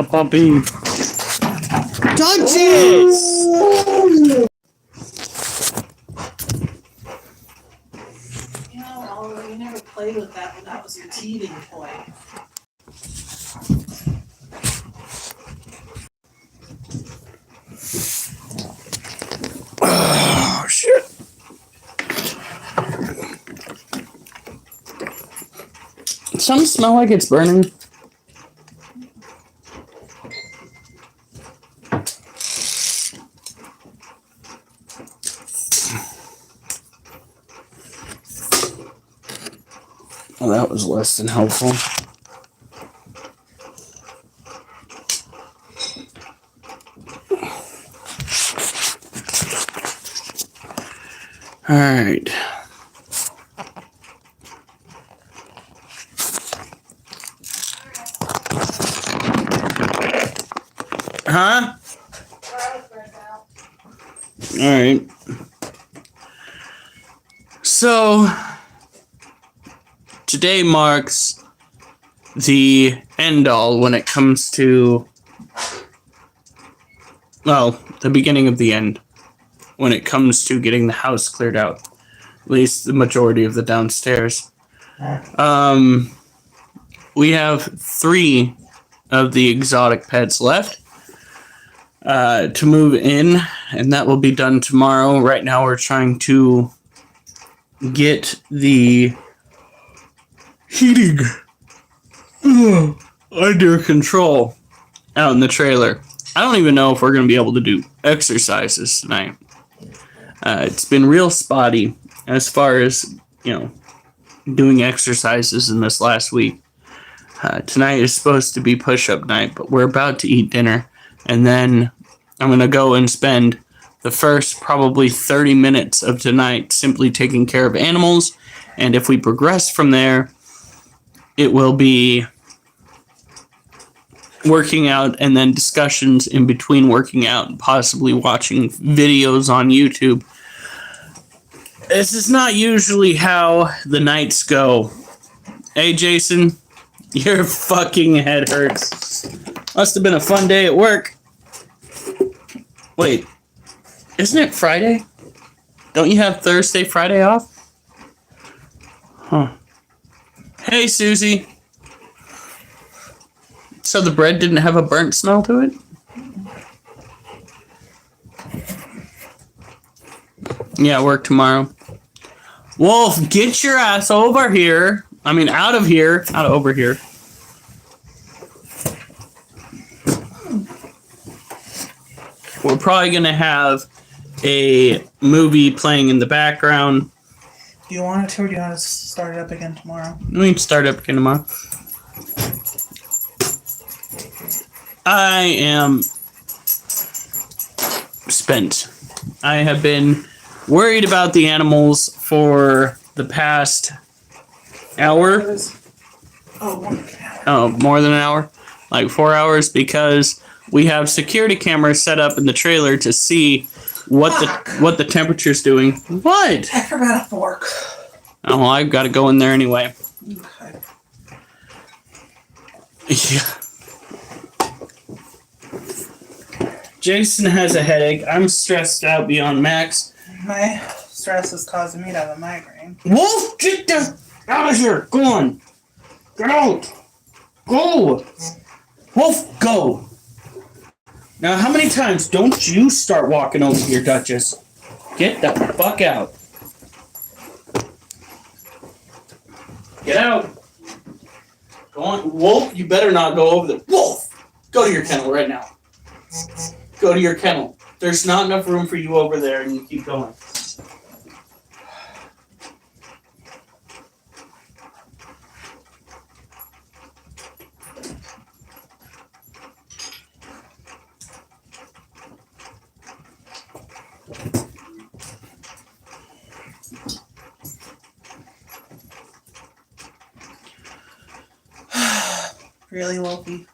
Puppy. Duchess! You know, Oliver, you never played with that when that was your teething toy. Oh, shit. Some smell like it's burning. Well, that was less than helpful. All right. Huh? All right. So, today marks the end all when it comes to, well, the beginning of the end when it comes to getting the house cleared out. At least the majority of the downstairs. We have 3 of the exotic pets left to move in, and that will be done tomorrow. Right now we're trying to get the heating under control out in the trailer. I don't even know if we're going to be able to do exercises tonight. It's been real spotty as far as, doing exercises in this last week. Tonight is supposed to be push-up night, but we're about to eat dinner, and then I'm going to go and spend the first probably 30 minutes of tonight simply taking care of animals, and if we progress from there, it will be working out and then discussions in between working out and possibly watching videos on YouTube. This is not usually how the nights go. Hey, Jason, your fucking head hurts. Must have been a fun day at work. Wait, isn't it Friday? Don't you have Thursday, Friday off? Huh. Hey, Susie. So the bread didn't have a burnt smell to it? Yeah, work tomorrow. Wolf, get your ass over here. I mean, out of here. Out of over here. We're probably going to have a movie playing in the background. Do you want it to, or do you want to start it up again tomorrow? We can start up again tomorrow. I am spent. I have been worried about the animals for the past hour. Oh, more than an hour? Like 4 hours, because we have security cameras set up in the trailer to see what the temperature's doing. What? I forgot a fork. Oh, well, I've got to go in there anyway. Okay. Yeah. Jason has a headache. I'm stressed out beyond max. My stress is causing me to have a migraine. Wolf, get the out of here. Go on. Get out. Go. Wolf, go. Now, how many times don't you start walking over here, Duchess? Get the fuck out. Get out. Go on. Wolf, you better not go over there. Wolf, go to your kennel right now. Go to your kennel. There's not enough room for you over there, and you keep going. Really, Wolfie?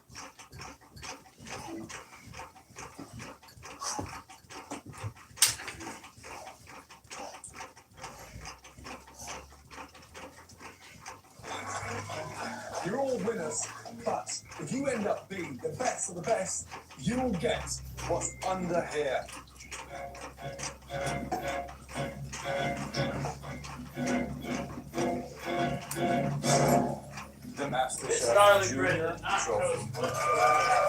You're all winners, but if you end up being the best of the best, you'll get what's under here. The Master Chef Junior Trophy.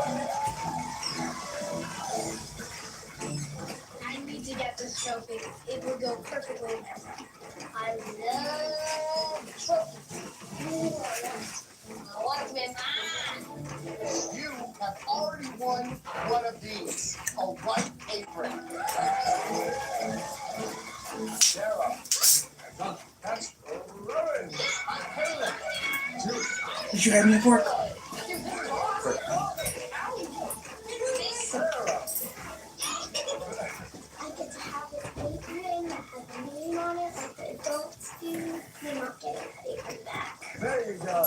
I need to get this trophy. It will go perfectly in there. I love trophies. I want to be mine. You have already won one of these, a white apron. Sarah. That's ruined. Caleb, Did you have me for? Sarah. I get to have this apron that has a name on it, like the adults do. You're not getting that apron back. There you go.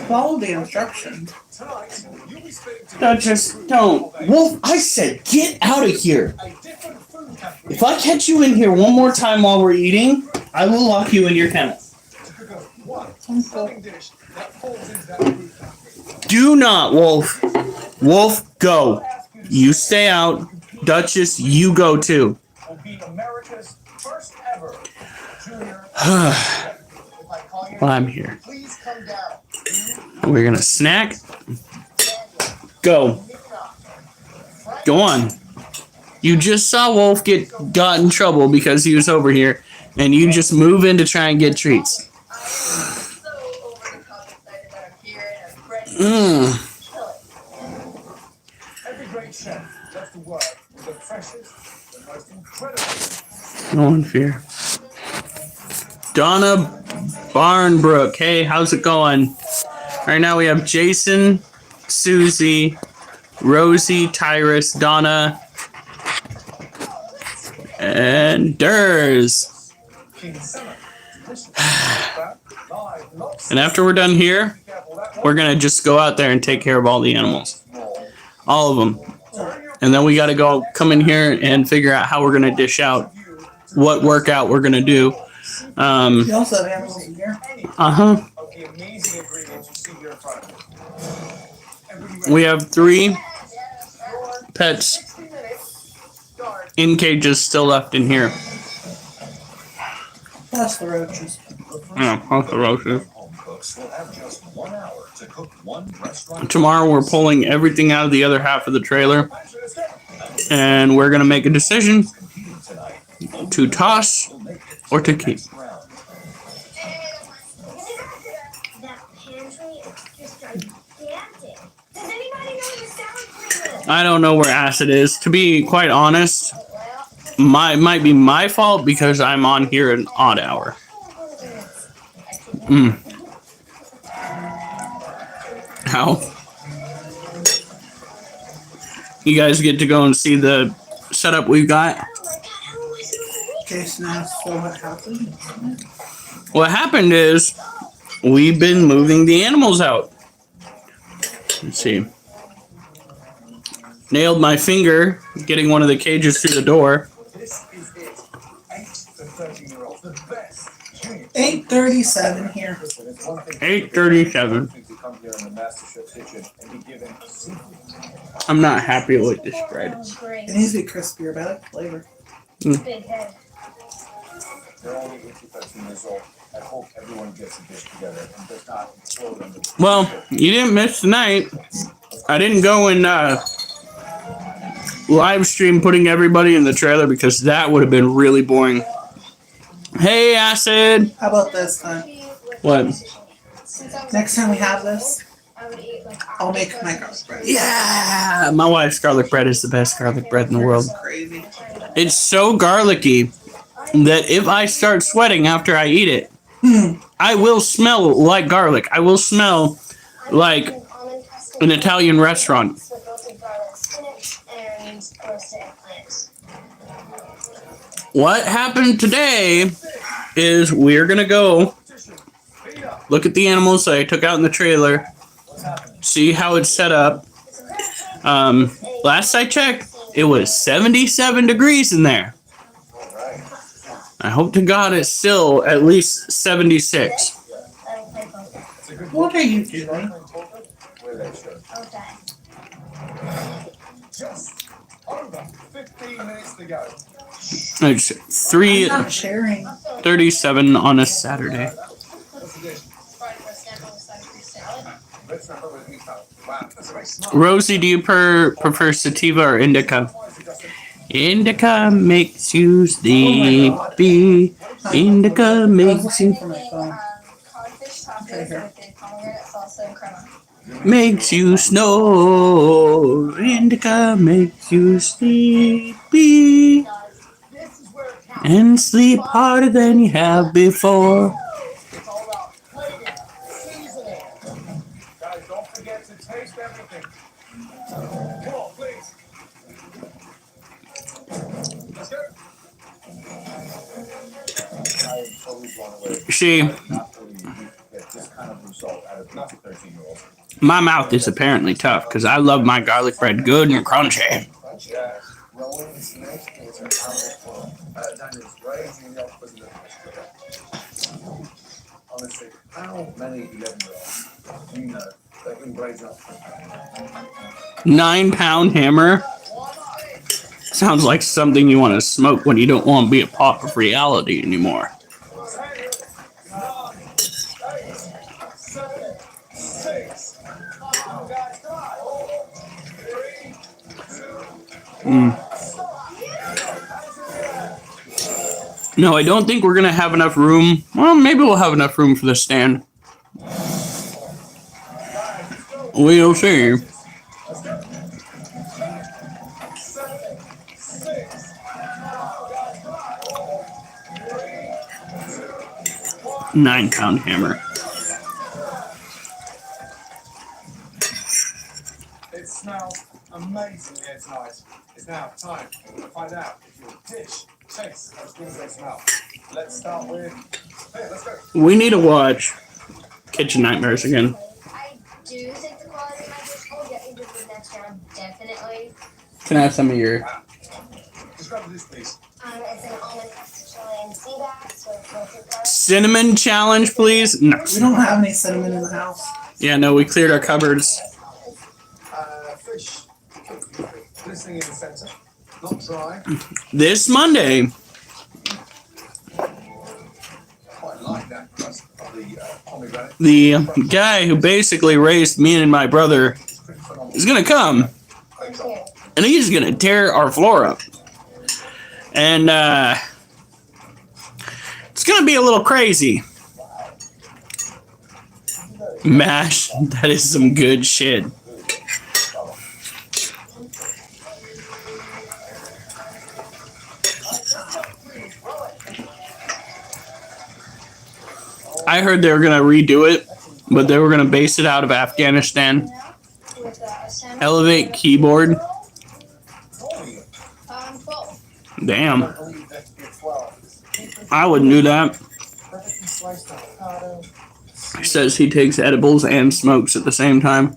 Follow the instructions. Tonight, you'll be speaking to Duchess, don't. Wolf, I said get out of here. a different food category If I catch you in here one more time while we're eating, I will lock you in your kennel. to cook up one stunning dish that falls into that food category. Do not, Wolf. Wolf, go. You stay out. Duchess, you go too. Will be America's first ever junior. if I call your Well, I'm name, here. please come down. We're gonna snack. Go. Go on. You just saw Wolf got in trouble because he was over here, and you just move in to try and get treats. I am so over the top excited that I'm here and I'm ready Mmm. to kill it. Every great chef loves to work with the freshest, the most incredible. No one fear. Donna Barnbrook. Hey, how's it going? Right now we have Jason, Susie, Rosie, Tyrus, Donna, and Durs. King Summer. Live, lots And after we're done here, of careful that we're gonna just go out there and take care of all the animals. All of them. one. And then we gotta go come in here and figure out how we're gonna dish out what workout we're gonna do. You also have animals in here. Uh-huh. Of the amazing ingredients you see here in front of you. And when you We have 3 pets 60 minutes, start. in cages still left in here. Plus the roaches. Yeah, that's the roaches. Home cooks will have just 1 hour to cook one restaurant. Tomorrow we're pulling everything out of the other half of the trailer, and we're gonna make a decision Competing tonight. to toss Will make it or to keep. next round. That pantry is just gigantic. Does anybody know where the salad plate is? I don't know where acid is. To be quite honest, Well, might be my fault because I'm on here at an odd hour. Mm. How? You guys get to go and see the setup we've got. oh my god, how am I supposed to Jason asked so what happened. What happened is we've been moving the animals out. Let's see. Nailed my finger getting one of the cages through the door. This is it. 8 to 13-year-olds, the best junior. 8:37 here. Listen, it's one thing 8:37. to come here in the Master Chef kitchen and be given seafood. I'm not happy with this bread. Oh, great. It needs to be crispier, but I like flavor. Big head. They're only 8 to 13 years old. I hope everyone gets a dish together and does not throw them. Well, you didn't miss tonight. I didn't go and live stream putting everybody in the trailer because that would have been really boring. Hey, Acid. How about this time? What? Next time we have this, I would eat like I'll make my garlic bread. Yeah, my wife's garlic bread is the best garlic bread in the world. It's crazy. It's so garlicky that if I start sweating after I eat it, I will smell like garlic. I will smell like an Italian restaurant. with roasted garlic, spinach, and roasted eggplant. What happened today is we're gonna go look at the animals that I took out in the trailer, see how it's set up. Last I checked, it was 77 degrees in there. I hope to God it's still at least 76. I don't play poker. It's a good What are you doing? Where they should. Okay. Just over 15 minutes to go. It's I'm not sharing. 3:37 on a Saturday. What's the dish? Fried prosciutto with fruit salad. Let's wrap up with a meatball. Wow, that's a very smart. Rosie, do you prefer sativa or indica? Why is it just a- Indica makes you sleepy. Indica makes you For my phone. Codfish Okay, tacos here. with the pomegranate salsa and crema. makes you snore. Indica makes you sleepy This is where it counts. and sleep harder than you have before. It's all about flavor, seasoning. Guys, don't forget to taste everything. Come on, please. Let's go. I totally blown away. See, Not believe you get this kind of result out of not 13-year-olds. my mouth is apparently tough because I love my garlic bread good and crunchy. Yeah. Rolling snake is an hour full. Daniel's raising the opposite of this. Honestly, how many 11-year-olds do you know that can blaze up? 9-pound hammer sounds like something you want to smoke when you don't want to be a part of reality anymore. 10, 9, 8, 7, 6. Come on, guys, come on. 3, 2. No, I don't think we're gonna have enough room. Well, maybe we'll have enough room for the stand. We'll see. 7, 6. 9-pound hammer. It smells amazing here tonight. It's now time to find out if your dish tastes as good as they smell. Let's start with. Hey, let's go. We need to watch Kitchen Nightmares again. I do think the quality of my dish will get me to the next round, definitely. Can I have some of your? Describe this, please. It's an almond pesto chili and sea bass with roasted garlic. Cinnamon challenge, please? No. We don't have any cinnamon in the house. Yeah, no, we cleared our cupboards. Fish. Glistening in the center. Not dry. This Monday, Quite like that crust of the pomegranate. the guy who basically raised me and my brother It's pretty phenomenal. is gonna come, Great job. and he's gonna tear our floor up. And it's gonna be a little crazy. Mash, that is some good shit. I heard they were gonna redo it, but they were gonna base it out of Afghanistan. With a salmon. Elevate keyboard. Full. Damn, I believe that to be 12. I wouldn't do that. Perfectly sliced avocado. He says he takes edibles and smokes at the same time.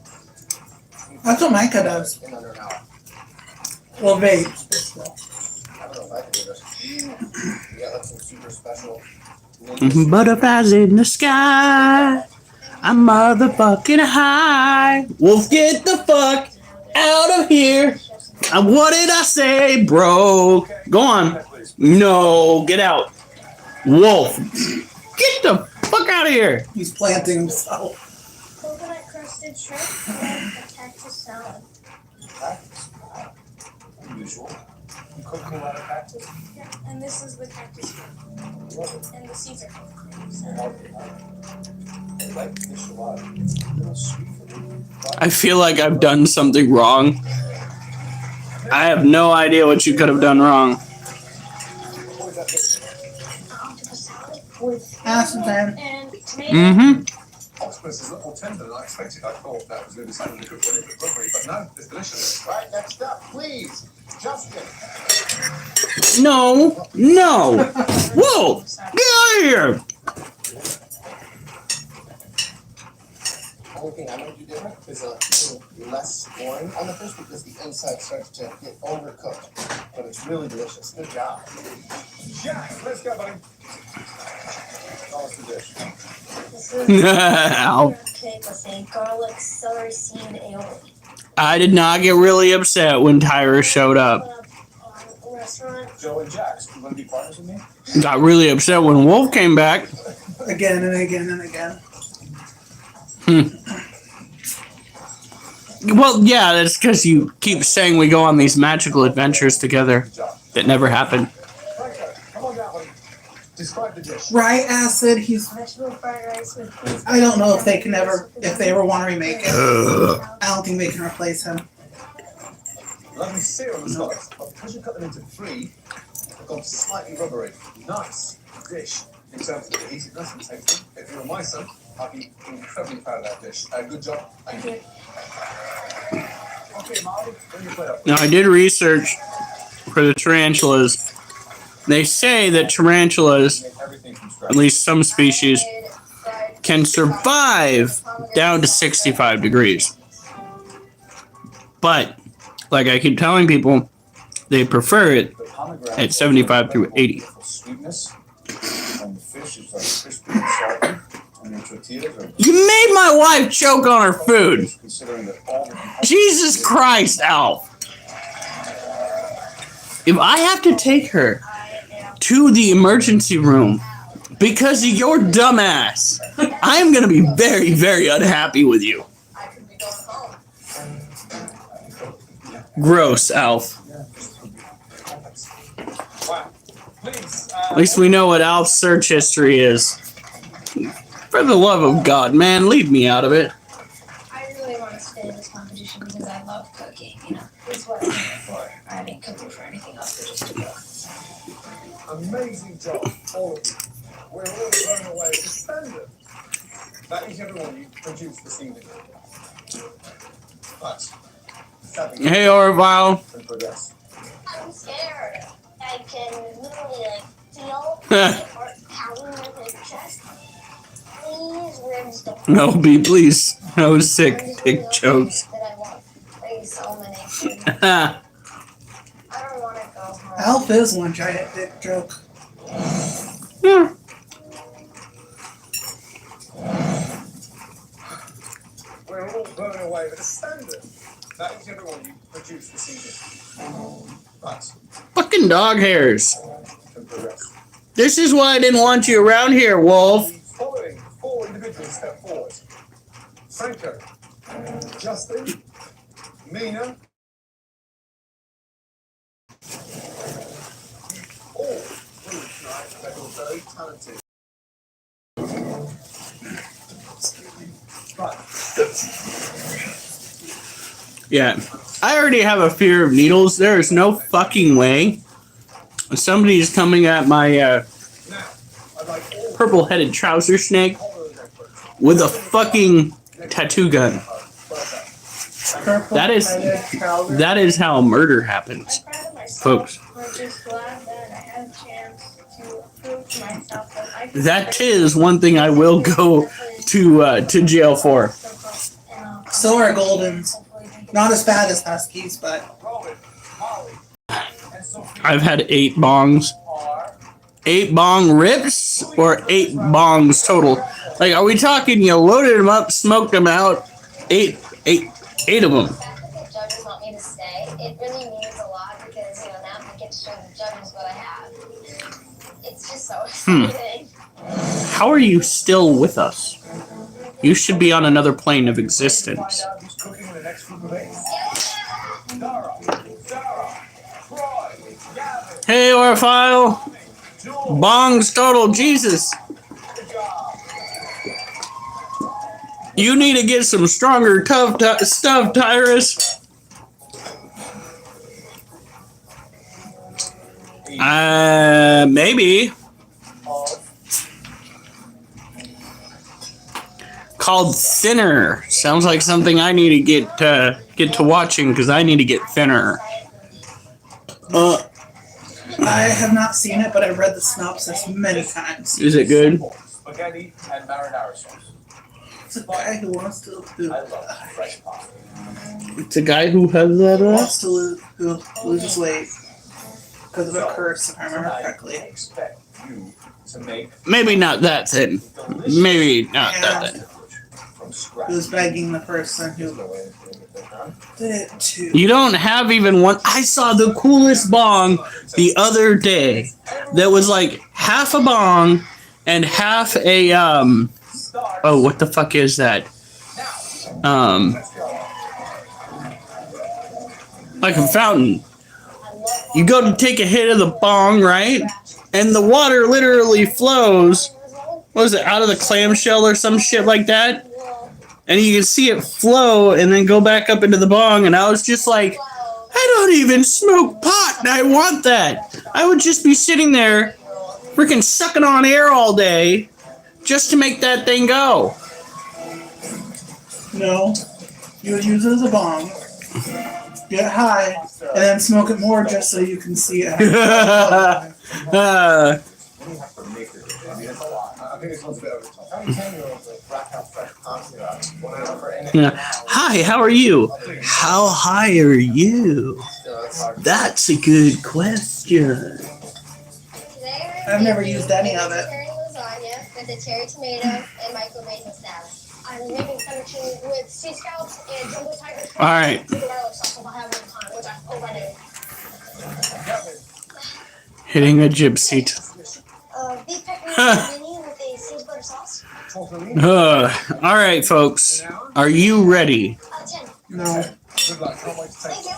That's what Micah does. In under an hour. Well, vape. I don't know if I can do this. Yeah, that's some super special. Butterflies in the sky. I'm motherfucking high. Wolf, get the fuck out of here. What did I say, bro? Go on. No, get out. Wolf, get the fuck out of here. He's planting himself. Coconut crusted shrimp and a cactus salad. Unusual. You cook a lot of cactus. Yeah, and this is the cactus shrimp. And the Caesar. I like fish a lot. It's a little sweet for me. I feel like I've done something wrong. I have no idea what you could have done wrong. What is that fish? Octopus salad with Aspartame. and tomato. Mm-hmm. Octopus is a lot more tender than I expected. I thought that was going to be something to cook when it rubbery, but no, it's delicious. Right, next up, please, Justin. No, no. Whoa, get out of here. only thing I might do different is a little less oil on the fish because the inside starts to get overcooked. But it's really delicious. Good job. Jack, let's go, buddy. Tell us the dish. This is Ow. cake with a garlic celery seed aioli. I did not get really upset when Tyra showed up. A restaurant. Joe and Jax, you want to be partners with me? Got really upset when Wolf came back. Again and again and again. Well, yeah, that's because you keep saying we go on these magical adventures together Good job. that never happen. Franco, come on down, buddy. Describe the dish. Right, Acid, he's. Vegetable fried rice with beef. I don't know if they can ever, if they ever want to remake it. I don't think they can replace him. Lovely sear on the scallops, but because you cut them into three, they've gone slightly rubbery. Nice dish in terms of the cohesiveness and texture. If you were my son, I'd be incredibly proud of that dish. Good job. Thank you. Okay, Molly, bring your plate up. Now, I did research for the tarantulas. They say that tarantulas, Make everything from at scratch. least some species, can survive down to 65 degrees. But, like I keep telling people, they prefer it The pomegranate at 75 through 80. Sweetness, and the fish is crispy and salty, and the tortillas are You made my wife choke on her food. considering that all the Jesus Christ, Alf. If I have to take her to the emergency room because of your dumbass, I am going to be very, very unhappy with you. I could be going home. Gross, Alf. Wow. Please, At least we know what Alf's search history is. For the love of God, man, leave me out of it. I really want to stay in this competition because I love cooking, you know. It's what I'm here for. I didn't cook for anything else but just to cook. amazing job, all of you. We're all blown away with the standard that each and every one of you produced this evening. But, sadly, Hey, Orville. in progress. I'm scared. I can literally feel my heart pounding in my chest. Please, ribs don't. No, be please. That was sick. Dick jokes. That I want. Please, so many. Ah, I don't want to go home. Alf is one giant dick joke. hmm. We're all blown away with the standard that each and every one of you produced this evening. But, Fucking dog hairs. in progress. This is why I didn't want you around here, Wolf. The following four individuals step forward. Franco, Justin, Mina, all proved tonight that you're very talented. But Yeah. I already have a fear of needles. There is no fucking way somebody's coming at my now, I'd like all purple-headed trouser snake followers experts. with a fucking tattoo gun. Purple That is- headed trouser. That is how murder happens, I'm proud of myself. folks. I'm just glad that I had a chance to prove to myself that I can That is one thing I will go to jail for. So are Goldens. Not as bad as Huskies, but Robin, Molly, and Sophia I've had 8 bongs. are 8 bong rips or 8 bongs total? Like, are we talking you loaded them up, smoked them out, 8 of them? The fact that the judges want me to stay, it really means a lot because, you know, now I get to show the judges what I have. It's just so exciting. How are you still with us? You should be on another plane of find existence. out who's cooking in the next group of 8. Dara, Sarah, Troy, Gavin, Hey, Orphile. Jewel, Bongs total, Jesus. good job. You need to get some stronger, tough stuff, Tyrus. Maybe. Called Thinner. Sounds like something I need to get to watching because I need to get thinner. I have not seen it, but I've read the synopsis many times. Is it good? Spaghetti and marinara sauce. It's a guy who wants to who I love fresh pop. It's a guy who has that. wants to who loses weight because of a curse, if I remember Tonight, I correctly. expect you to make Maybe not that thin. delicious Maybe not that Yeah. thin. from scratch. He was begging the person who There's no way of doing it there, huh? did it to. You don't have even one. I saw the coolest bong the other day that was like half a bong and half a oh, what the fuck is that? Like a fountain. You go to take a hit of the bong, right? And the water literally flows. What is it, out of the clamshell or some shit like that? And you can see it flow and then go back up into the bong. And I was just like, I don't even smoke pot and I want that. I would just be sitting there freaking sucking on air all day just to make that thing go. No, you would use it as a bomb, get high, and then smoke it more just so you can see it. I think this one's a bit over the top. How many 10-year-olds like rack out fresh pasta for any Yeah. Hi, how are you? How high are you? that's hard. That's a good question. I've never used any of it. Cherry lasagna with a cherry tomato and microwave salad. I'm making fettuccine with sea scallops and jumbo tiger shrimp. All right. With the garlic sauce if I have one time, which I already. Hitting a gypsy. Beef pepperoni mini with a sea butter sauce. All right, folks. Are you ready? 10. No. Good luck. Can't wait to take Thank you.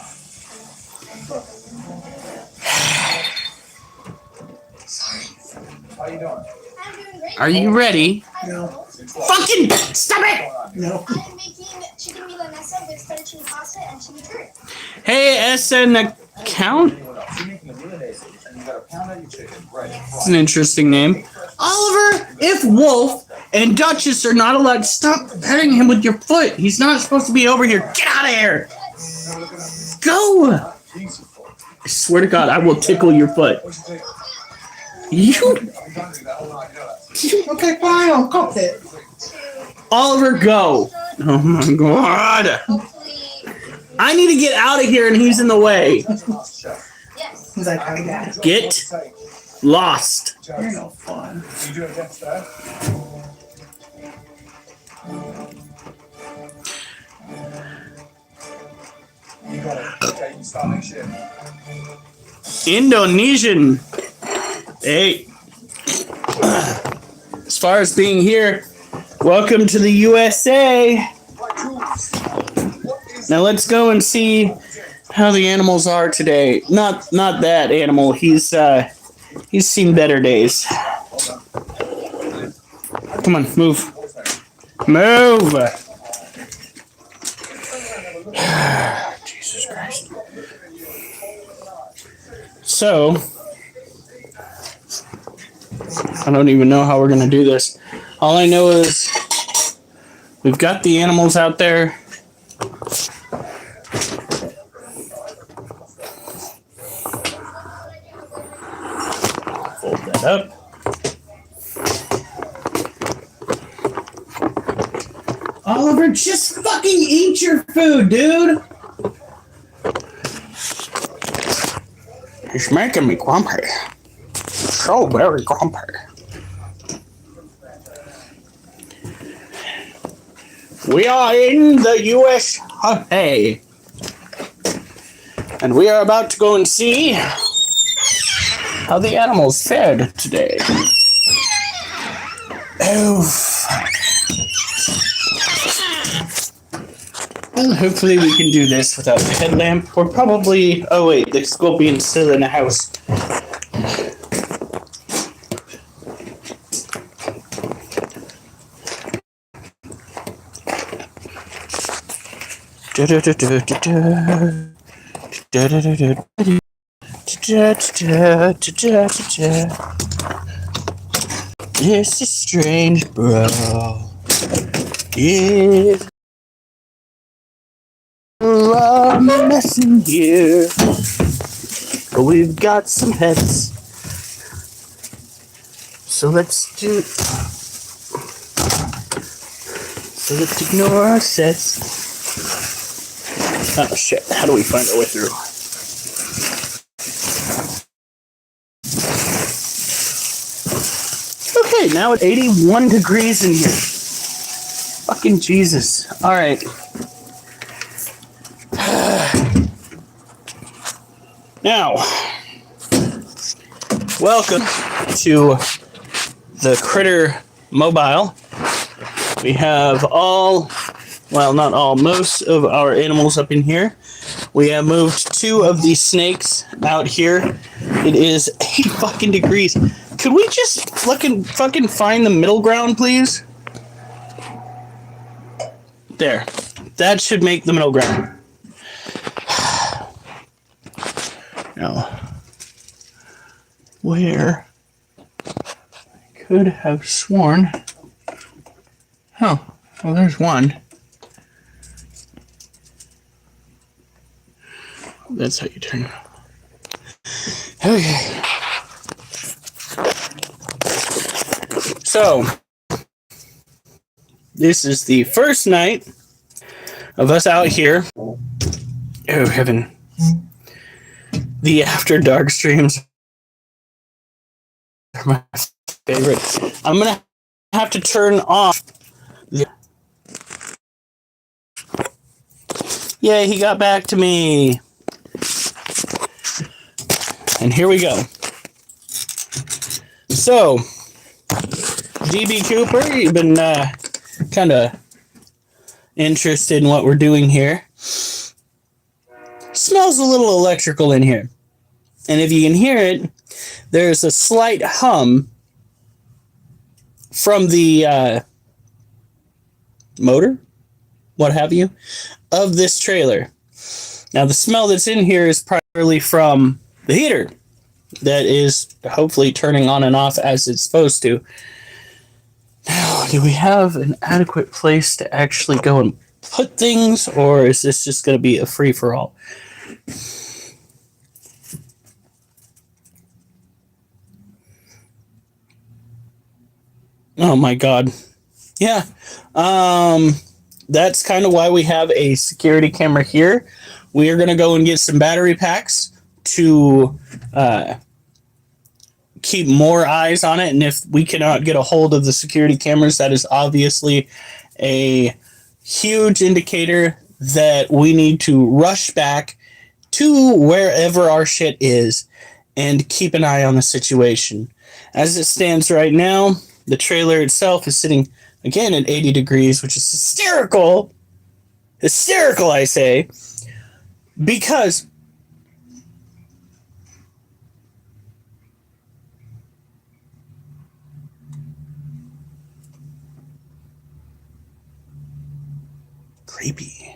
How you doing? I'm doing great. Are you ready? No. Fucking stop it! No. I'm making chicken milanesa with fettuccine pasta and chili curry. Hey, SN account? Anyone else? You're making a Milanese and you gotta pound out your chicken. Right. It's an interesting name. Oliver, if Wolf and Duchess are not allowed, stop petting him with your foot. He's not supposed to be over here. Get out of here. Go. Easy for I swear to God, I will tickle your foot. What do you think? You, I've been trying to do that all night, you know that. Okay, fine, I'll cop it. Oliver, go. Oh my God. Hopefully, I need to get out of here and he's in the way. yes. He's like, I got it. Get lost. You're no fun. You doing against that? You got it. Okay, you can start next year. Indonesian. Hey. As far as being here, welcome to the USA. Now let's go and see how the animals are today. Not that animal. He's seen better days. Come on, move. Move. Jesus Christ. So, I don't even know how we're going to do this. All I know is we've got the animals out there. Fold that up. Oliver, just fucking eat your food, dude. He's making me grumpy. So very grumpy. We are in the USA. And we are about to go and see how the animals fared today. Oh, fuck. Well, hopefully we can do this without the headlamp. Or probably... Oh, wait. The scorpion's still in the house. This is strange, bro. Yeah. A mess in here. But we've got some pets. So let's do. So let's ignore our sets. Oh shit, how do we find our way through? Okay, now it's 81 degrees in here. Fucking Jesus. Alright. Now, welcome to the Critter Mobile. We have not all, most of our animals up in here. We have moved 2 of these snakes out here. It is 80 fucking degrees. Could we just fucking find the middle ground, please? There. That should make the middle ground. Now, where I could have sworn. Oh, well, there's one. That's how you turn it off. Okay. So, this is the first night of us out here. Oh, heaven. The After Dark streams are my favorite. I'm going to have to turn off. Yay, he got back to me. And here we go. So, DB Cooper, you've been kind of interested in what we're doing here. Smells a little electrical in here. And if you can hear it, there's a slight hum from the motor, what have you, of this trailer. Now, the smell that's in here is primarily from the heater that is hopefully turning on and off as it's supposed to. Now, do we have an adequate place to actually go and put things, or is this just going to be a free-for-all? Oh my god. Yeah. That's kind of why we have a security camera here. We are going to go and get some battery packs to keep more eyes on it. And if we cannot get a hold of the security cameras, that is obviously a huge indicator that we need to rush back to wherever our shit is and keep an eye on the situation. As it stands right now, the trailer itself is sitting again at 80 degrees, which is hysterical. Hysterical, I say. Because creepy.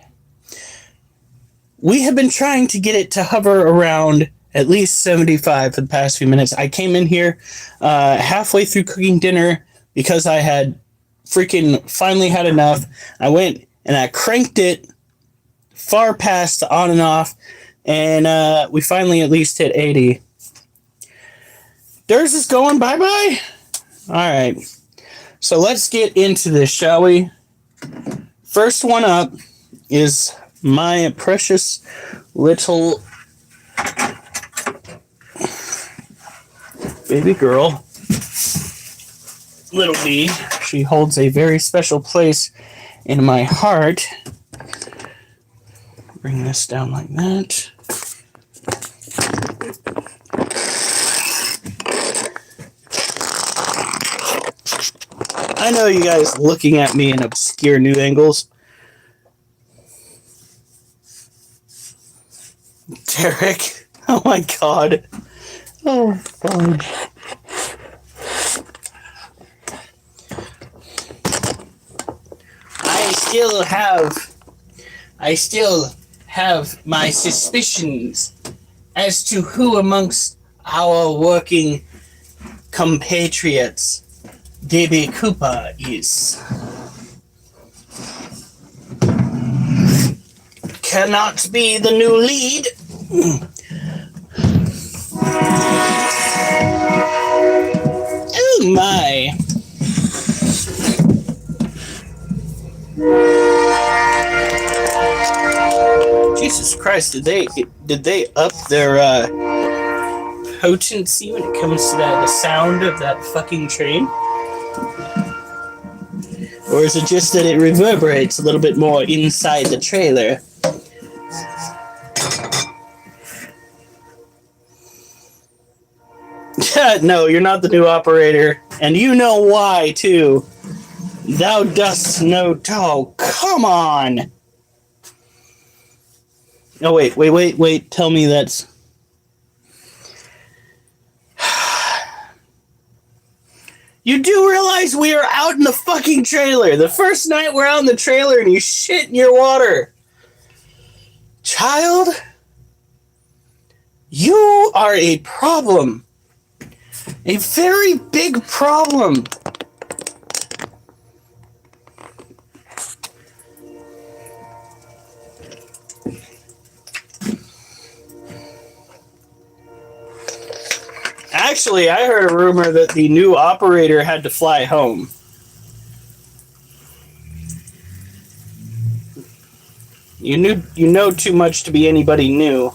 We have been trying to get it to hover around at least 75 for the past few minutes. I came in here halfway through cooking dinner because I had freaking finally had enough. I went and I cranked it far past the on and off, and we finally at least hit 80. Theirs is going bye-bye? All right. So let's get into this, shall we? First one up is my precious little baby girl, Little B. She holds a very special place in my heart. Bring this down like that. I know you guys looking at me in obscure new angles. Derek. Oh my god. Oh, fudge. I still have my suspicions as to who amongst our working compatriots DB Cooper is. Cannot be the new lead. Oh my. Christ, did they up their potency when it comes to the sound of that fucking train? Or is it just that it reverberates a little bit more inside the trailer? No, you're not the new operator. And you know why, too. Thou dost know. Oh, come on! Oh, wait. Tell me that's... You do realize we are out in the fucking trailer. The first night we're out in the trailer and you shit in your water. Child, you are a problem. A very big problem. Actually, I heard a rumor that the new operator had to fly home. You know too much to be anybody new.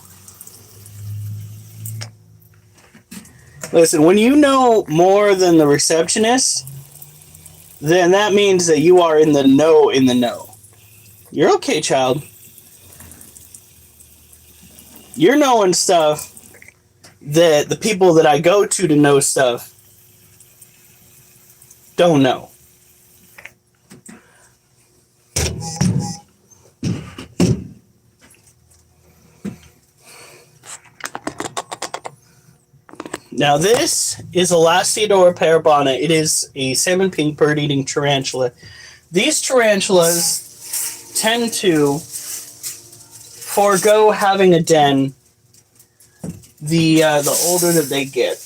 Listen, when you know more than the receptionist, then that means that you are in the know. You're okay, child. You're knowing stuff that the people that I go to know stuff don't know. Now this is a Lasiodora parabana. It is a salmon pink bird-eating tarantula. These tarantulas tend to forego having a den the older that they get.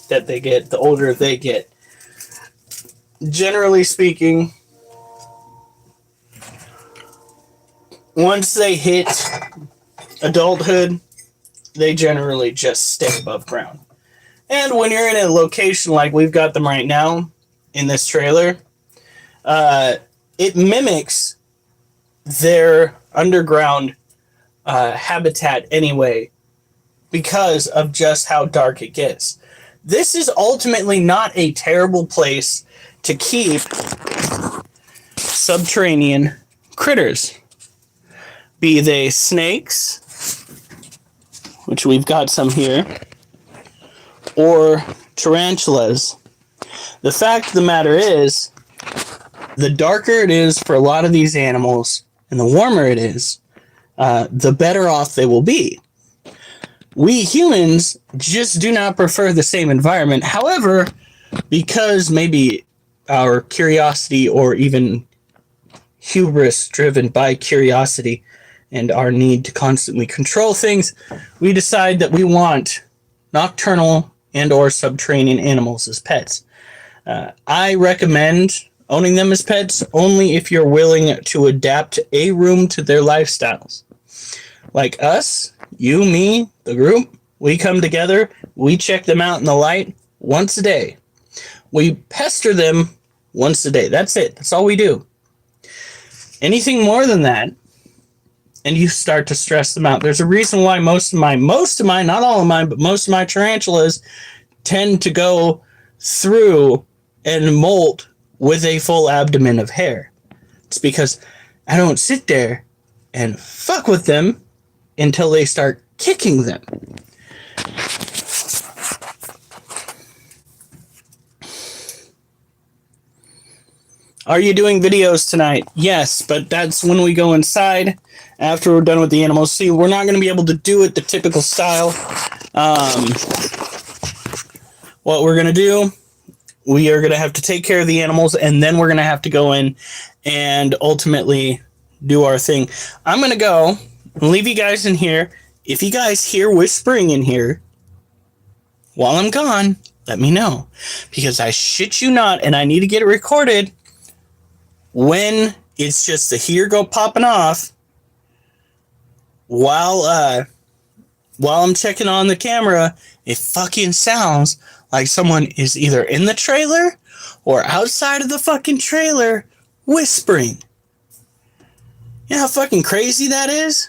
The older they get. Generally speaking, once they hit adulthood, they generally just stay above ground. And when you're in a location like we've got them right now in this trailer, it mimics their underground habitat anyway, because of just how dark it gets. This is ultimately not a terrible place to keep subterranean critters, be they snakes, which we've got some here, or tarantulas. The fact of the matter is, the darker it is for a lot of these animals, and the warmer it is, the better off they will be. We humans just do not prefer the same environment. However, because maybe our curiosity or even hubris driven by curiosity and our need to constantly control things, we decide that we want nocturnal and or subterranean animals as pets. I recommend owning them as pets only if you're willing to adapt a room to their lifestyles. Like us, you, me, the group, we come together, we check them out in the light once a day. We pester them once a day. That's it. That's all we do. Anything more than that, and you start to stress them out. There's a reason why most of mine, not all of mine, but most of my tarantulas tend to go through and molt with a full abdomen of hair. It's because I don't sit there and fuck with them until they start kicking them. Are you doing videos tonight? Yes, but that's when we go inside after we're done with the animals. See, we're not going to be able to do it the typical style. What we're going to do, we are going to have to take care of the animals, and then we're going to have to go in and ultimately do our thing. I'm going to go and leave you guys in here. If you guys hear whispering in here while I'm gone, let me know. Because I shit you not, and I need to get it recorded. When it's just the hear go popping off while I'm checking on the camera, it fucking sounds like someone is either in the trailer or outside of the fucking trailer whispering. You know how fucking crazy that is?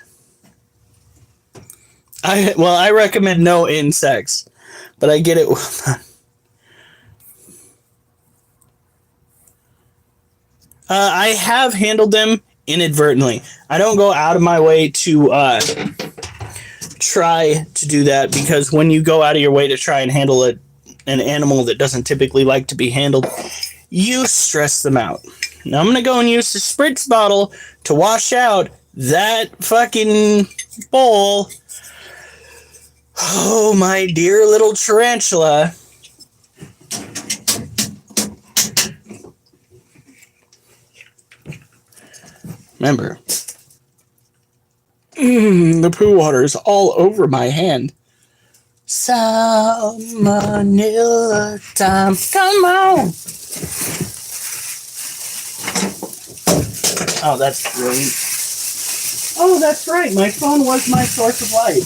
I recommend no insects, but I get it. I have handled them inadvertently. I don't go out of my way to try to do that, because when you go out of your way to try and handle an animal that doesn't typically like to be handled, you stress them out. Now I'm gonna go and use the spritz bottle to wash out that fucking bowl. Oh, my dear little tarantula. Remember, the poo water is all over my hand. Salmonella time. Come on. Oh, that's brilliant. Oh, that's right. My phone was my source of light.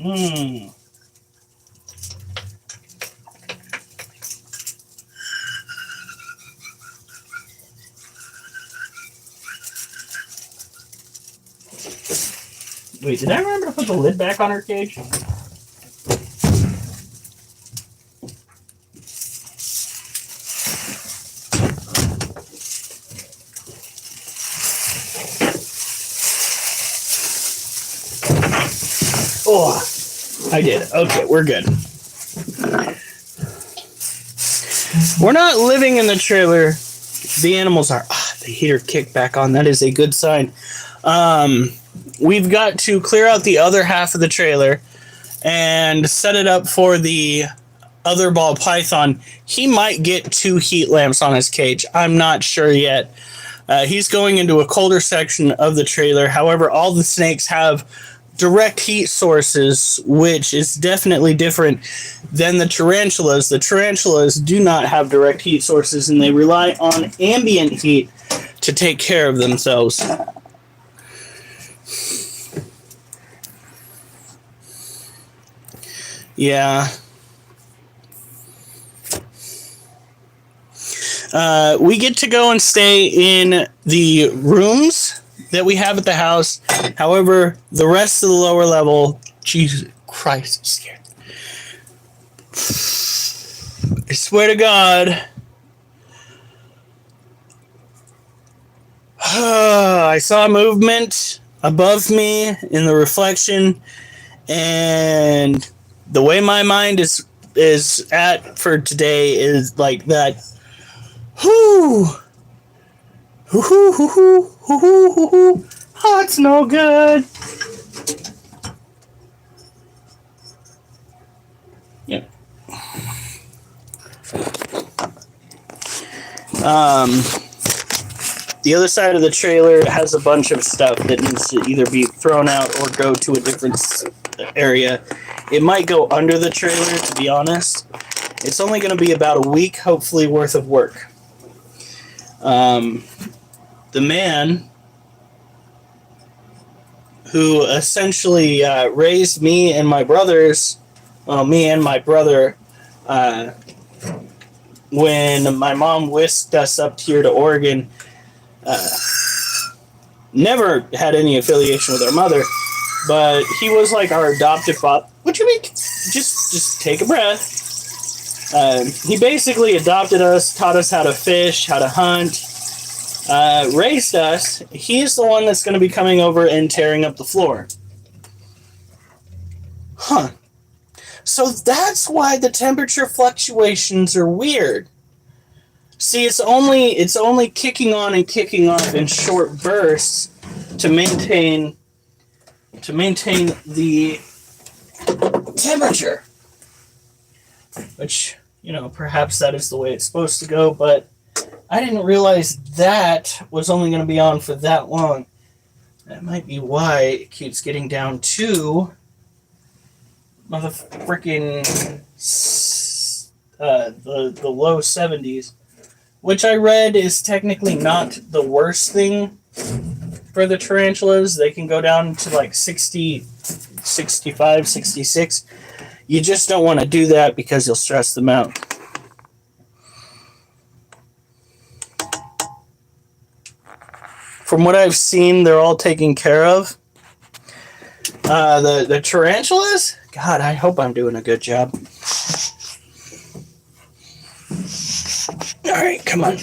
Mmm. Wait, did I remember to put the lid back on her cage? Oh, I did. Okay, we're good. We're not living in the trailer. The animals are. The heater kicked back on. That is a good sign. We've got to clear out the other half of the trailer and set it up for the other ball python. He might get 2 heat lamps on his cage. I'm not sure yet. He's going into a colder section of the trailer. However, all the snakes have direct heat sources, which is definitely different than the tarantulas. The tarantulas do not have direct heat sources, and they rely on ambient heat to take care of themselves. Yeah. We get to go and stay in the rooms that we have at the house. However, the rest of the lower level, Jesus Christ, I'm scared. I swear to God. I saw movement above me in the reflection, and the way my mind is at for today is like that. Whoo! Hoo hoo hoo hoo hoo hoo hoo hoo. Oh, it's no good. Yep. The other side of the trailer has a bunch of stuff that needs to either be thrown out or go to a different area. It might go under the trailer, to be honest. It's only going to be about a week, hopefully, worth of work. The man who essentially raised me and my brothers, me and my brother, when my mom whisked us up here to Oregon, never had any affiliation with our mother, but he was like our adoptive father. What you mean? Just take a breath. He basically adopted us, taught us how to fish, how to hunt, raised us. He's the one that's going to be coming over and tearing up the floor. Huh. So that's why the temperature fluctuations are weird. See, it's only kicking on and kicking off in short bursts to maintain the temperature. Which, perhaps that is the way it's supposed to go, but I didn't realize that was only going to be on for that long. That might be why it keeps getting down to motherfucking the low 70s, which I read is technically not the worst thing for for the tarantulas. They can go down to like 60, 65, 66. You just don't want to do that because you'll stress them out. From what I've seen, they're all taken care of. The tarantulas? God, I hope I'm doing a good job. All right, come on.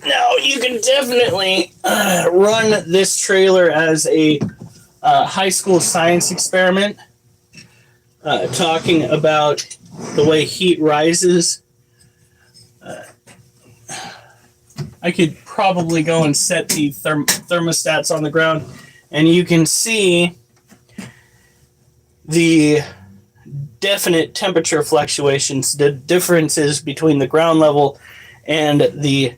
Now, you can definitely run this trailer as a high school science experiment, talking about the way heat rises. I could probably go and set the thermostats on the ground, and you can see the definite temperature fluctuations, the differences between the ground level and the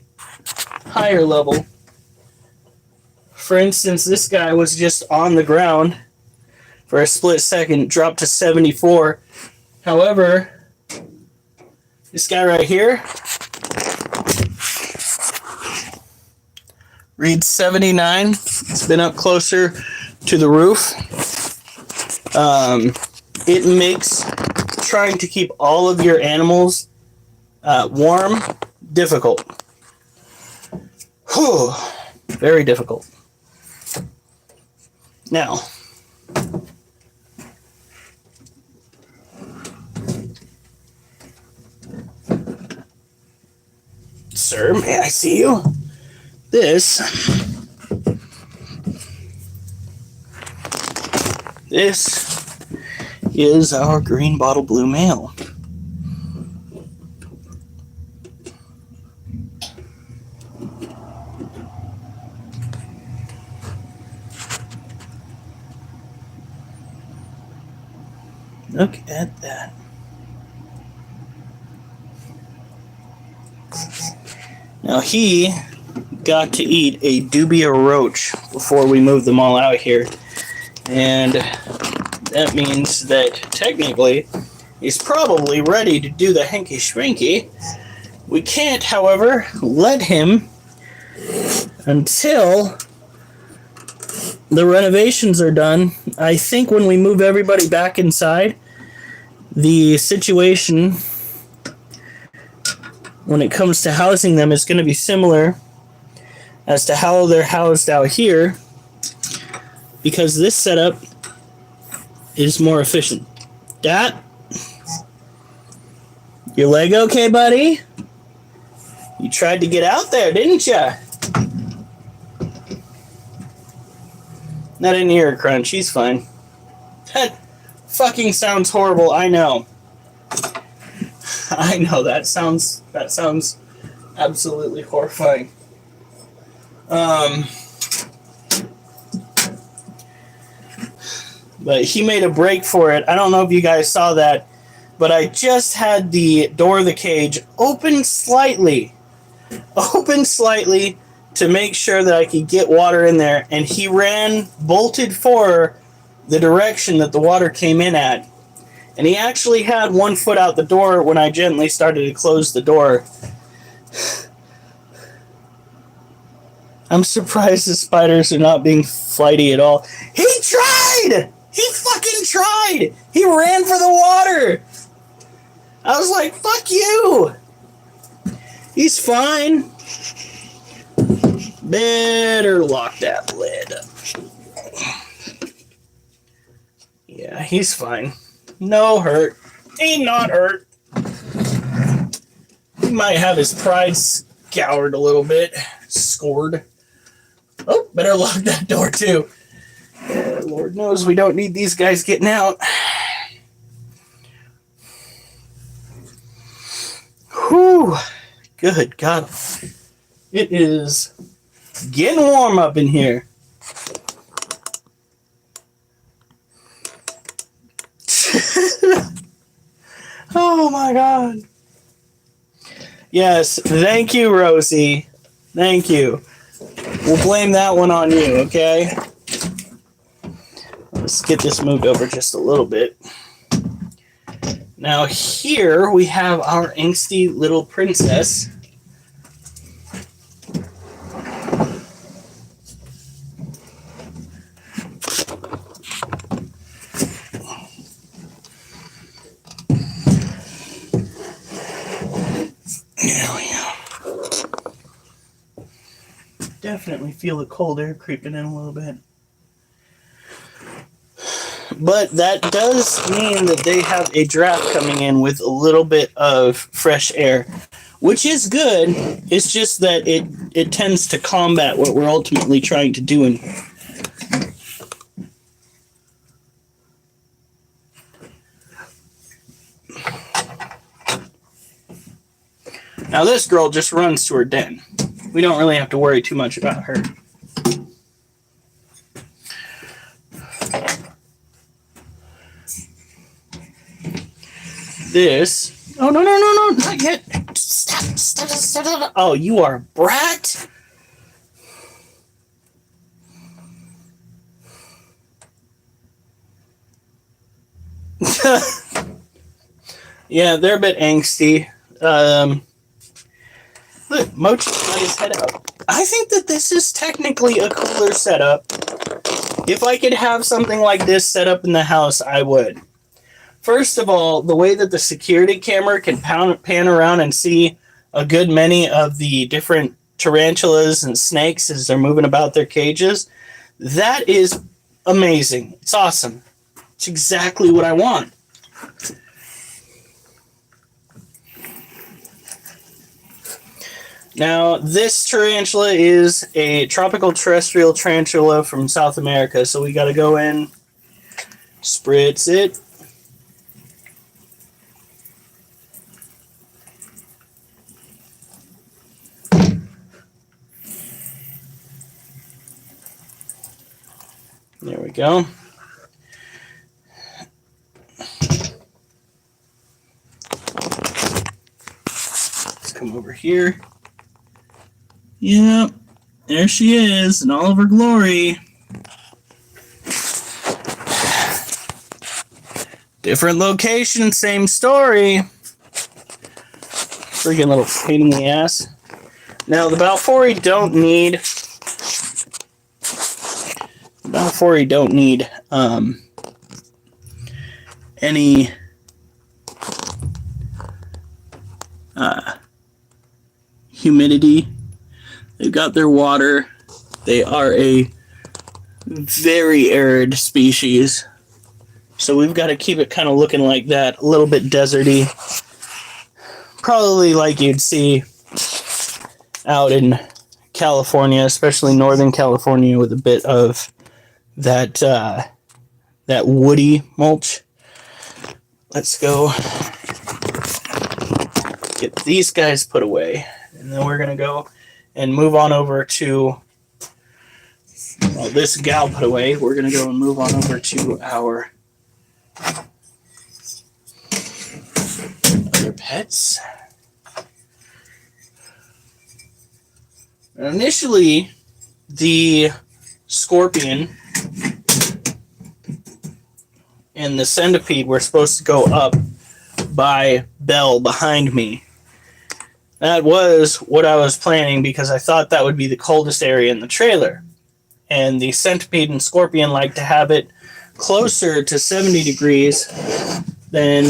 higher level. For instance, this guy was just on the ground for a split second, dropped to 74. However, this guy right here reads 79. It's been up closer to the roof. It makes trying to keep all of your animals warm difficult. Whew, very difficult. Now, sir, may I see you? This is our green bottle blue male. Look at that. Now he got to eat a dubia roach before we moved them all out here. And that means that technically he's probably ready to do the hanky schwanky. We can't, however, let him until the renovations are done. I think when we move everybody back inside, the situation when it comes to housing them is going to be similar as to how they're housed out here, because this setup is more efficient. Dat, your leg okay, buddy? You tried to get out there, didn't ya? Not in here, Crunch. He's fine. That fucking sounds horrible. I know. I know that sounds absolutely horrifying. But he made a break for it. I don't know if you guys saw that, but I just had the door of the cage open slightly to make sure that I could get water in there, and he bolted for the direction that the water came in at. And he actually had 1 foot out the door when I gently started to close the door. I'm surprised the spiders are not being flighty at all. He tried! He fucking tried! He ran for the water! I was like, fuck you! He's fine. Better lock that lid. Yeah, he's fine. No hurt. He not hurt. He might have his pride scoured a little bit. Scored. Oh, better lock that door too. Yeah, Lord knows we don't need these guys getting out. Whew. Good God. It is getting warm up in here. Oh my God. Yes, thank you, Rosie. Thank you. We'll blame that one on you, okay? Let's get this moved over just a little bit. Now here we have our angsty little princess. definitely feel the cold air creeping in a little bit. But that does mean that they have a draft coming in with a little bit of fresh air, which is good. It's just that it tends to combat what we're ultimately trying to do in here. Now this girl just runs to her den. We don't really have to worry too much about her. This. Oh, no, not yet. Stop. Oh, you are a brat? Yeah, they're a bit angsty. Look, Mochi's got his head out. I think that this is technically a cooler setup. If I could have something like this set up in the house, I would. First of all, the way that the security camera can pan around and see a good many of the different tarantulas and snakes as they're moving about their cages, that is amazing. It's awesome. It's exactly what I want. Now, this tarantula is a tropical terrestrial tarantula from South America, so we got to go in, spritz it. There we go. Let's come over here. Yep, there she is in all of her glory. Different location, same story. Freaking little pain in the ass. Now, the Balfouri don't need any humidity. They've got their water. They are a very arid species. So we've got to keep it kind of looking like that, a little bit deserty. Probably like you'd see out in California, especially Northern California, with a bit of that woody mulch. Let's go get these guys put away, and then we're gonna go and move on over to, well, this gal put away. We're gonna go and move on over to our other pets. Initially, the scorpion and the centipede were supposed to go up by Belle behind me. That was what I was planning because I thought that would be the coldest area in the trailer. And the centipede and scorpion like to have it closer to 70 degrees than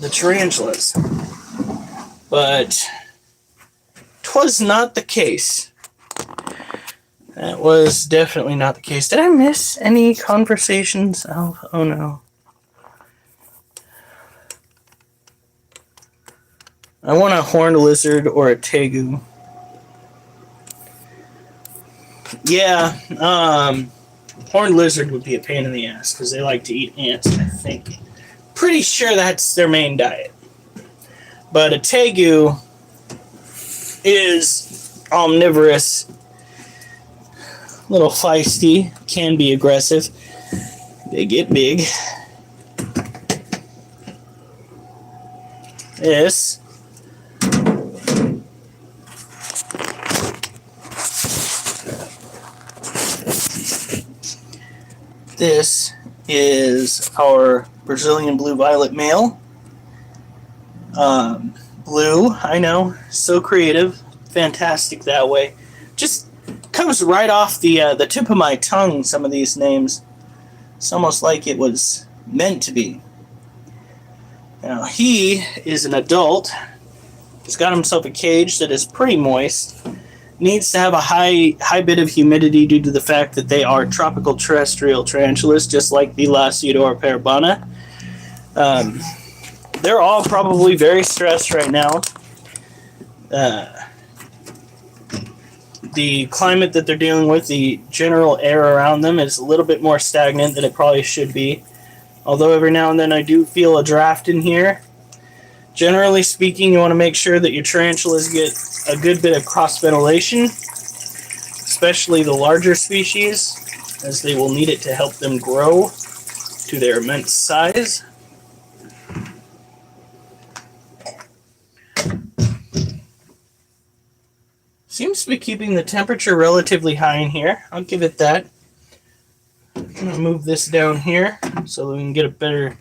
the tarantulas. But 'twas not the case. That was definitely not the case. Did I miss any conversations? Oh no. I want a horned lizard or a tegu. Yeah, horned lizard would be a pain in the ass because they like to eat ants, I think. Pretty sure that's their main diet. But a tegu is omnivorous, a little feisty, can be aggressive. They get big. This is our Brazilian blue violet male. Blue, I know, so creative, fantastic that way. Just comes right off the tip of my tongue, some of these names. It's almost like it was meant to be. Now, he is an adult, He's got himself a cage that is pretty moist. Needs to have a high bit of humidity due to the fact that they are tropical terrestrial tarantulas, just like the Lasiodora parabana. They're all probably very stressed right now. The climate that they're dealing with, the general air around them, is a little bit more stagnant than it probably should be. Although every now and then I do feel a draft in here. Generally speaking, you want to make sure that your tarantulas get a good bit of cross ventilation, especially the larger species, as they will need it to help them grow to their immense size. Seems to be keeping the temperature relatively high in here. I'll give it that. I'm going to move this down here so that we can get a better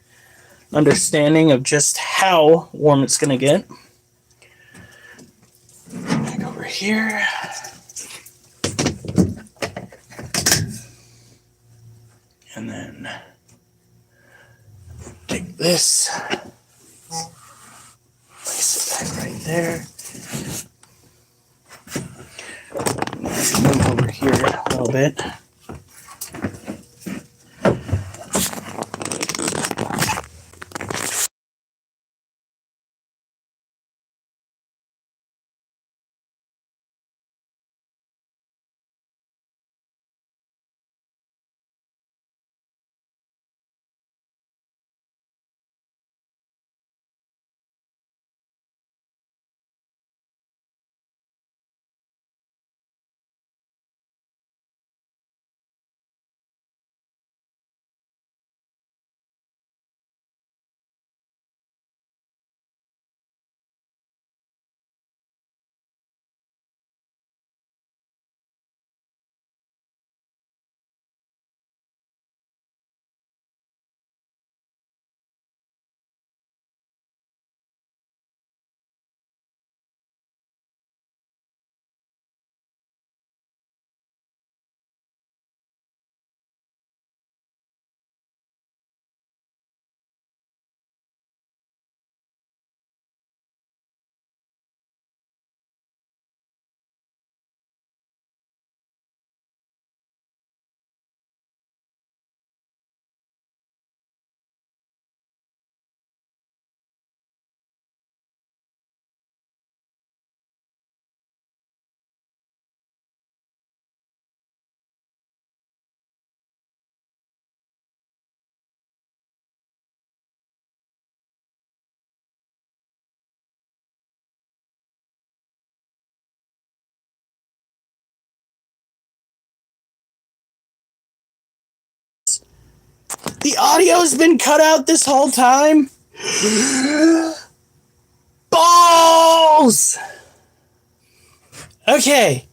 understanding of just how warm it's going to get. Back over here. And then take this, place it back right there. Move over here a little bit. The audio's been cut out this whole time. Balls! Okay.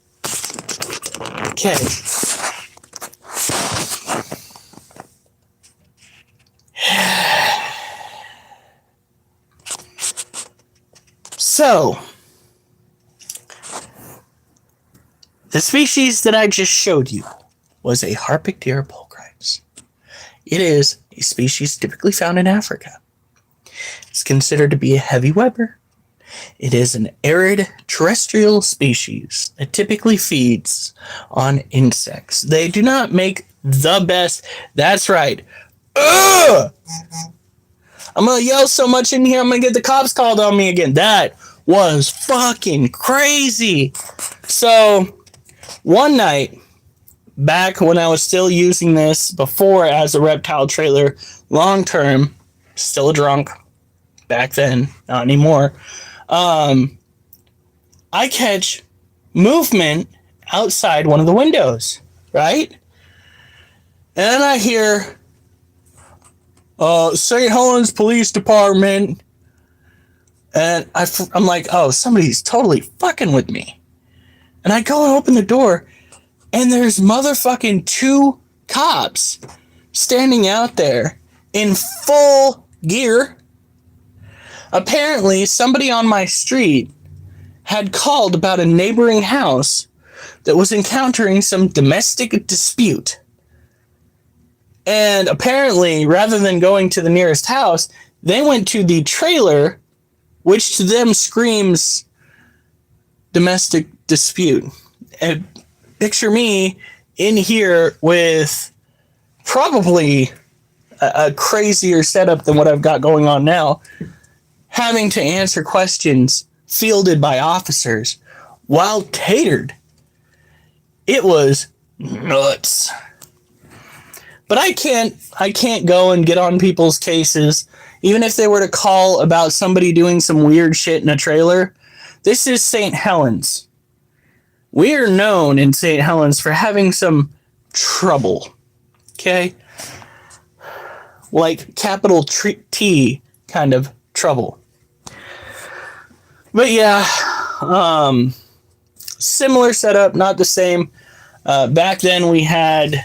So, the species that I just showed you was a Harpictera pulchrips. It is a species typically found in Africa. It's considered to be a heavy webber. It is an arid terrestrial species that typically feeds on insects. They do not make the best. That's right. Ugh! I'm gonna yell so much in here, I'm gonna get the cops called on me again. That was fucking crazy. So, one night, back when I was still using this before as a reptile trailer, long term, still a drunk, back then, not anymore, I catch movement outside one of the windows, right? And then I hear, St. Helens Police Department, and I'm like, oh, somebody's totally fucking with me. And I go and open the door, and there's motherfucking 2 cops standing out there in full gear. Apparently, somebody on my street had called about a neighboring house that was encountering some domestic dispute. And apparently, rather than going to the nearest house, they went to the trailer which to them screams domestic dispute. And picture me in here with probably a crazier setup than what I've got going on now, having to answer questions fielded by officers while catered. It was nuts. But I can't go and get on people's cases, even if they were to call about somebody doing some weird shit in a trailer. This is St. Helens. We are known in St. Helens for having some trouble. Okay? Like capital T kind of trouble. But yeah, similar setup, not the same. Back then we had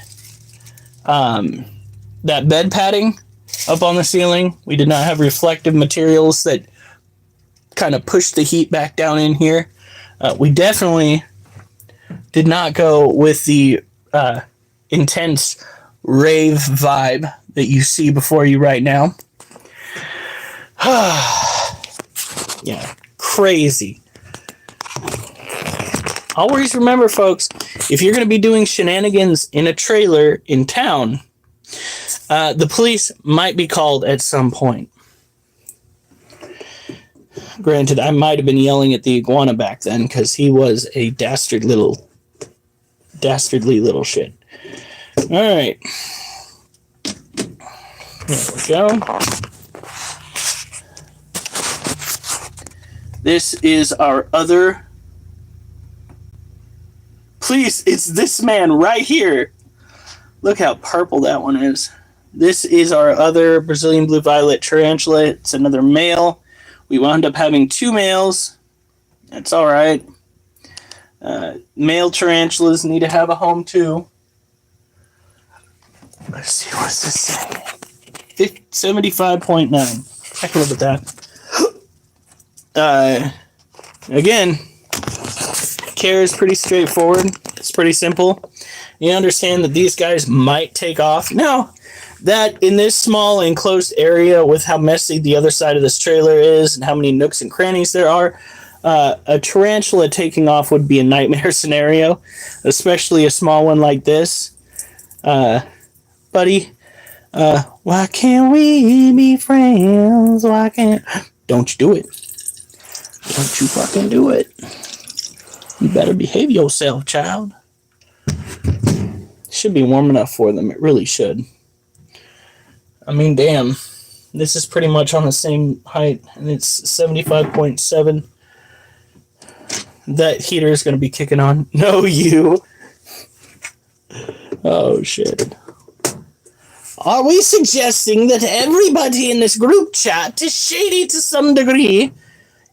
that bed padding up on the ceiling. We did not have reflective materials that kind of push the heat back down in here. We definitely did not go with the intense rave vibe that you see before you right now. Yeah, crazy. Always remember, folks, if you're going to be doing shenanigans in a trailer in town, the police might be called at some point. Granted, I might have been yelling at the iguana back then because he was a dastardly little shit. All right. There we go. This is our other... Please, it's this man right here. Look how purple that one is. This is our other Brazilian blue violet tarantula. It's another male. We wound up having 2 males. That's all right. Male tarantulas need to have a home too. Let's see, what's this say? 75.9. I can live with that. Again, care is pretty straightforward. It's pretty simple. You understand that these guys might take off. Now, that in this small enclosed area with how messy the other side of this trailer is and how many nooks and crannies there are, a tarantula taking off would be a nightmare scenario, especially a small one like this. Buddy, why can't we be friends? Why can't... Don't you do it. Don't you fucking do it. You better behave yourself, child. Should be warm enough for them. It really should. I mean, damn. This is pretty much on the same height, and it's 75.7. That heater is going to be kicking on. No, you. Oh, shit. Are we suggesting that everybody in this group chat is shady to some degree?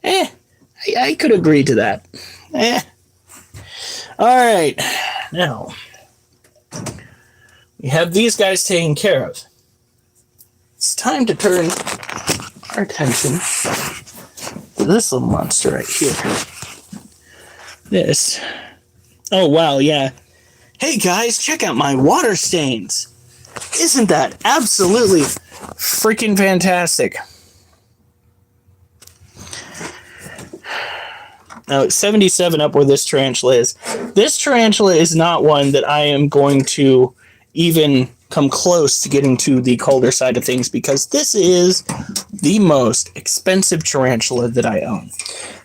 I could agree to that. All right. Now, we have these guys taken care of. It's time to turn our attention to this little monster right here. This. Oh, wow, yeah. Hey, guys, check out my water stains. Isn't that absolutely freaking fantastic? Now, it's 77 up where this tarantula is. This tarantula is not one that I am going to even come close to getting to the colder side of things because this is the most expensive tarantula that I own.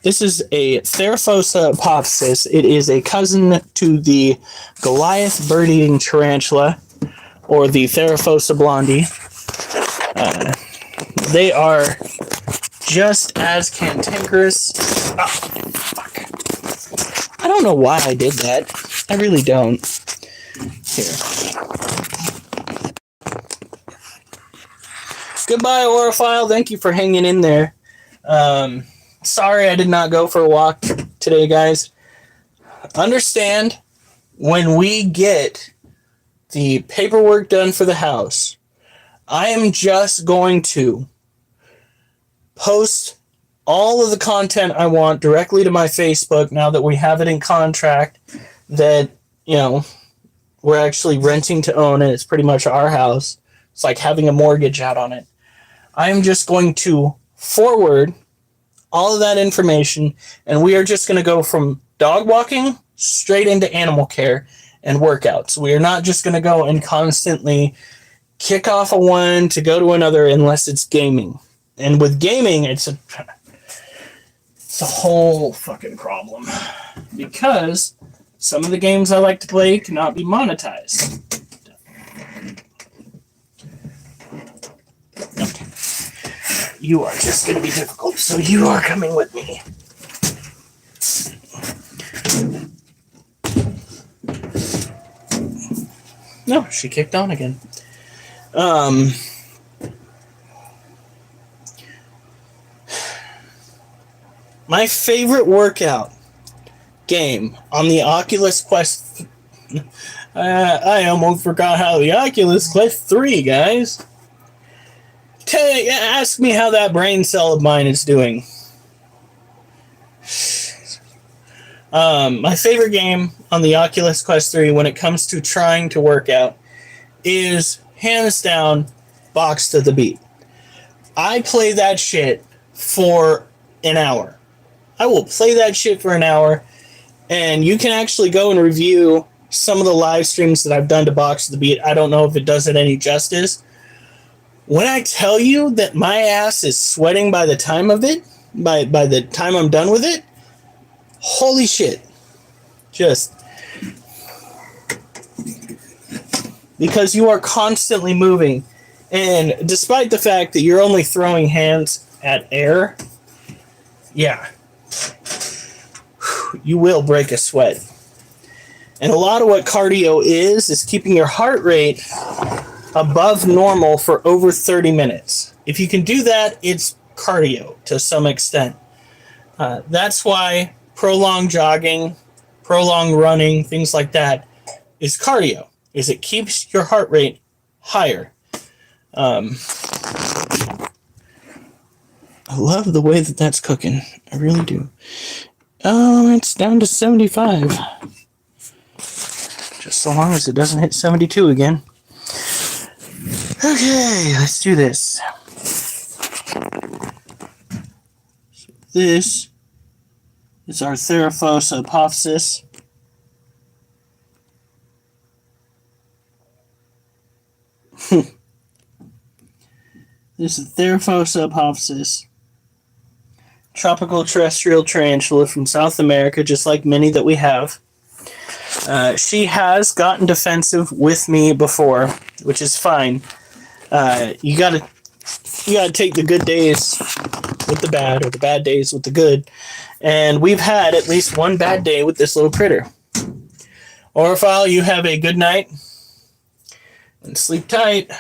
This is a Theraphosa apophysis. It is a cousin to the Goliath bird-eating tarantula, or the Theraphosa blondie. They are just as cantankerous. Oh, fuck. I don't know why I did that. I really don't. Here. Goodbye, Orophile. Thank you for hanging in there. Sorry I did not go for a walk today, guys. Understand, when we get the paperwork done for the house, I am just going to post all of the content I want directly to my Facebook now that we have it in contract that, you know, we're actually renting to own it. It's pretty much our house. It's like having a mortgage out on it. I'm just going to forward all of that information, and we are just going to go from dog walking straight into animal care and workouts. We are not just going to go and constantly kick off a one to go to another unless it's gaming. And with gaming, it's a whole fucking problem, because some of the games I like to play cannot be monetized. Okay. You are just going to be difficult, so you are coming with me. No, she kicked on again. My favorite workout game on the Oculus Quest. I almost forgot how the Oculus Quest 3, guys. Ask me how that brain cell of mine is doing. My favorite game on the Oculus Quest 3 when it comes to trying to work out is, hands down, Box to the Beat. I play that shit for an hour. I will play that shit for an hour, and you can actually go and review some of the live streams that I've done to Box to the Beat. I don't know if it does it any justice. When I tell you that my ass is sweating by the time of it, by the time I'm done with it, holy shit. Just because you are constantly moving, and despite the fact that you're only throwing hands at air, yeah, you will break a sweat. And a lot of what cardio is keeping your heart rate above normal for over 30 minutes. If you can do that, it's cardio to some extent. That's why prolonged jogging, prolonged running, things like that is cardio, is it keeps your heart rate higher. I love the way that that's cooking. I really do. Oh, it's down to 75. Just so long as it doesn't hit 72 again. Okay, let's do this. So this is our Theraphosa apophysis. This is Theraphosa apophysis. Tropical terrestrial tarantula from South America, just like many that we have. She has gotten defensive with me before, which is fine. You gotta take the good days with the bad, or the bad days with the good. And we've had at least one bad day with this little critter. Orophile, you have a good night and sleep tight.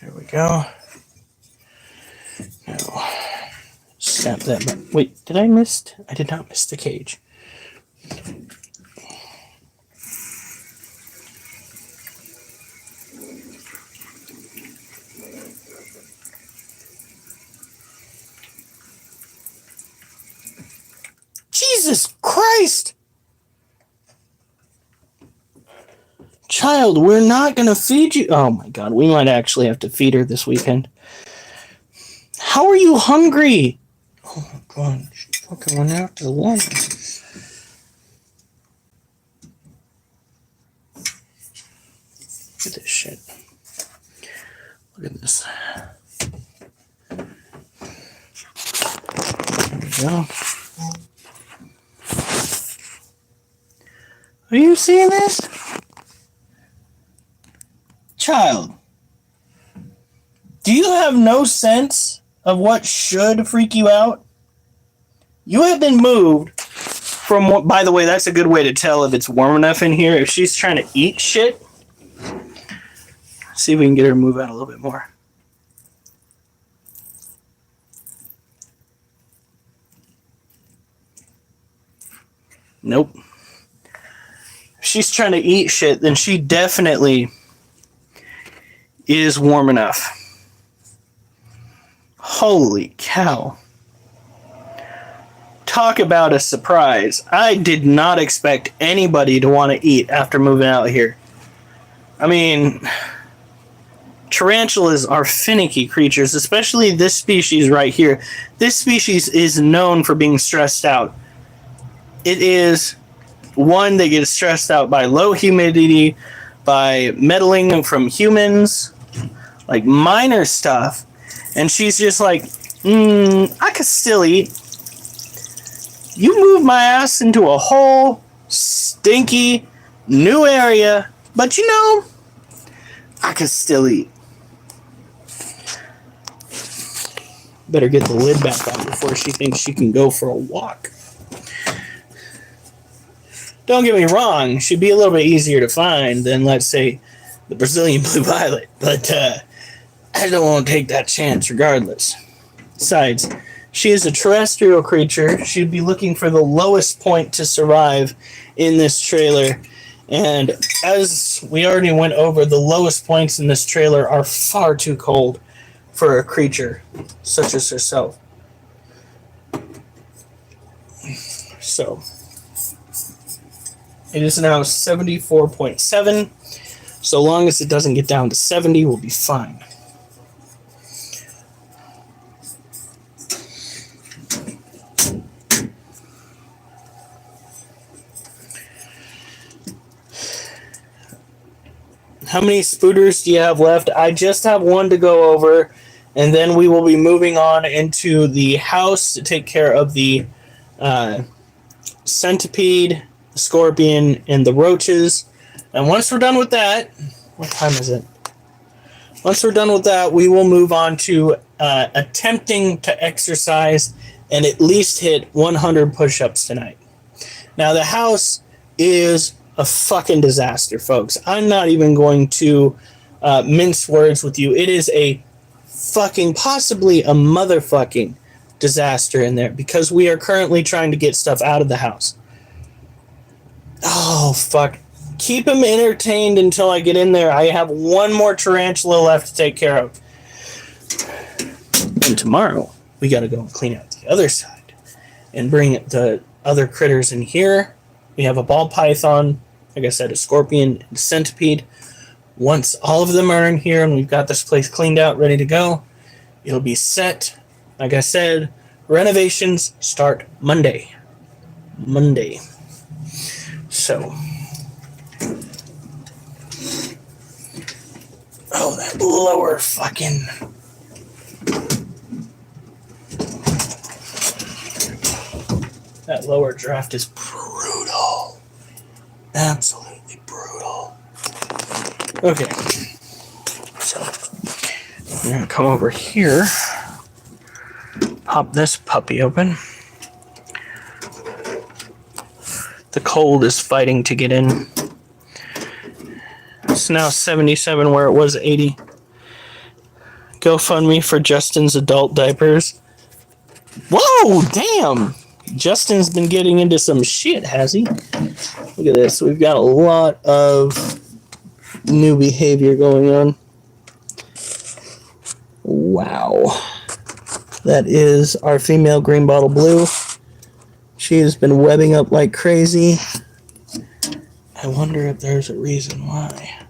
There we go. Now, snap that button. Wait, did I miss? I did not miss the cage. Jesus Christ! Child, we're not gonna feed you. Oh my God, we might actually have to feed her this weekend. How are you hungry? Oh my God, she fucking went out to the water. Look at this shit. Look at this. There we go. Are you seeing this? Child, do you have no sense of what should freak you out? You have been moved from what, by the way, that's a good way to tell if it's warm enough in here. If she's trying to eat shit, see if we can get her to move out a little bit more. Nope. If she's trying to eat shit, then she definitely is warm enough. Holy cow. Talk about a surprise. I did not expect anybody to want to eat after moving out here. I mean, tarantulas are finicky creatures, especially this species right here. This species is known for being stressed out. It is one that gets stressed out by low humidity, by meddling from humans, like minor stuff. And she's just like, I could still eat. You move my ass into a whole stinky new area, but you know, I could still eat. Better get the lid back on before she thinks she can go for a walk. Don't get me wrong, she'd be a little bit easier to find than, let's say, the Brazilian blue violet, but I don't want to take that chance regardless. Besides, she is a terrestrial creature. She'd be looking for the lowest point to survive in this trailer. And as we already went over, the lowest points in this trailer are far too cold for a creature such as herself. So, it is now 74.7. So long as it doesn't get down to 70, we'll be fine. How many spooters do you have left? I just have one to go over, and then we will be moving on into the house to take care of the centipede, the scorpion, and the roaches. And once we're done with that, what time is it? Once we're done with that, we will move on to attempting to exercise and at least hit 100 push-ups tonight. Now, the house is a fucking disaster, folks. I'm not even going to mince words with you. It is a fucking, possibly a motherfucking disaster in there because we are currently trying to get stuff out of the house. Oh, fuck. Keep him entertained until I get in there. I have one more tarantula left to take care of. And tomorrow, we got to go and clean out the other side and bring the other critters in here. We have a ball python, like I said, a scorpion, and a centipede. Once all of them are in here and we've got this place cleaned out, ready to go, it'll be set. Like I said, renovations start Monday. So, oh, that lower fucking... That lower draft is brutal. Absolutely brutal. Okay. So, I'm going to come over here. Pop this puppy open. The cold is fighting to get in. It's now 77 where it was 80. GoFundMe for Justin's adult diapers. Whoa, damn! Justin's been getting into some shit, has he? Look at this. We've got a lot of new behavior going on. Wow. That is our female green bottle blue. She has been webbing up like crazy. I wonder if there's a reason why.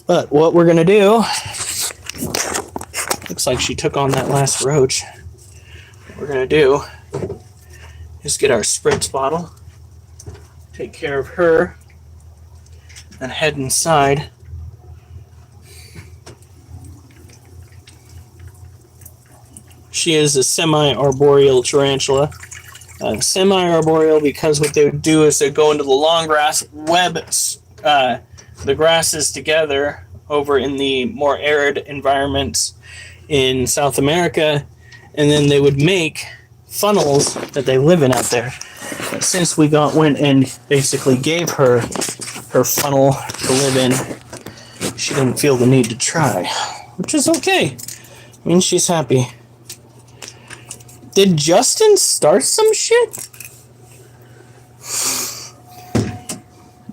But what we're going to do... Looks like she took on that last roach. What we're going to do is get our spritz bottle, take care of her, and head inside. She is a semi-arboreal tarantula. Semi-arboreal because what they would do is they go into the long grass, web the grasses together over in the more arid environments in South America, and then they would make funnels that they live in out there. But since we went and basically gave her her funnel to live in, she didn't feel the need to try, which is okay. I mean, she's happy. Did Justin start some shit?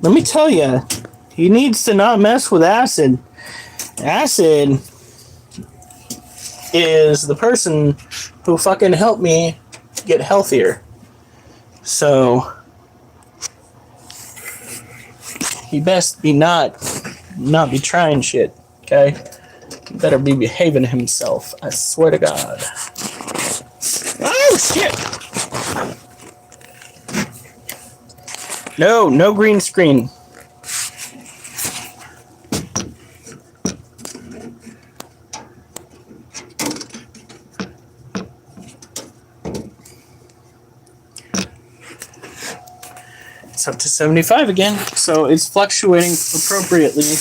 Let me tell you, he needs to not mess with acid. Acid is the person who fucking helped me get healthier. So he best be not be trying shit, okay? better be behaving himself. I swear to God. Oh, shit! No, no green screen. It's up to 75 again, so it's fluctuating appropriately.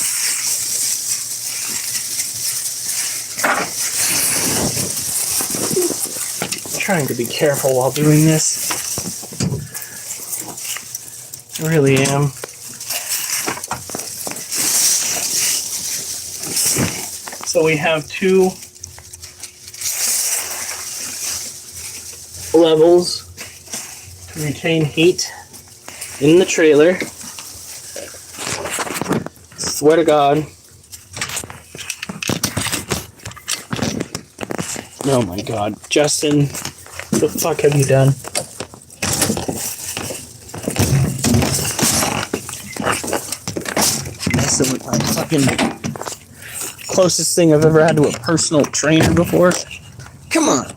Trying to be careful while doing this. I really am. So we have 2 levels to retain heat in the trailer. Swear to God. Oh my God, Justin, what the fuck have you done? This is my fucking closest thing I've ever had to a personal trainer before. Come on.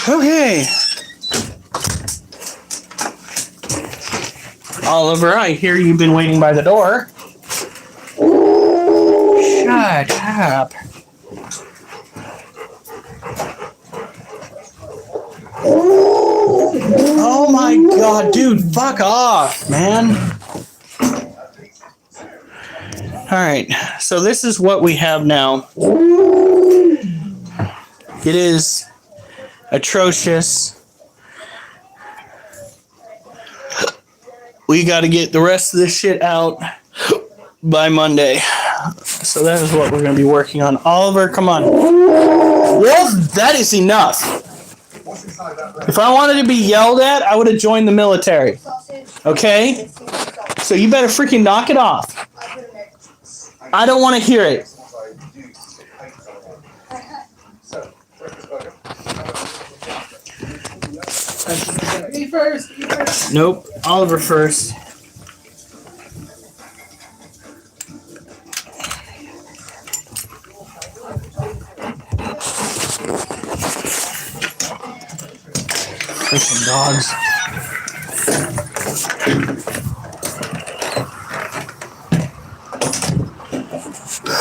Okay. Oliver, I hear you've been waiting by the door. Shut up. Oh my God, dude, fuck off, man. Alright, so this is what we have now. It is atrocious. We got to get the rest of this shit out by Monday. So that is what we're going to be working on. Oliver, come on. Well, that is enough. If I wanted to be yelled at, I would have joined the military. Okay? So you better freaking knock it off. I don't want to hear it. Me first. Me first. Nope. Oliver first. Freaking dogs.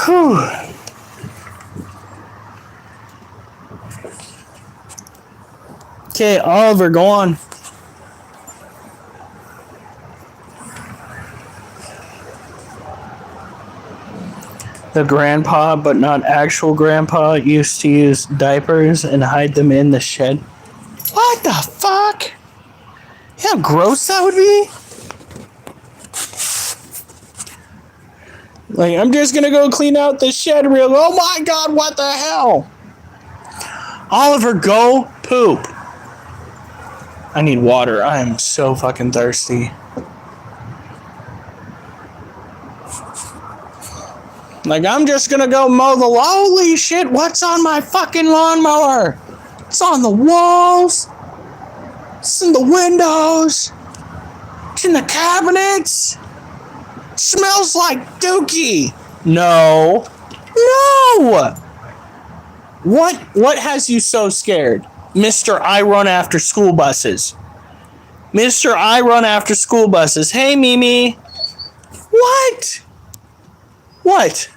Whew. Okay, Oliver, go on. The grandpa, but not actual grandpa, used to use diapers and hide them in the shed. What the fuck? You know how gross that would be? Like, I'm just gonna go clean out the shed real. Oh my God, what the hell? Oliver, go poop. I need water. I am so fucking thirsty. Like, I'm just gonna go mow the lawn. Holy shit, what's on my fucking lawnmower? It's on the walls. It's in the windows. It's in the cabinets. It smells like dookie. No. No! What has you so scared? Mr. I run after school buses. Mr. I run after school buses. Hey, Mimi. What? What?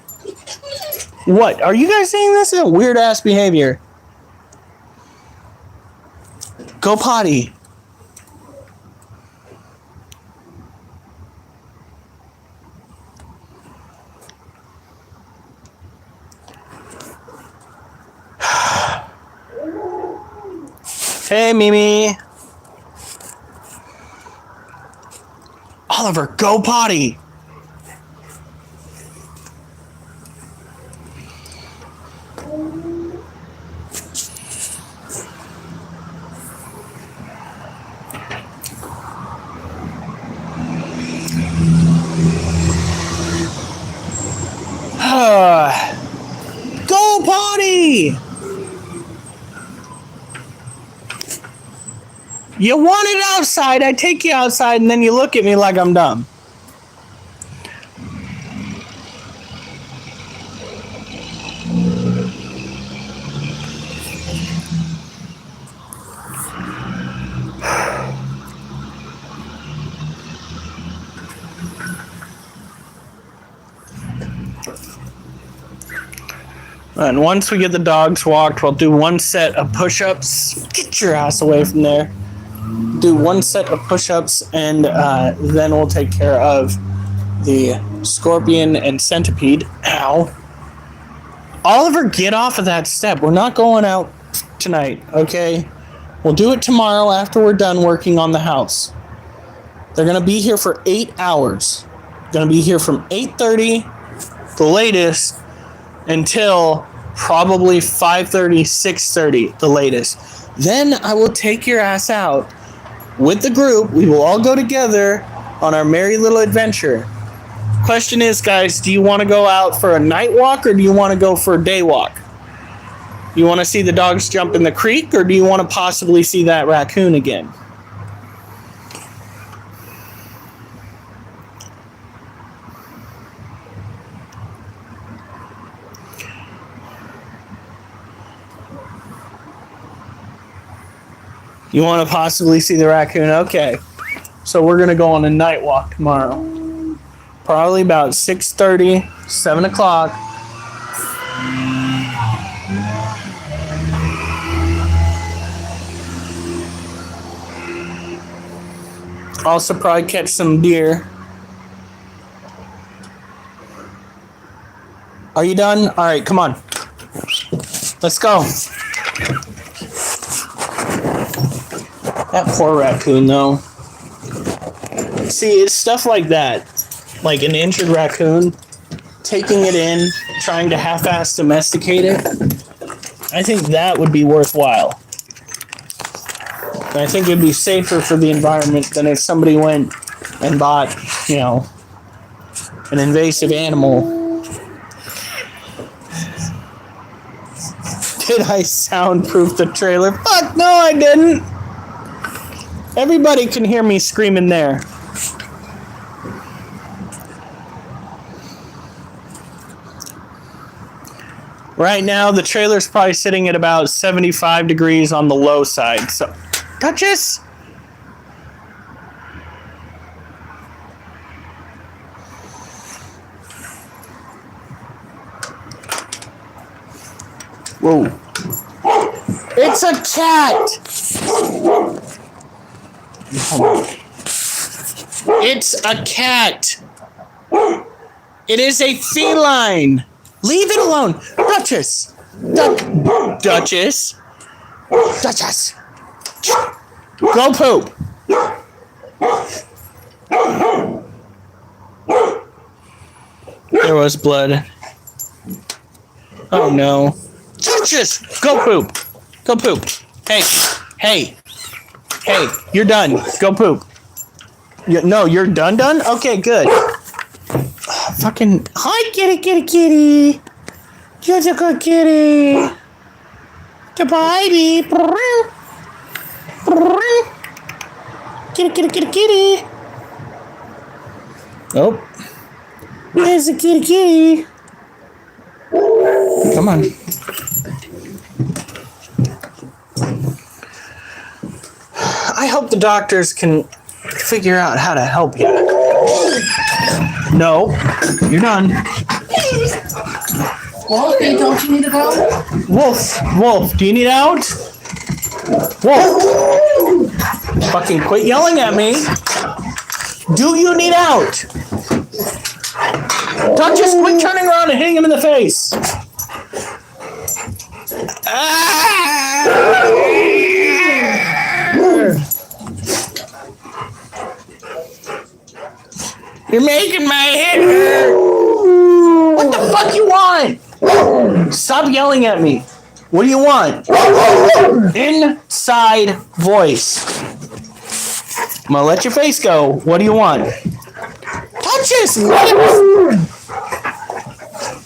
What? Are you guys saying this is weird ass behavior? Go potty. Hey, Mimi. Oliver, go potty. You want it outside, I take you outside, and then you look at me like I'm dumb. And once we get the dogs walked, we'll do one set of push-ups. Get your ass away from there. Do one set of push-ups, and then we'll take care of the scorpion and centipede. Ow. Oliver, get off of that step. We're not going out tonight, okay? We'll do it tomorrow after we're done working on the house. They're going to be here for 8 hours. Going to be here from 8:30, the latest, until probably 5:30, 6:30, the latest. Then I will take your ass out with the group. We will all go together on our merry little adventure. Question is, guys, do you want to go out for a night walk or do you want to go for a day walk? You want to see the dogs jump in the creek or do you want to possibly see that raccoon again? You want to possibly see the raccoon? Okay. So we're going to go on a night walk tomorrow. Probably about 6:30, 7 o'clock. Also probably catch some deer. Are you done? All right, come on. Let's go. That poor raccoon, though. See, it's stuff like that. Like an injured raccoon, taking it in, trying to half-ass domesticate it. I think that would be worthwhile. And I think it'd be safer for the environment than if somebody went and bought, you know, an invasive animal. Did I soundproof the trailer? Fuck no, I didn't. Everybody can hear me screaming there. Right now, the trailer's probably sitting at about 75 degrees on the low side. So, Duchess! Whoa. It's a cat! It's a cat! It is a feline! Leave it alone! Duchess! Duchess! Duchess! Go poop! There was blood. Oh no. Duchess! Go poop! Go poop! Hey! Hey! Hey! You're done! Go poop! No, you're done? Okay, good. Fucking hi, kitty. You're a good kitty. Goodbye, kitty. Oh, there's a kitty. Come on. I hope the doctors can figure out how to help you. No, you're done. Wolfie, don't you need to go? Wolf, do you need out? Wolf, fucking quit yelling at me. Do you need out? Don't just quit turning around and hitting him in the face. You're making my head hurt. What the fuck you want? Stop yelling at me. What do you want? Inside voice. I'm gonna let your face go. What do you want? Touch this!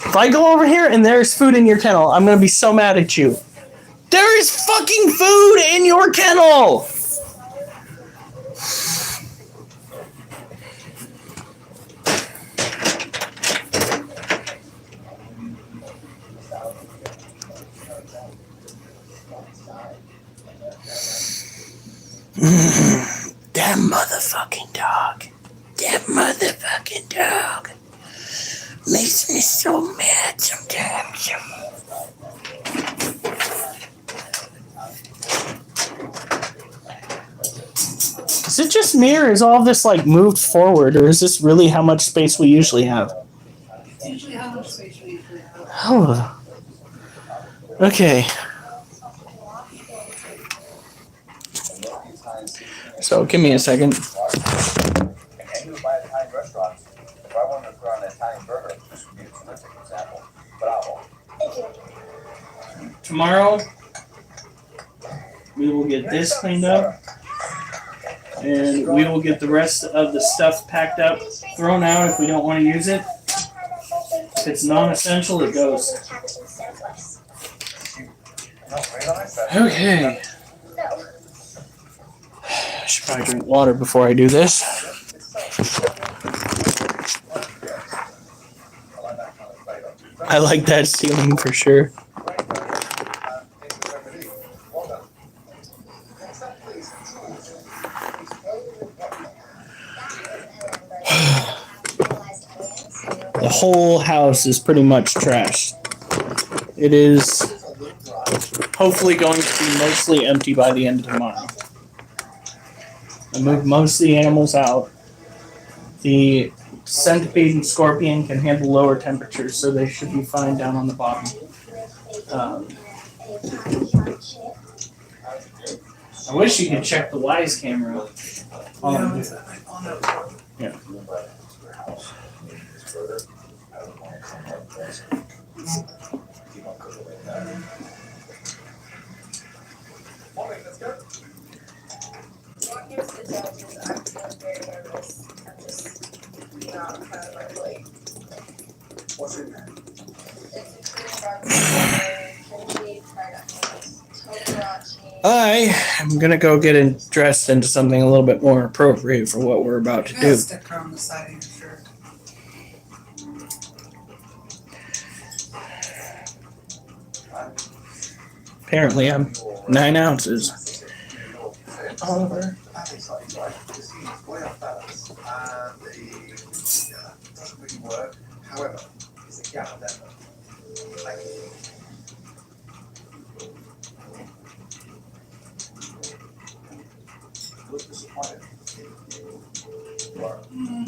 If I go over here and there's food in your kennel, I'm gonna be so mad at you. There is fucking food in your kennel! That motherfucking dog. That motherfucking dog. Makes me so mad sometimes. Is it just me, or is all this like moved forward, or is this really how much space we usually have? It's usually how much space we usually have. Oh. Okay. So give me a second. And you buy Italian restaurants. If I wanted to put on an Italian burger, this would be a terrific example. Bravo. Tomorrow we will get this cleaned up, and we will get the rest of the stuff packed up, thrown out if we don't want to use it. If it's non-essential, it goes. Okay. I should probably drink water before I do this. I like that ceiling for sure. The whole house is pretty much trashed. It is hopefully going to be mostly empty by the end of tomorrow. I moved most of the animals out. The centipede and scorpion can handle lower temperatures, so they should be fine down on the bottom. I wish you could check the Wise camera. Yeah. Let's go. Well, here's the deal, is I'm feeling very nervous. I'm just not proud of my plate. What's in there? It's green garlic, kimchi, fried onions, totarachi. I am gonna go get dressed into something a little bit more appropriate for what we're about to You got a do. sticker on the side of your shirt. Apparently, I'm 9 ounces. Oliver, I think so. Right. This is way off balance. And doesn't really work. However, it's a gap there. Thank you. Look disappointed. You are. Well,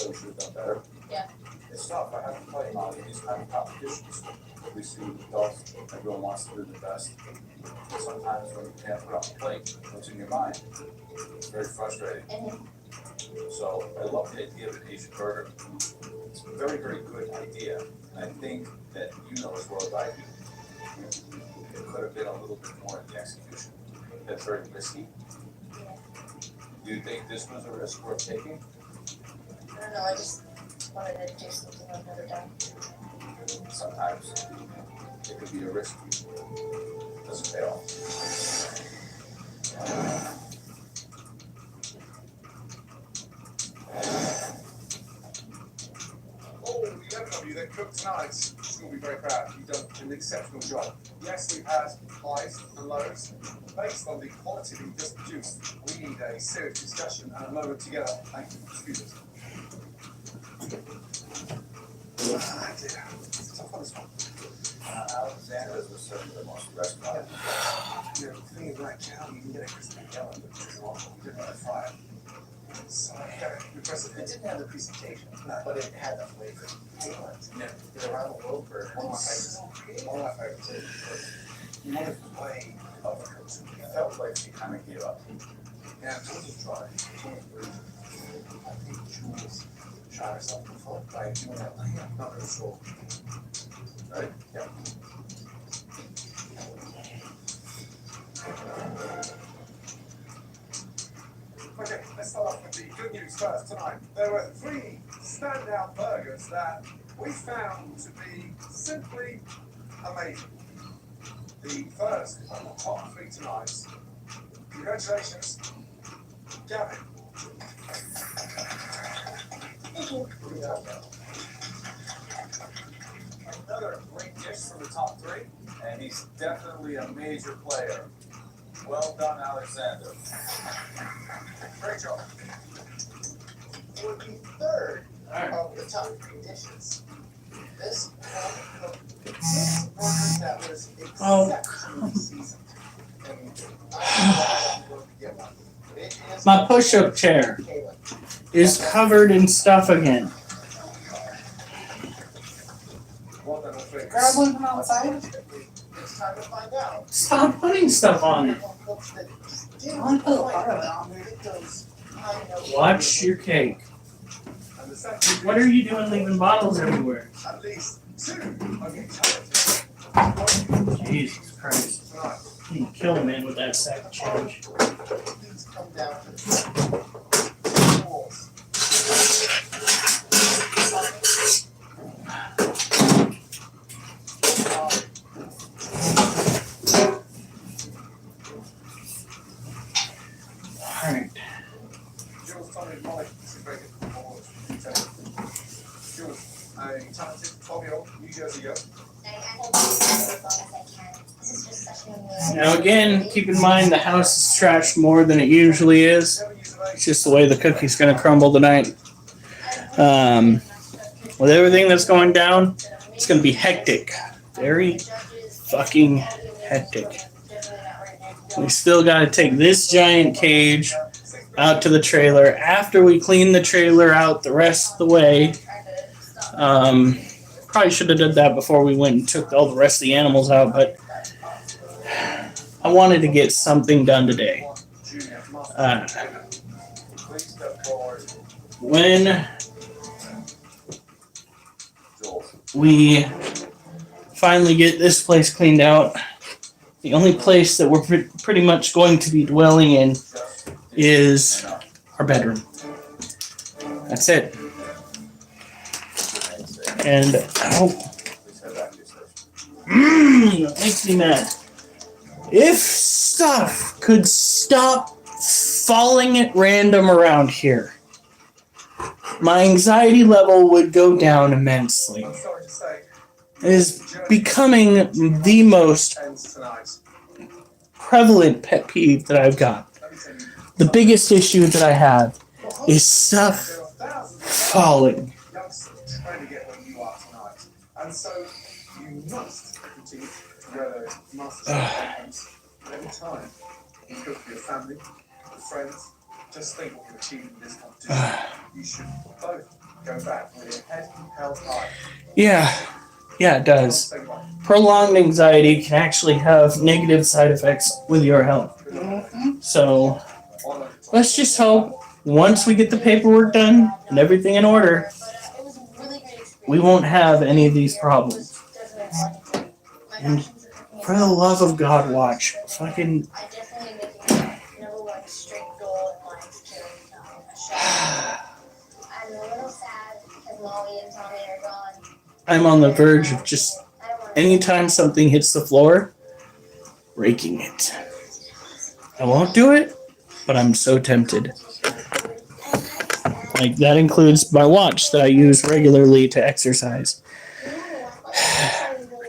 we should have done better. Yeah. It's tough. I have to play on these kind of competitions. We see adults, everyone wants to do the best. Sometimes when you can't put up a plate, what's in your mind? It's very frustrating. So I love the idea of an Asian burger. It's a very, very good idea. And I think that you know as well as I do, it could have been a little bit more in the execution. That's very risky. Do you think this was a risk worth taking? I don't know, I just wanted to do something I've never done. Sometimes it could be a risk. Doesn't pay off. All the 11 of you that cooked tonight will be very proud. You've done an exceptional job. Yes, we've had highs and lows. Based on the quality that you just produced, we need a serious discussion and a moment together. Thank you. Excuse us. Ah, dear. It's a tough one, this one. Alexander's was certainly the most restaurant. You know, the thing is, right now, you can get a crispy yellow, but it's wrong. You didn't want to fry it. So, yeah, impressive. It didn't have the presentation, but it had the flavor. Yeah. It's around the world for one of my favorites. One of my favorites. You wanted to play overcooked. It felt like she kind of gave up. Yeah, so let's just try. I think Jules shot herself in the foot by doing that layup. Not really sure. Right? Yeah. Okay, let's start off with the good news first tonight. There were 3 standout burgers that we found to be simply amazing. The first on the top 3 tonight. Congratulations, Gavin. Thank you. Another great dish from the top 3, and he's definitely a major player. Well done, Alexander. Great job. It would be third of the top dishes. This burger that was exceptionally seasoned. And I get one. It is My push-up chair Kayla. is covered in stuff again. Well done, all three. Grab one from outside. It's time to find out. Stop putting stuff on it. I want to put a part of it on there. Watch your cake. And the second What are you doing leaving bottles everywhere? at least 2 of you talented. Jesus Christ. You can kill a man with that sack of change. Things come down to the rules. Alright. Jules, Tommy, Molly, this is very good. Jules, a talented 12-year-old New Jersey girl. I can do this as long as I can. This is just such an amazing. Now again, keep in mind the house is trashed more than it usually is. 7 years of It's age. just the way the cookie's gonna crumble tonight. With everything that's going down, it's gonna be hectic. Very fucking hectic. We still gotta take this giant cage out to the trailer after we clean the trailer out the rest of the way. Probably should have did that before we went and took all the rest of the animals out, but I wanted to get something done today. Junior, Uh, please step forward. when Jules. we finally get this place cleaned out, the only place that we're pretty much going to be dwelling in is our bedroom. That's it. And Please head back to your station. that makes me mad. If stuff could stop falling at random around here, my anxiety level would go down immensely. I'm sorry to say, It is becoming the most ends tonight. prevalent pet peeve that I've got. Let me tell you. The biggest issue that I have is stuff There are thousands of falling. youngsters trying to get where you are tonight. And so you must continue to wear those masters items every time you cook for your family, your friends. Just think what you've achieved in this competition. You should both go back with your head held high. Yeah, it does. Say goodbye. Prolonged anxiety can actually have negative side effects with your health. So let's just hope once we get the paperwork done and everything in order, It was a really great experience. we won't have any of these problems. And for the love of God, watch. Fucking I definitely am making number one straight goal in life to a show. I'm a little sad because Molly and Tommy are gone. I'm on the verge of just I don't want anytime something hits the floor, raking it. I won't do it, but I'm so tempted. Like, that includes my watch that I use regularly to exercise.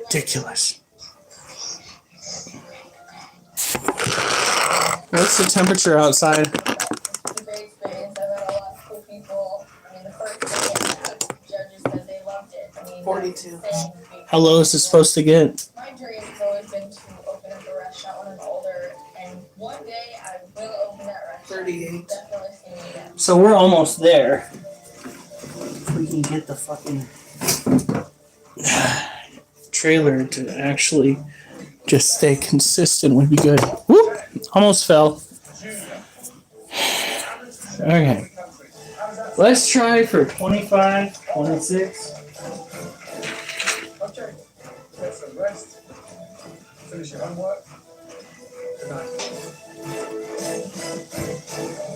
Ridiculous. What's the temperature outside? It's a great experience. I met a lot of cool people. I mean, the first day, the judges said they loved it. I mean, 42. that's insane. How low is it supposed to get? My dream has always been to open up a restaurant when I'm older, and one day I will open that restaurant. 38. Definitely see me again. So we're almost there. If we can get the fucking trailer to actually just stay consistent would be good. Whoop! Almost fell. Okay. Let's try for 25, 26. Okay, get some rest. Finish your homework. Good night.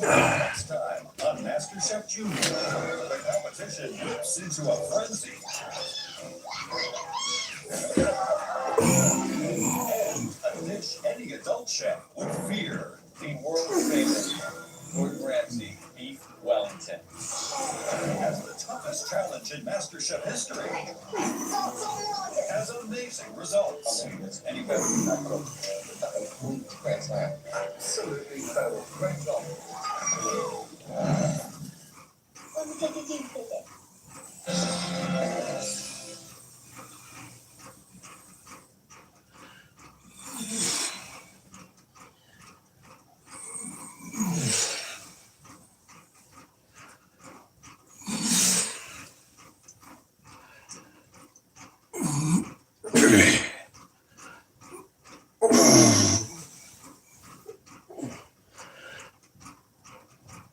Next time on MasterChef Junior, the competition whips into a frenzy. A dish any adult chef would fear. The world famous Gordon Ramsay Beef Wellington. Has the toughest challenge in MasterChef history. Has amazing results. Any better than that cook? complete grand slam. Absolutely incredible. Great job. Let me take a deep visit.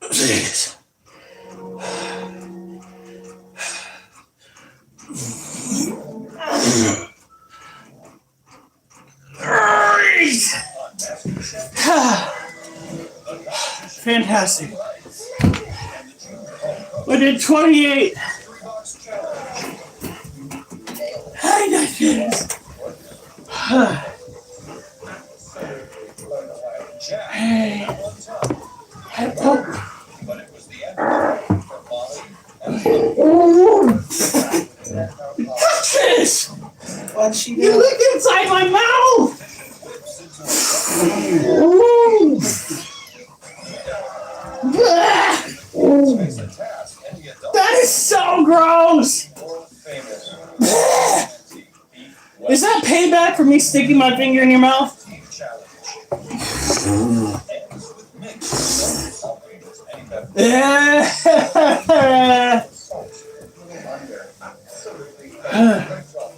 Jeez. Fantastic. I did 28. Hi, Duchess. Hey. But it was the end for Molly and Duchess! What'd she You do? look inside my mouth! face the task. Any adult That is so gross! world famous Is that payback for me sticking my finger in your mouth? team challenge. Ends with mix. Any better? Yeah. Under. Absolutely great job.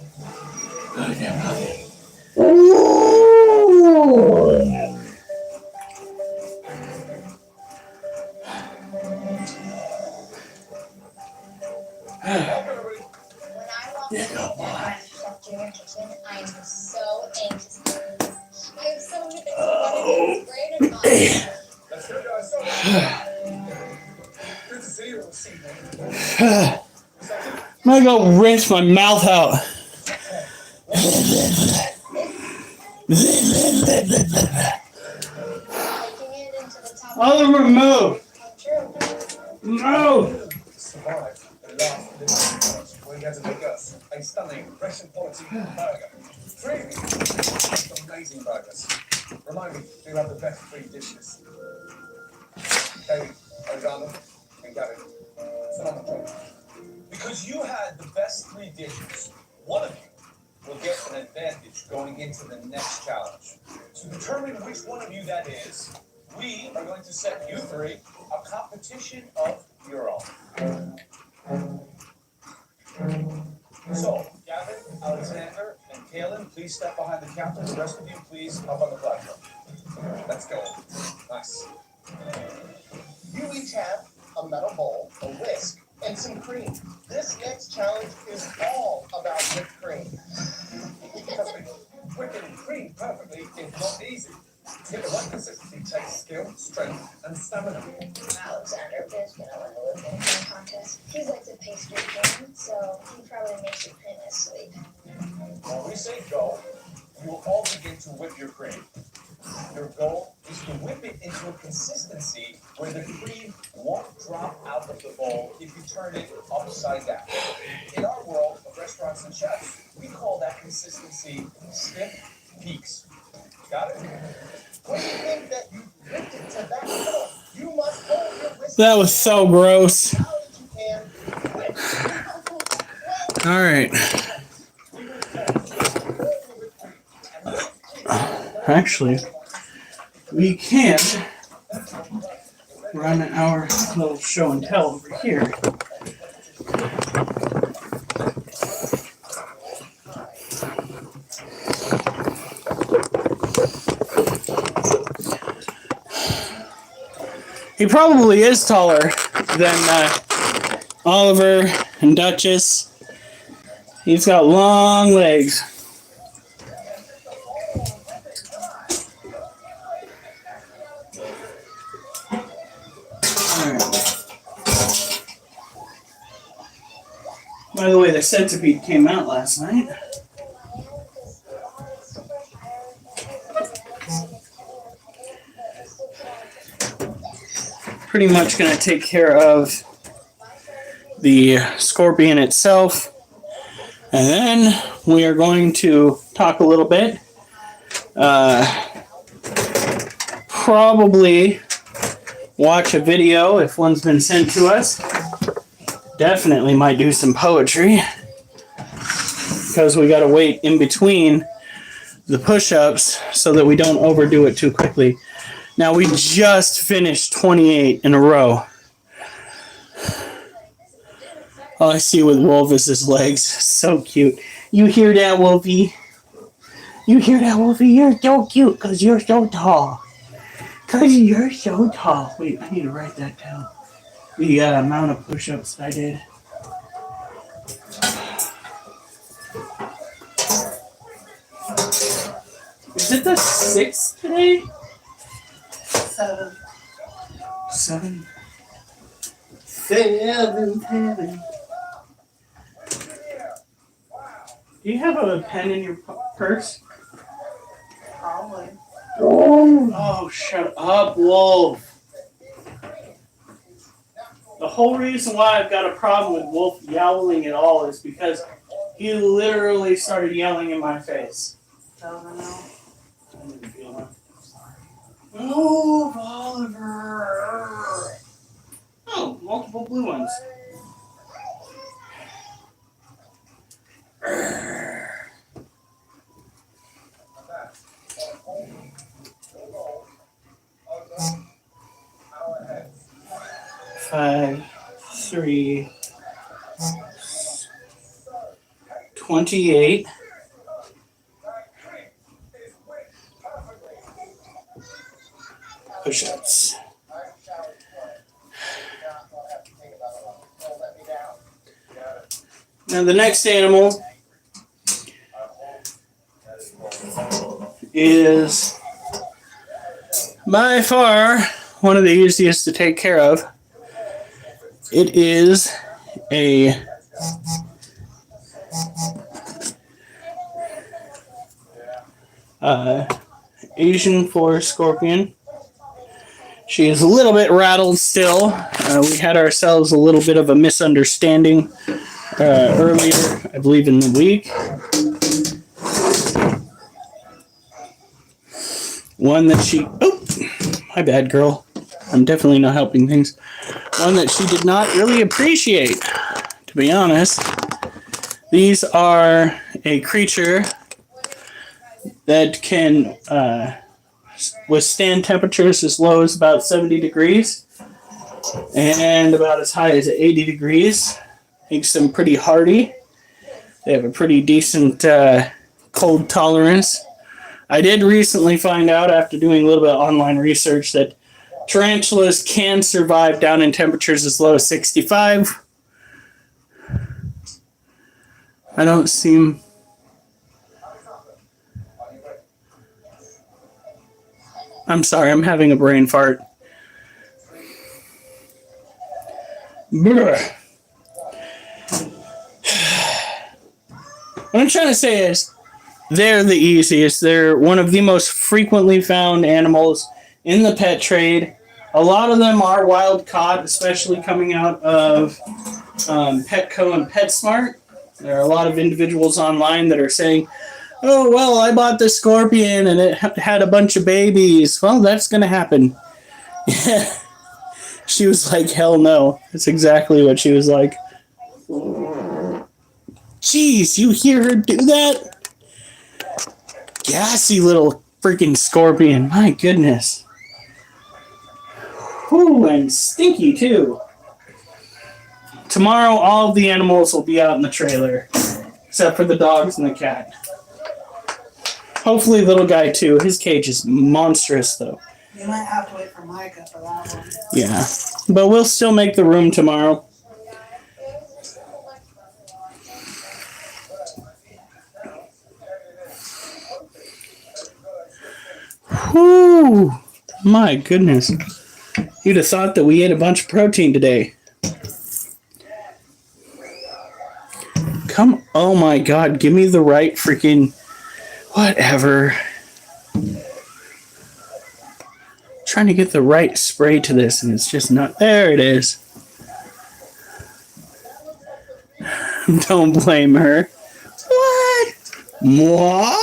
When I walk into the Chef Junior kitchen, I am so anxious. I have so many things to want to do. It's great and fun. Let's go, guys. Good to see you all this evening. I'm gonna go rinse my mouth out. Taking it into the top Oliver, move! True. Move! Survived the last little challenge where you had to make us a stunning, fresh and quality burger. Three amazing burgers. Remind me, do you have the best three dishes? Katie, Alexander, and Gary. Sit on the plate. Because you had the best three dishes, one of you will get an advantage going into the next challenge. To determine which one of you that is, we are going to set you three a competition of your own. So, Gavin, Alexander, and Kaylin, please step behind the counter. The rest of you, please up on the platform. Let's go. Nice. You each have a metal bowl, a whisk, and some cream. This next challenge is all about whipped cream. Trust me, whipping cream perfectly is not easy. To get the right consistency takes skill, strength, and stamina. Alexander is gonna win the whipping cream contest. He's like the pastry king, so he probably makes your cream as sweet. When we say go, you will all begin to whip your cream. Your goal is to whip it into a consistency where the cream won't drop out of the bowl if you turn it upside down. In our world of restaurants and chefs, we call that consistency stiff peaks. Got it? When you think that you've whipped it to that point, you must hold your whisk That was so gross. as loud as you can. Whip. Alright. Actually, we can run our little show and tell over here. He probably is taller than Oliver and Duchess. He's got long legs. By the way, the Centipede came out last night. Pretty much going to take care of the scorpion itself. And then we are going to talk a little bit probably watch a video if one's been sent to us. Definitely might do some poetry because we got to wait in between the push-ups so that we don't overdo it too quickly. Now we just finished 28 in a row. All I see with Wolf is his legs. So cute. You hear that, Wolfie? You hear that, Wolfie? You're so cute because you're so tall. Because you're so tall. Wait, I need to write that down. The amount of push-ups I did. Is it the 6th today? 7. 7. 7. Do you have a pen in your purse? Probably. Oh, shut up, Wolf. The whole reason why I've got a problem with Wolf yowling at all is because he literally started yelling in my face. Doesn't know. I didn't feel that. Move, Oliver! Oh, multiple blue ones. Five, 3, 28. Push-ups. Now the next animal is by far one of the easiest to take care of. It is a Asian forest scorpion. She is a little bit rattled still. We had ourselves a little bit of a misunderstanding earlier, I believe, in the week. One that she... Oh, my bad, girl. I'm definitely not helping things. One that she did not really appreciate, to be honest. These are a creature that can withstand temperatures as low as about 70 degrees and about as high as 80 degrees. Makes them pretty hardy. They have a pretty decent cold tolerance. I did recently find out, after doing a little bit of online research, that tarantulas can survive down in temperatures as low as 65. I don't seem... I'm sorry, I'm having a brain fart. Brr. What I'm trying to say is, they're the easiest. They're one of the most frequently found animals in the pet trade. A lot of them are wild caught, especially coming out of Petco and PetSmart. There are a lot of individuals online that are saying, oh, well, I bought this scorpion and it had a bunch of babies. Well, that's going to happen. She was like, hell no. That's exactly what she was like. Jeez, you hear her do that? Gassy little freaking scorpion. My goodness. Ooh, and stinky too. Tomorrow, all of the animals will be out in the trailer, except for the dogs and the cat. Hopefully, little guy too. His cage is monstrous, though. You might have to wait for Micah for that one. Yeah, but we'll still make the room tomorrow. Whew, my goodness. You'd have thought that we ate a bunch of protein today. Come, oh my god, give me the right freaking, whatever. Trying to get the right spray to this and it's just not, there it is. Don't blame her. What? Moi?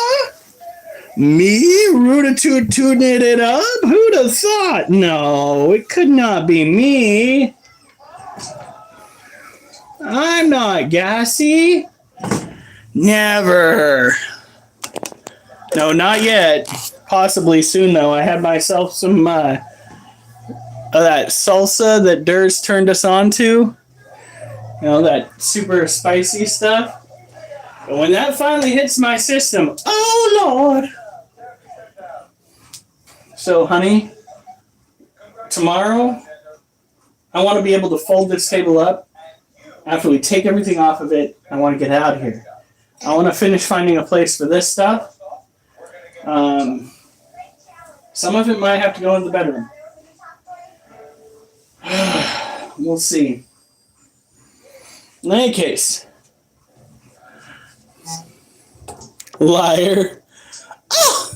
Me? Rootatootin' it up? Who'd have thought? No, it could not be me. I'm not gassy. Never. No, not yet. Possibly soon, though. I had myself some of that salsa that Durs turned us on to. You know, that super spicy stuff. But when that finally hits my system, oh, Lord. So, honey, tomorrow, I want to be able to fold this table up. After we take everything off of it, I want to get out of here. I want to finish finding a place for this stuff. Some of it might have to go in the bedroom. We'll see. In any case, liar. Oh,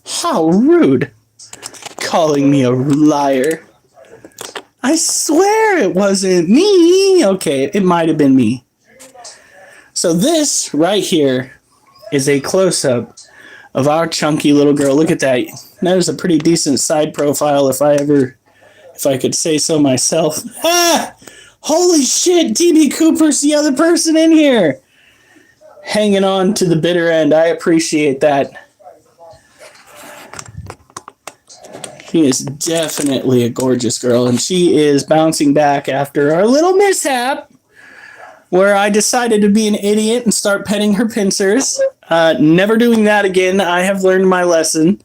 how rude. Calling me a liar. I swear it wasn't me. Okay, it might have been me. So this right here is a close-up of our chunky little girl. Look at that. That is a pretty decent side profile if I could say so myself. Ah! Holy shit, DB Cooper's the other person in here. Hanging on to the bitter end. I appreciate that. She is definitely a gorgeous girl, and she is bouncing back after our little mishap where I decided to be an idiot and start petting her pincers. Never doing that again. I have learned my lesson.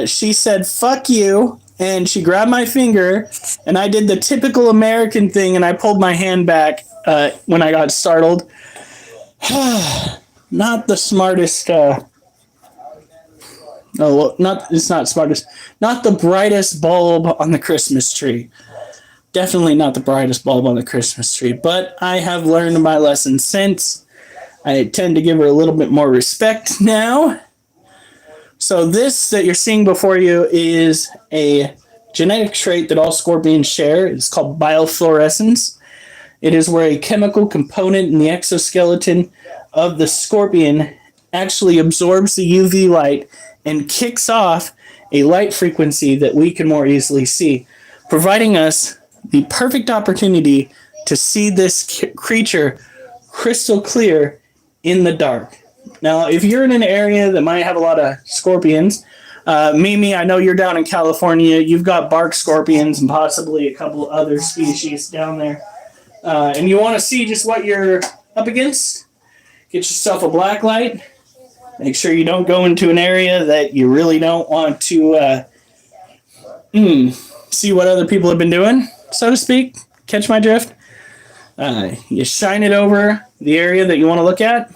She said, fuck you, and she grabbed my finger, and I did the typical American thing, and I pulled my hand back when I got startled. Not the smartest... it's not smartest. Not the brightest bulb on the Christmas tree. Definitely not the brightest bulb on the Christmas tree. But I have learned my lesson since. I tend to give her a little bit more respect now. So this that you're seeing before you is a genetic trait that all scorpions share. It's called biofluorescence. It is where a chemical component in the exoskeleton of the scorpion actually absorbs the UV light and kicks off a light frequency that we can more easily see, providing us the perfect opportunity to see this creature crystal clear in the dark. Now, if you're in an area that might have a lot of scorpions, Mimi, I know you're down in California. You've got bark scorpions and possibly a couple other species down there. And you want to see just what you're up against? Get yourself a black light. Make sure you don't go into an area that you really don't want to see what other people have been doing, so to speak. Catch my drift? You shine it over the area that you want to look at,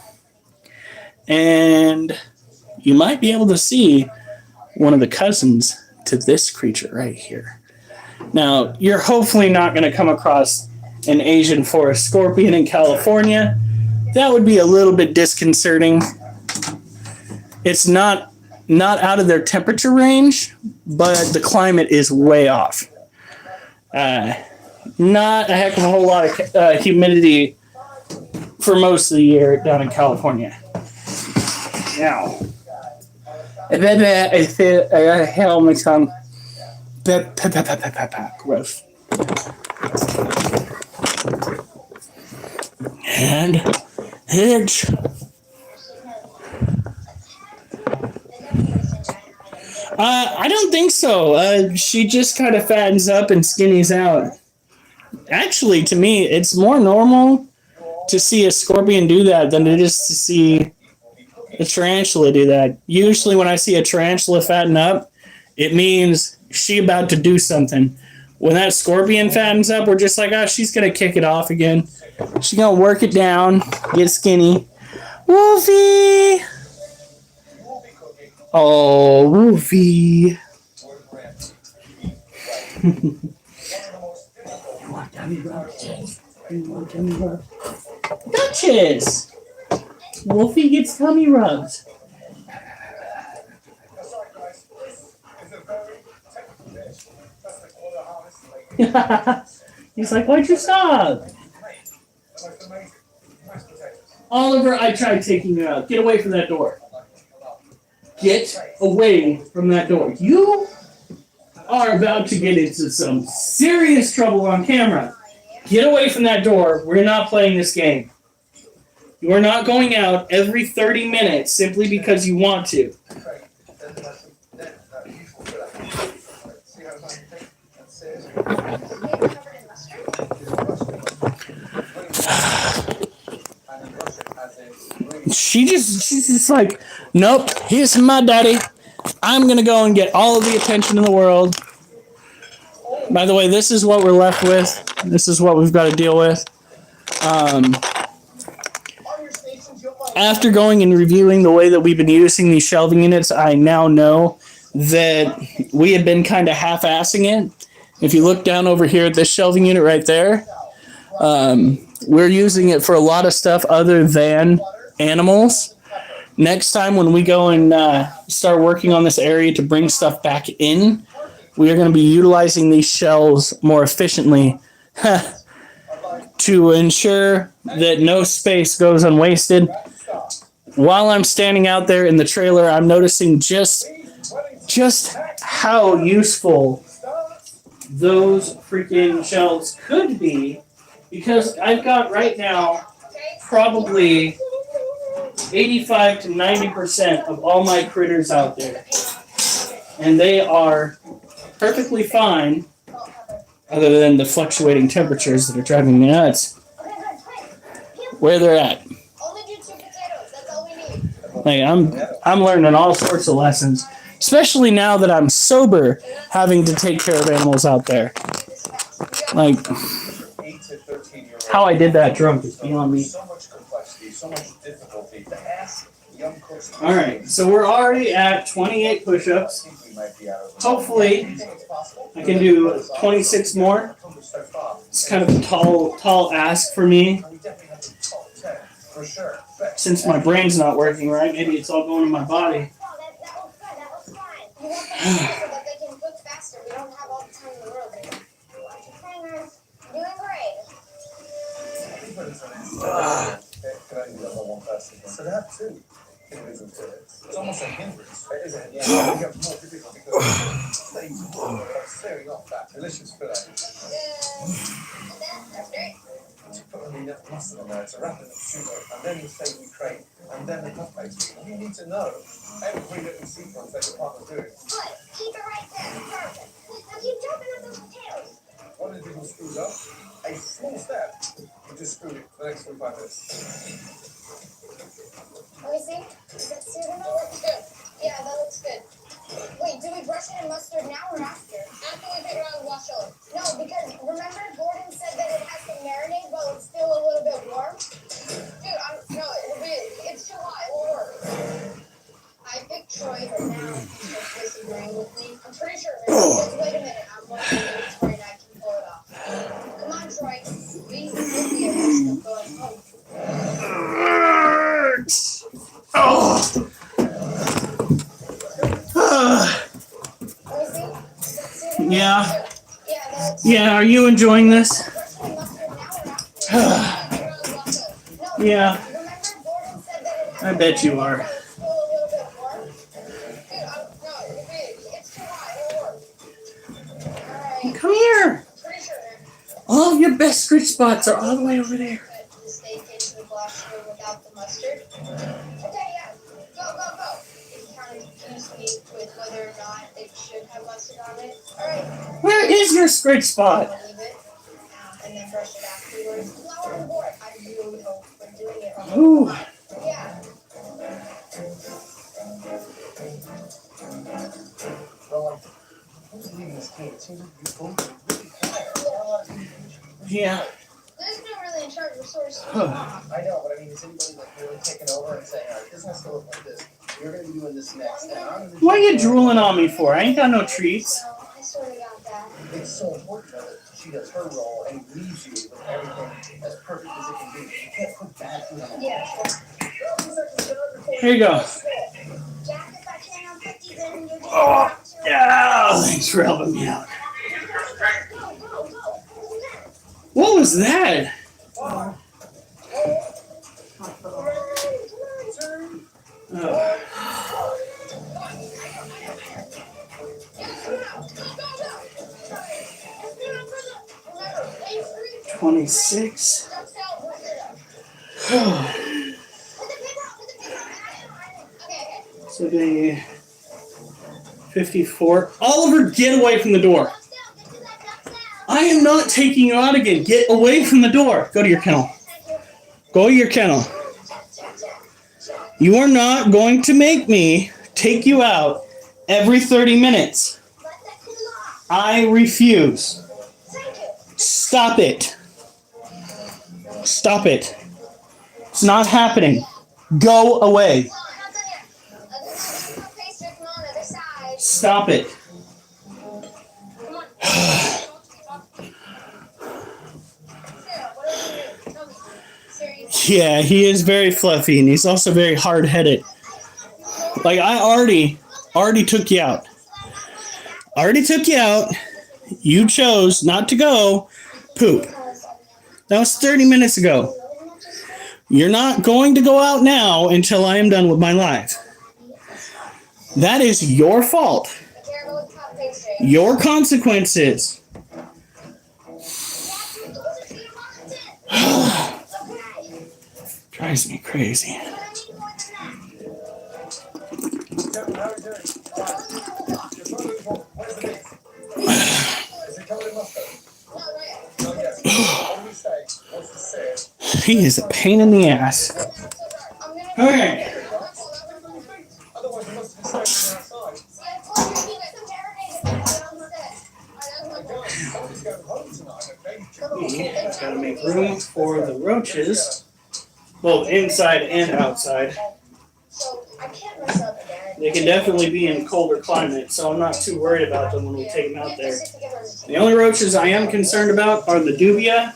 and you might be able to see one of the cousins to this creature right here. Now, you're hopefully not going to come across an Asian forest scorpion in California. That would be a little bit disconcerting. It's not out of their temperature range, but the climate is way off. Not a heck of a whole lot of humidity for most of the year down in California. Now, I feel my tongue. Gross. And hitch. I don't think so. She just kind of fattens up and skinnies out. Actually, to me, it's more normal to see a scorpion do that than it is to see a tarantula do that. Usually when I see a tarantula fatten up, it means she about to do something. When that scorpion fattens up, we're just like, oh, she's going to kick it off again. She's going to work it down, get skinny. Wolfie! Oh, Wolfie. You want tummy rubs? You want tummy rubs? Duchess! Wolfie gets tummy rubs. He's like, why'd you stop? Oliver, I tried taking you out. Get away from that door. Get away from that door. You are about to get into some serious trouble on camera. Get away from that door. We're not playing this game. You are not going out every 30 minutes simply because you want to. She's just like, nope, here's my daddy. I'm gonna go and get all of the attention in the world. By the way, this is what we're left with. This is what we've got to deal with. After going and reviewing the way that we've been using these shelving units, I now know that we have been kind of half-assing it. If you look down over here at this shelving unit right there, we're using it for a lot of stuff other than animals. Next time when we go and start working on this area to bring stuff back in, we are going to be utilizing these shelves more efficiently to ensure that no space goes unwasted. While I'm standing out there in the trailer, I'm noticing just how useful those freaking shelves could be, because I've got right now probably 85 to 90% of all my critters out there, and they are perfectly fine, other than the fluctuating temperatures that are driving me nuts, where they're at. Like, I'm learning all sorts of lessons, especially now that I'm sober, having to take care of animals out there. Like, how I did that drunk is beyond me. Alright, so we're already at 28 push-ups. Hopefully, I can do 26 more. It's kind of a tall ask for me. Since my brain's not working right, maybe it's all going to my body. So that too. It's almost a hindrance, isn't it? Yeah, it becomes more difficult because things are clearing off that delicious fillet. To put enough muscle in there to wrap it up sugar, and then the steak we create, and then the puff paste. You need to know every little sequence that your partner's doing. Good. Keep it right there. Perfect. Now keep chopping up those potatoes. One individual screws up, a small step, you just screw it for the next 45 minutes. Let me see. Is that sugar? That looks good. Yeah, that looks good. Wait, do we brush it in mustard now or after? After we figure out wash over. No, because remember Gordon said that it has to marinate while it's still a little bit warm? Dude, it's too hot. It won't work. I picked Troy, but now he's disagreeing with me. I'm pretty sure. Wait a minute. I'm wondering if Troy and I can pull it off. Come on, Troy. We will be able to go home. Oh. Yeah. Yeah, are you enjoying this? Yeah. I bet you are. Come here. All of your best scritch spots are all the way over there. Without the mustard. Okay, yeah. Go. It kind of confused me with whether or not it should have mustard on it. Alright. Where is your scritch spot? Leave it. And then brush it afterwards. Flour on the board. I really hope we're doing it right. Ooh. Yeah. Well, I'm leaving this game. It seems like you're both really quiet. Yeah. There's no really in charge of source. I know, but I mean, is anybody like really taking over and saying, all right, this has to look like this. You're going to be doing this next. And I'm gonna What are you drooling on me for? I ain't got no treats. I sort of got that. It's so important though that she does her role and leaves you with everything as perfect as it can be. You can't put bad food on the Yeah, sure. Here you go. Jack, if I can, I'll put these in. You just Oh, yeah. Thanks for helping me out. Go. What was that? Oh. 26. So the 54. Oliver, get away from the door. I am not taking you out again. Get away from the door. Go to your kennel. Go to your kennel. You are not going to make me take you out every 30 minutes. I refuse. Stop it. Stop it. It's not happening. Go away. Stop it. Yeah, he is very fluffy, and he's also very hard-headed. Like, I already took you out. Already took you out. You chose not to go poop. That was 30 minutes ago. You're not going to go out now until I am done with my live. That is your fault. Your consequences. Drives me crazy. He is a pain in the ass. Okay. Gotta make room for the roaches, both inside and outside. They can definitely be in colder climates, so I'm not too worried about them when we take them out there. The only roaches I am concerned about are the dubia,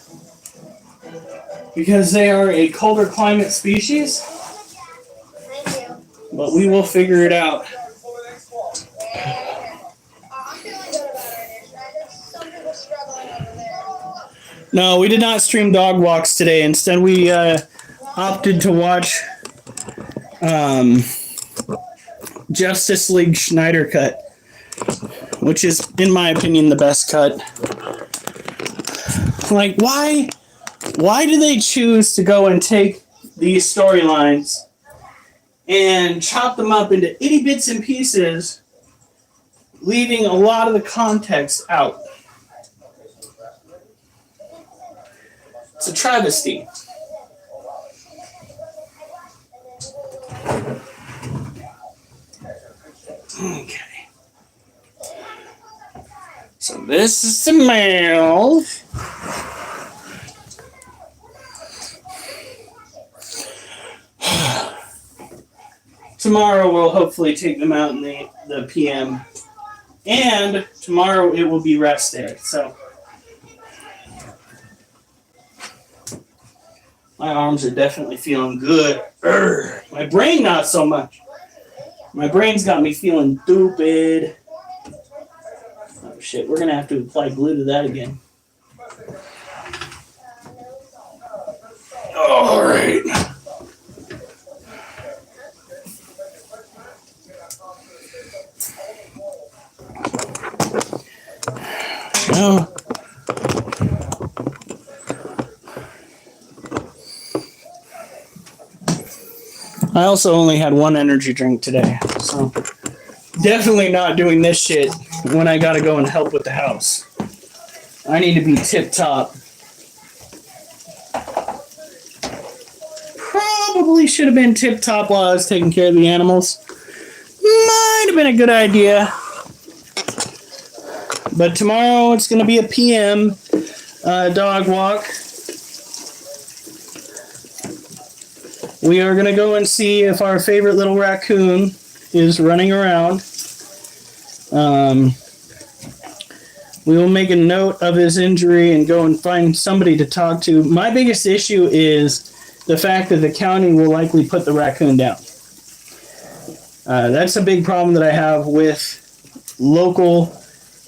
because they are a colder climate species, but we will figure it out. No, we did not stream dog walks today. Instead, we opted to watch Justice League Snyder Cut, which is, in my opinion, the best cut. Like, why do they choose to go and take these storylines and chop them up into itty bits and pieces, leaving a lot of the context out? It's a travesty. Okay. So this is the mail. Tomorrow we'll hopefully take them out in the PM. And tomorrow it will be rest day. So my arms are definitely feeling good. My brain not so much. My brain's got me feeling stupid. Oh shit, we're gonna have to apply glue to that again. All right. Now, I also only had one energy drink today, so definitely not doing this shit when I gotta go and help with the house. I need to be tip-top. Probably should have been tip-top while I was taking care of the animals. Might have been a good idea. But tomorrow it's going to be a PM dog walk. We are going to go and see if our favorite little raccoon is running around. We will make a note of his injury and go and find somebody to talk to. My biggest issue is the fact that the county will likely put the raccoon down. That's a big problem that I have with local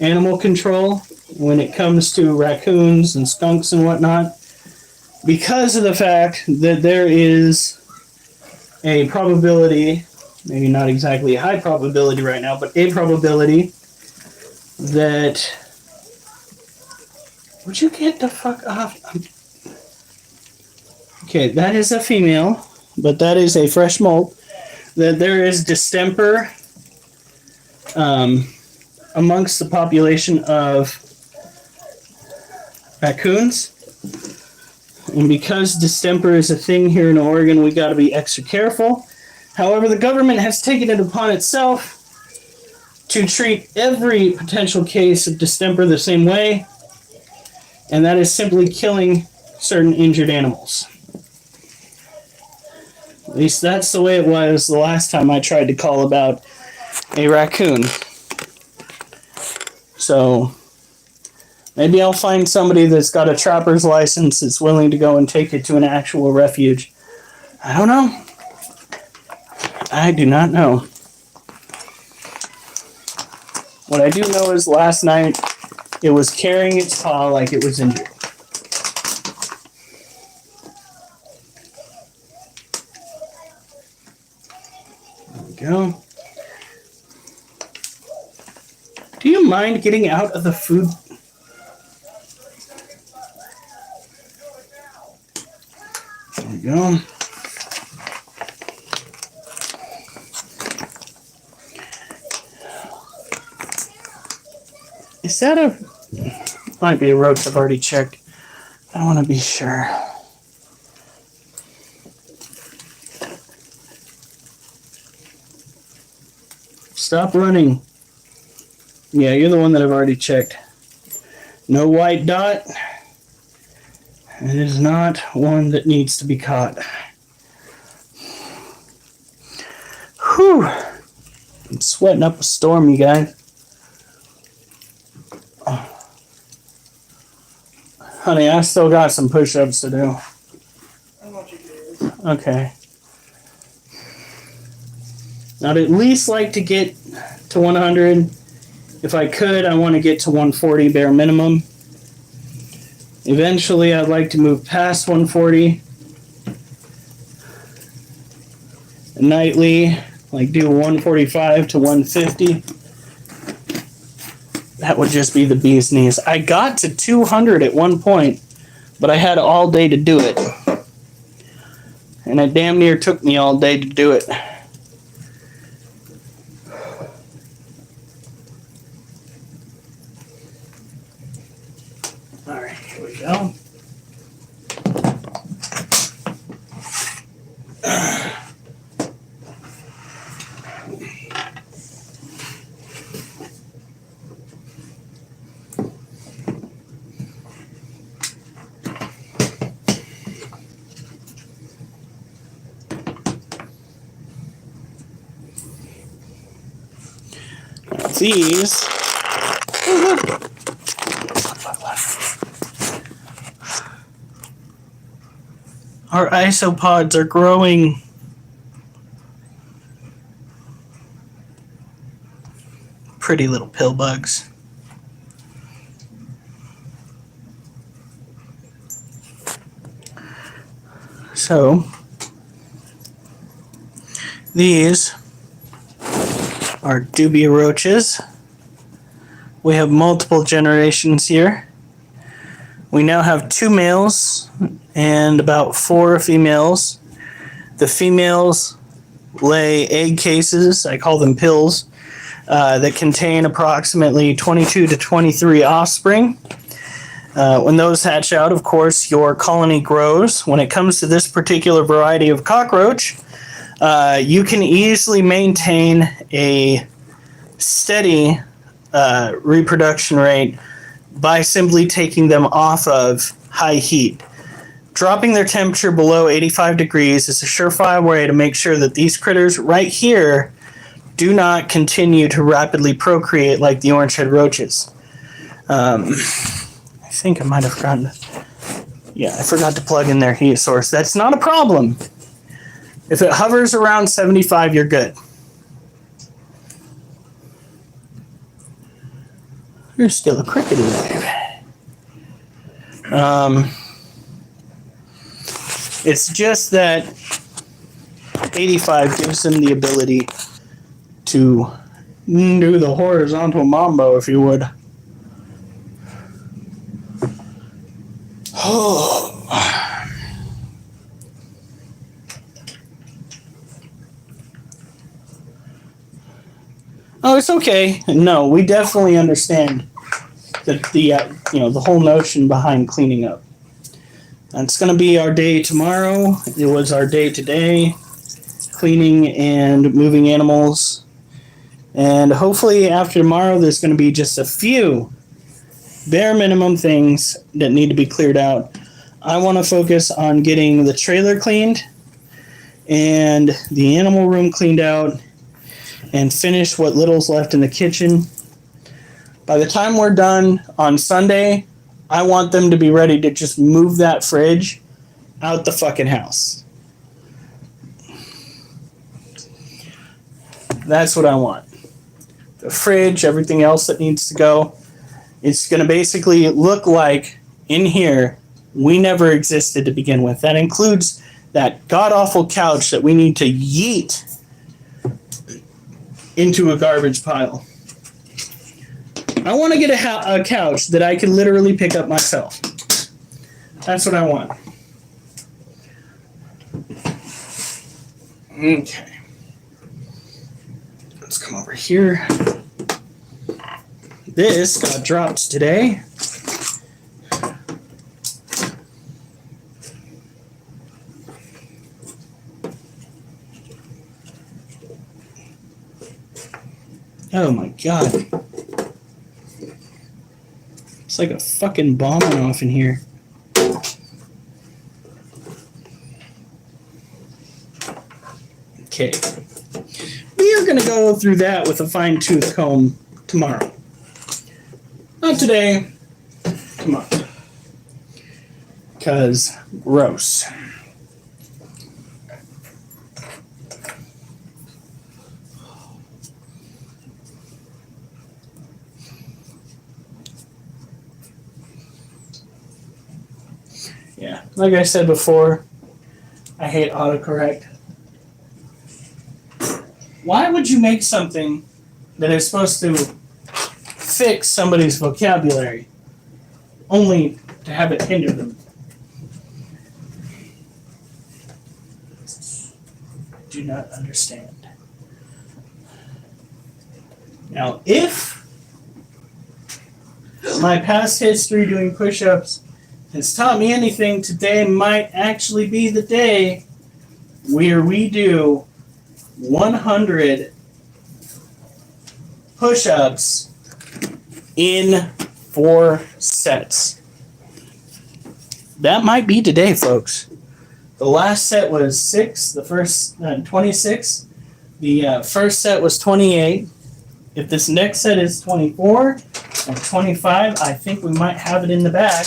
animal control when it comes to raccoons and skunks and whatnot, because of the fact that there is a probability, maybe not exactly a high probability right now, but a probability that Would you get the fuck off? Okay, that is a female, but that is a fresh molt. That there is distemper amongst the population of raccoons. And because distemper is a thing here in Oregon, we got to be extra careful. However, the government has taken it upon itself to treat every potential case of distemper the same way, and that is simply killing certain injured animals. At least that's the way it was the last time I tried to call about a raccoon. So maybe I'll find somebody that's got a trapper's license that's willing to go and take it to an actual refuge. I don't know. I do not know. What I do know is last night it was carrying its paw like it was injured. There we go. Do you mind getting out of the food? There we go. Is that a... Might be a roach I've already checked. I want to be sure. Stop running. Yeah, you're the one that I've already checked. No white dot. It is not one that needs to be caught. Whew. I'm sweating up a storm, you guys. Honey, I still got some push-ups to do. Okay. I'd at least like to get to 100. If I could, I want to get to 140 bare minimum. Eventually, I'd like to move past 140. Nightly, like do 145 to 150. That would just be the bee's knees. I got to 200 at one point, but I had all day to do it. And it damn near took me all day to do it. All right, here we go. These our isopods are growing. Pretty little pill bugs. So these are dubia roaches. We have multiple generations here. We now have 2 males and about 4 females. The females lay egg cases, I call them pills, that contain approximately 22 to 23 offspring. When those hatch out, of course, your colony grows. When it comes to this particular variety of cockroach, you can easily maintain a steady reproduction rate by simply taking them off of high heat. Dropping their temperature below 85 degrees is a surefire way to make sure that these critters right here do not continue to rapidly procreate like the orange-head roaches. I think I might have forgotten. Yeah, I forgot to plug in their heat source. That's not a problem. If it hovers around 75, you're good. There's still a cricket in there. It's just that 85 gives them the ability to do the horizontal mambo, if you would. Oh, it's okay. No, we definitely understand the whole notion behind cleaning up. That's going to be our day tomorrow. It was our day today, cleaning and moving animals. And hopefully after tomorrow, there's going to be just a few bare minimum things that need to be cleared out. I want to focus on getting the trailer cleaned and the animal room cleaned out and finish what little's left in the kitchen. By the time we're done on Sunday, I want them to be ready to just move that fridge out the fucking house. That's what I want. The fridge, everything else that needs to go. It's going to basically look like in here we never existed to begin with. That includes that god-awful couch that we need to yeet into a garbage pile. I want to get a couch that I can literally pick up myself. That's what I want. Okay. Let's come over here. This got dropped today. Oh my god. It's like a fucking bomb went off in here. Okay. We are going to go through that with a fine-tooth comb tomorrow. Not today. Tomorrow. Because gross. Yeah, like I said before, I hate autocorrect. Why would you make something that is supposed to fix somebody's vocabulary only to have it hinder them? Do not understand. Now, if my past history doing push-ups has taught me anything, today might actually be the day where we do 100 push-ups in 4 sets. That might be today, folks. The last set was 6, the first 26. The first set was 28. If this next set is 24 or 25, I think we might have it in the bag.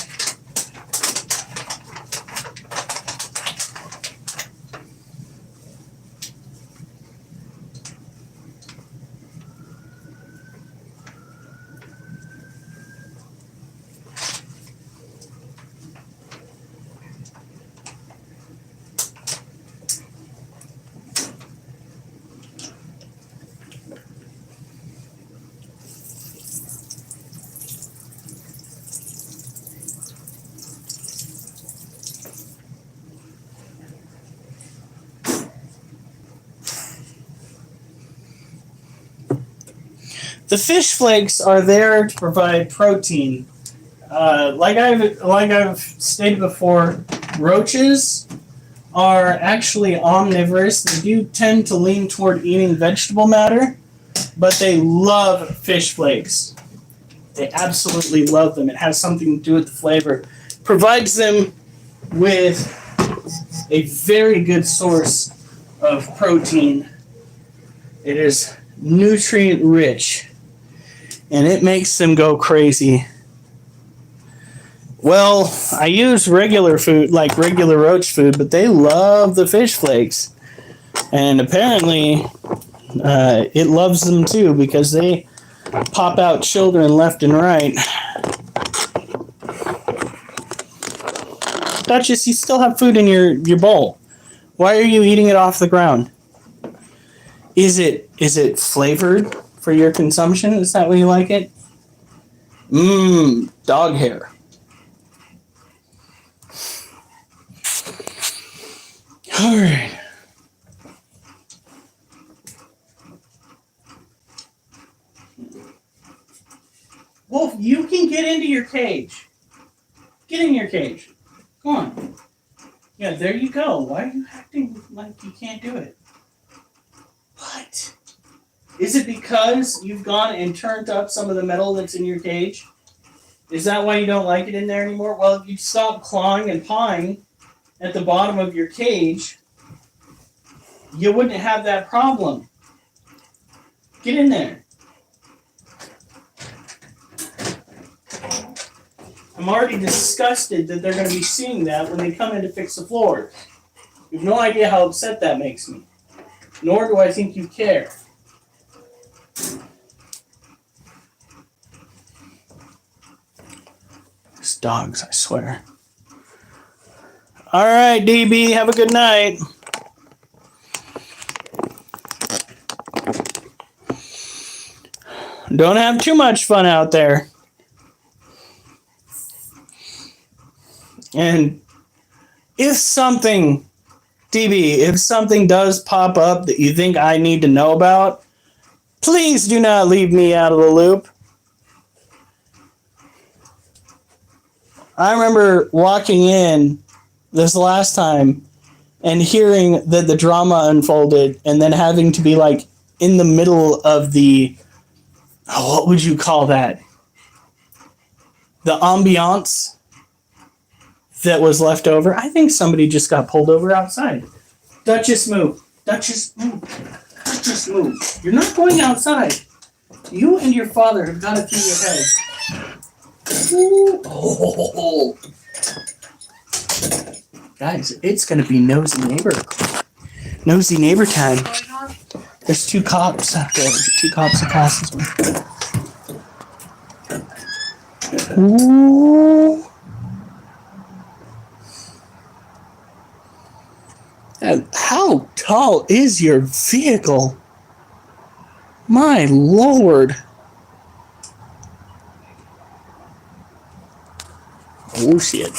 The fish flakes are there to provide protein. Like I've stated before, roaches are actually omnivorous. They do tend to lean toward eating vegetable matter, but they love fish flakes. They absolutely love them. It has something to do with the flavor. Provides them with a very good source of protein. It is nutrient rich, and it makes them go crazy. Well, I use regular food, like regular roach food, but they love the fish flakes. And apparently, it loves them too, because they pop out children left and right. Duchess, you still have food in your bowl. Why are you eating it off the ground? Is it flavored for your consumption? Is that what you like it? Dog hair. All right. Wolf, you can get into your cage. Get in your cage. Go on. Yeah, there you go. Why are you acting like you can't do it? What? Is it because you've gone and turned up some of the metal that's in your cage? Is that why you don't like it in there anymore? Well, if you stop clawing and pawing at the bottom of your cage, you wouldn't have that problem. Get in there. I'm already disgusted that they're going to be seeing that when they come in to fix the floors. You have no idea how upset that makes me. Nor do I think you care. These dogs, I swear. All right, DB, have a good night. Don't have too much fun out there. And if something, DB, if something does pop up that you think I need to know about, please do not leave me out of the loop. I remember walking in this last time and hearing that the drama unfolded and then having to be like in the middle of the, what would you call that? The ambiance that was left over. I think somebody just got pulled over outside. Duchess, move. Duchess, move. Duchess, move. You're not going outside. You and your father have got it through your head. Ooh. Oh. Guys, it's going to be nosy neighbor time. There's 2 cops out there. 2 cops across this way. Ooh. And how tall is your vehicle? My lord. Oh shit.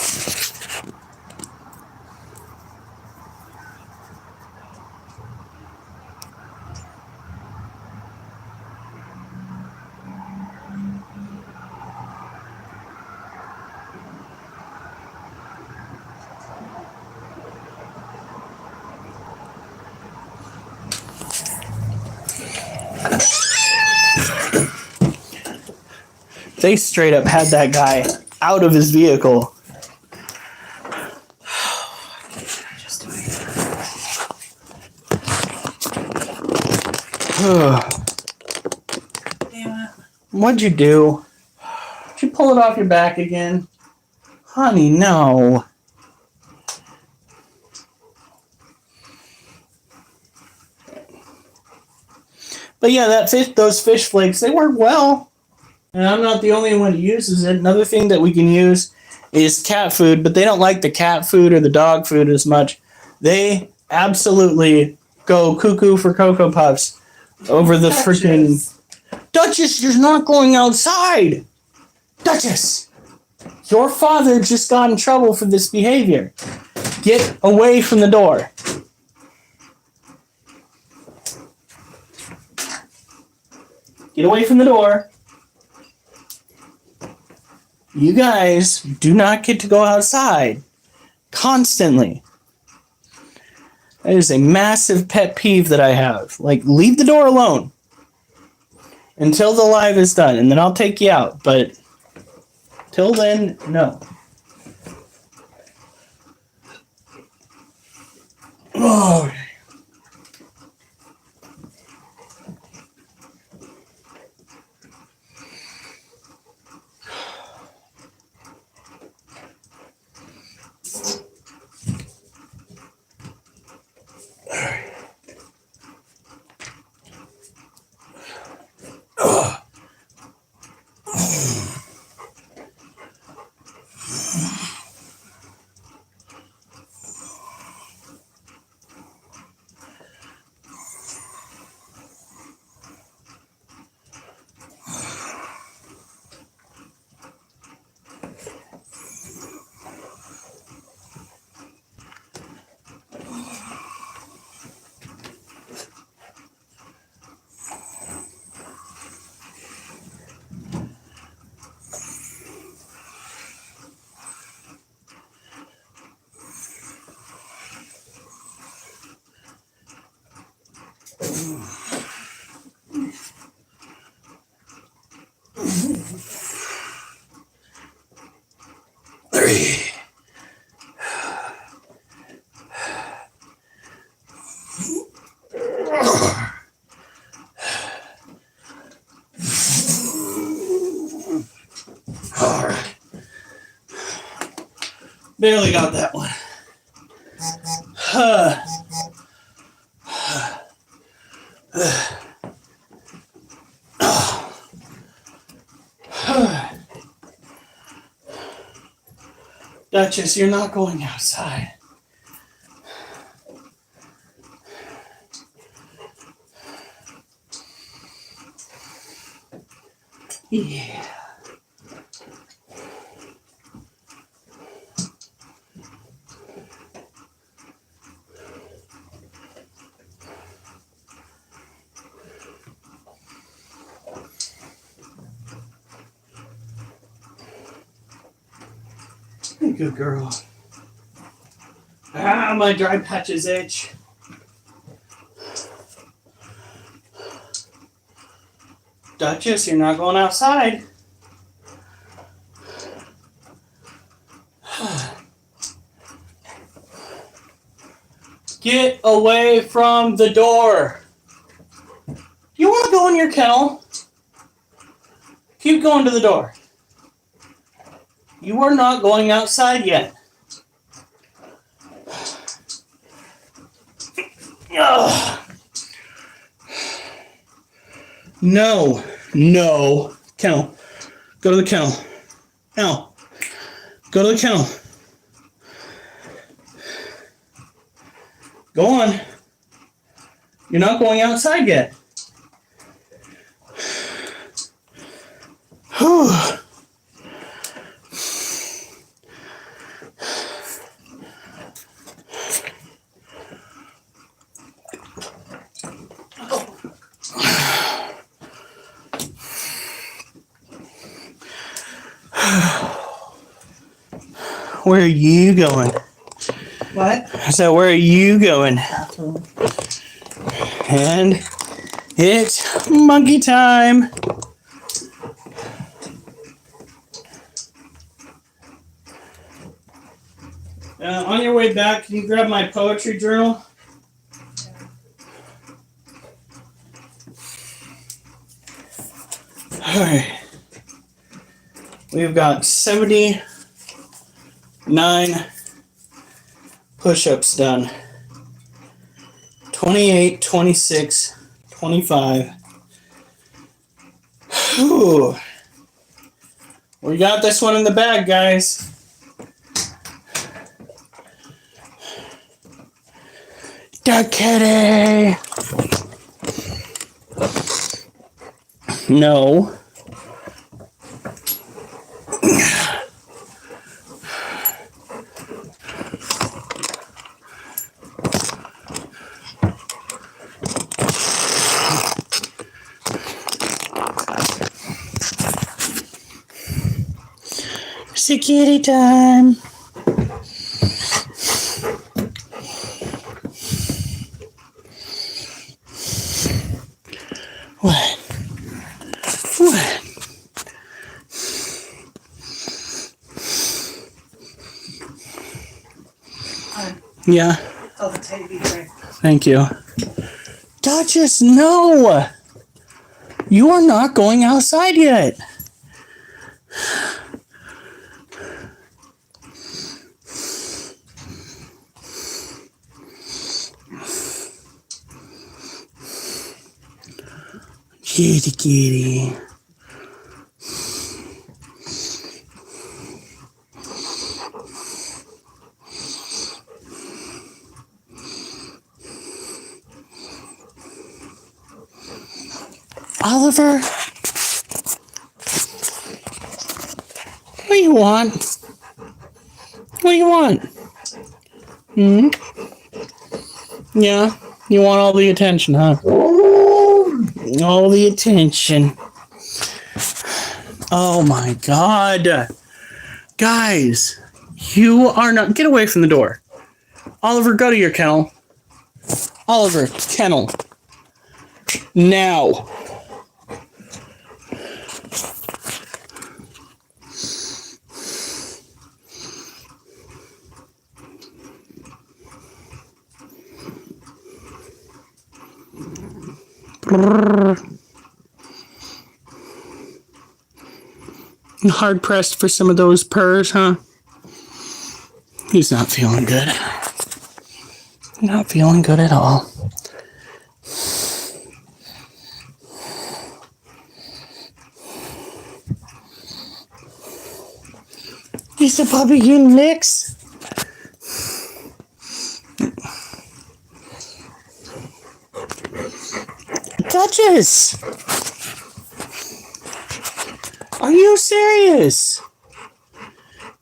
They straight up had that guy out of his vehicle. What'd you do? Did you pull it off your back again? Honey, no. But yeah, those fish flakes, they work well. And I'm not the only one who uses it. Another thing that we can use is cat food, but they don't like the cat food or the dog food as much. They absolutely go cuckoo for Cocoa Puffs over the freaking... Duchess, you're not going outside! Duchess! Your father just got in trouble for this behavior. Get away from the door. Get away from the door. You guys do not get to go outside constantly. That is a massive pet peeve that I have. Like, leave the door alone until the live is done, and then I'll take you out. But till then, no. Oh. Barely got that one. Duchess, you're not going outside. Yeah. Good girl. Ah, my dry patches itch. Duchess, you're not going outside. Get away from the door. You want to go in your kennel? Keep going to the door. You are not going outside yet. Ugh. No. Kennel. Go to the kennel. Al. Go to the kennel. Go on. You're not going outside yet. Whew. Where are you going? What? So where are you going? Bathroom. And it's monkey time. On your way back, can you grab my poetry journal? All right. We've got 79 push-ups done. 28, 26, 25. Whew. We got this one in the bag, guys. Duck kitty! No. Security time. What? Yeah. Oh, the teddy bear. Thank you. Duchess, no! You are not going outside yet. Kitty, kitty. Oliver? What do you want? What do you want? Hmm? Yeah? You want all the attention, huh? All the attention. Oh my god. Guys, you are not... Get away from the door. Oliver, go to your kennel. Oliver, kennel. Now. Hard pressed for some of those purrs, huh? He's not feeling good. Not feeling good at all. Is the puppy getting licks? Duchess! Are you serious?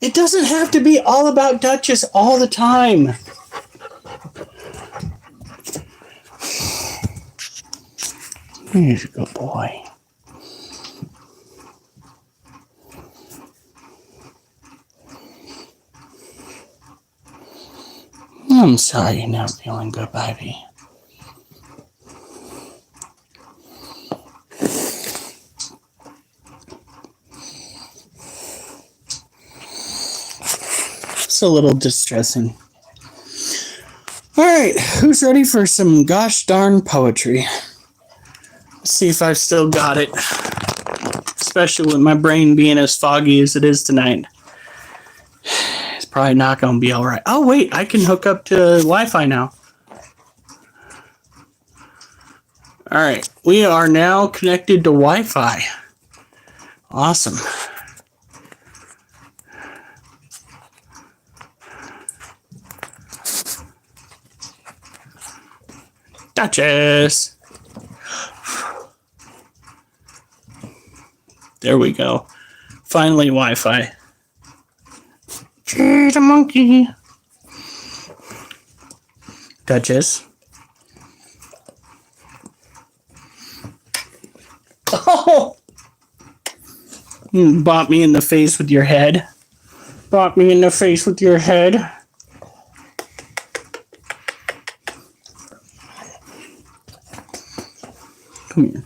It doesn't have to be all about Duchess all the time. He's a good boy. I'm sorry you're not feeling good, baby. It's a little distressing. Alright, who's ready for some gosh darn poetry? Let's see if I've still got it. Especially with my brain being as foggy as it is tonight. It's probably not going to be alright. Oh, wait, I can hook up to Wi-Fi now. Alright, we are now connected to Wi-Fi. Awesome. Duchess! There we go. Finally, Wi-Fi. Gee, the monkey. Duchess. Oh! You bought me in the face with your head. Bought me in the face with your head. Come here.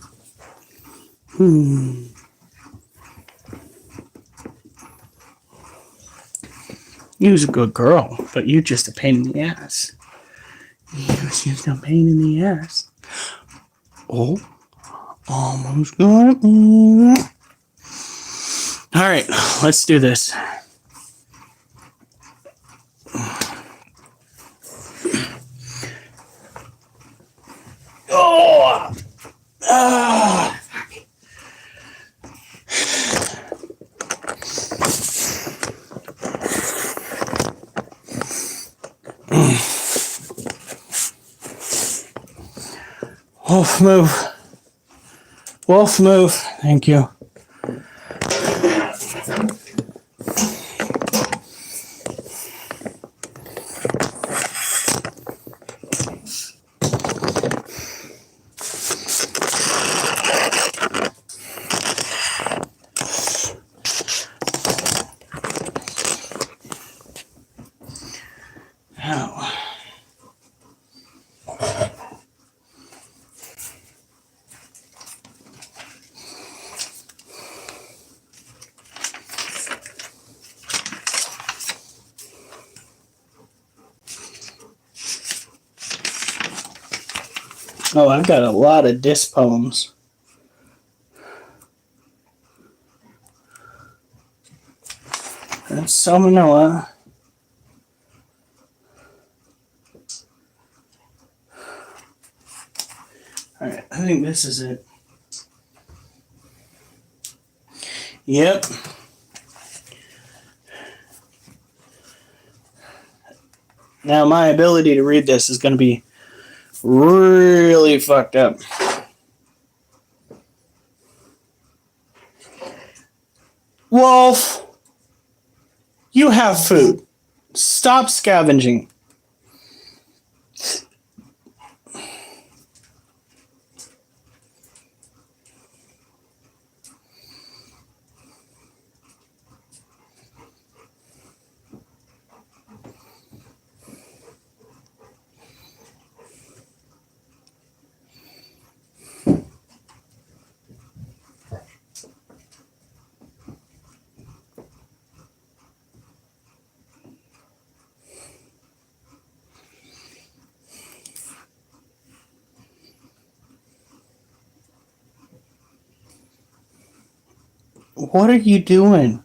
You's a good girl, but you just a pain in the ass. You's just a pain in the ass. Oh, almost got me. All right, let's do this. Oh! Ah! Wolf move. Wolf move. Thank you. Ow. Oh, I've got a lot of disc poems. That's salmonella. Alright, I think this is it. Yep. Now my ability to read this is going to be really fucked up. Wolf, you have food. Stop scavenging. What are you doing?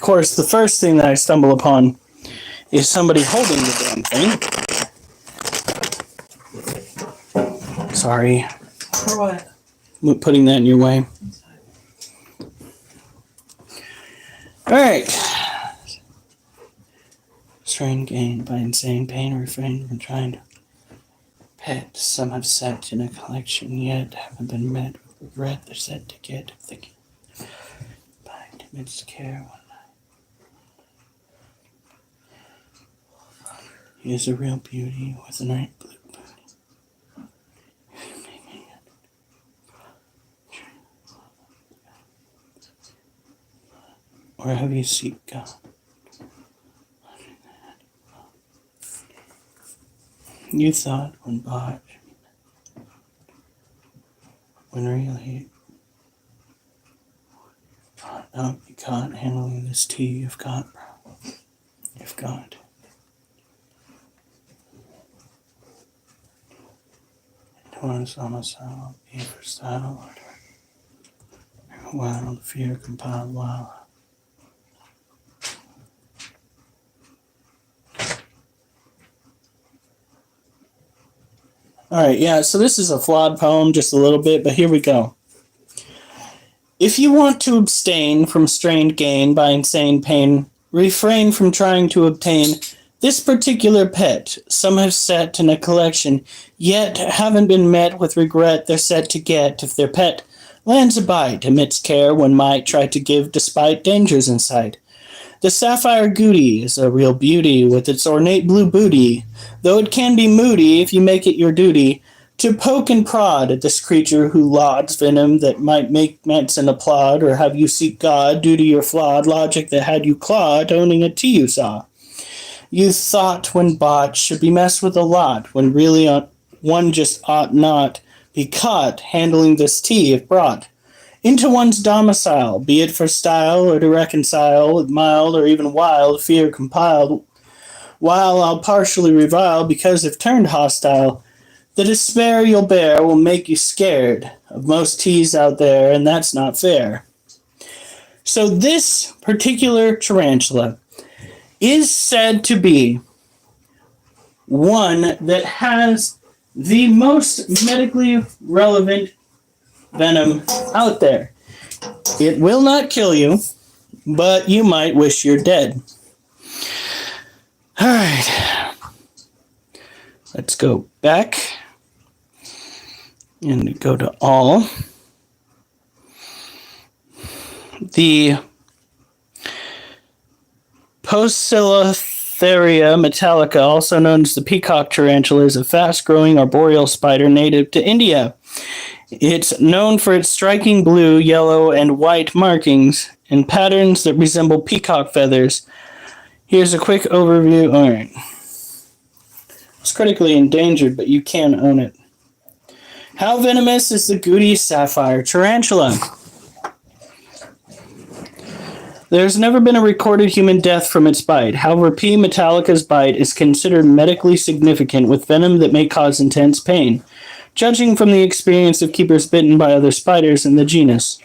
course, the first thing that I stumble upon is somebody holding the damn thing. Sorry. For what? Putting that in your way. Alright. Strain gained by insane pain, refrain from trying to pet. Some have sat in a collection yet haven't been met with regret. They're set to get if they can find amidst care one night. He is a real beauty with a night blue booty. Or have you seek God? You thought when bought, when really ought not be caught handling this tea you've got, bro. You've got. It was almost all be for style order. Wild fear compiled wild. Alright, yeah, so this is a flawed poem just a little bit, but here we go. If you want to abstain from strained gain by insane pain, refrain from trying to obtain this particular pet. Some have set in a collection, yet haven't been met with regret they're set to get if their pet lands a bite amidst care one might try to give despite dangers in sight. The sapphire goody is a real beauty with its ornate blue booty, though it can be moody if you make it your duty to poke and prod at this creature who lauds venom that might make medicine applaud, or have you seek God due to your flawed logic that had you clawed owning a tea you saw. You thought when bought should be messed with a lot, when really one just ought not be caught handling this tea if brought into one's domicile, be it for style or to reconcile with mild or even wild fear compiled, while I'll partially revile because if turned hostile, the despair you'll bear will make you scared of most teas out there, and that's not fair. So this particular tarantula is said to be one that has the most medically relevant venom out there. It will not kill you, but you might wish you're dead. Alright. Let's go back and go to all. The Poecilotheria metallica, also known as the peacock tarantula, is a fast-growing arboreal spider native to India. It's known for its striking blue, yellow, and white markings and patterns that resemble peacock feathers. Here's a quick overview. Alright. It's critically endangered, but you can own it. How venomous is the Goody sapphire tarantula? There's never been a recorded human death from its bite. However, P. metallica's bite is considered medically significant with venom that may cause intense pain, judging from the experience of keepers bitten by other spiders in the genus.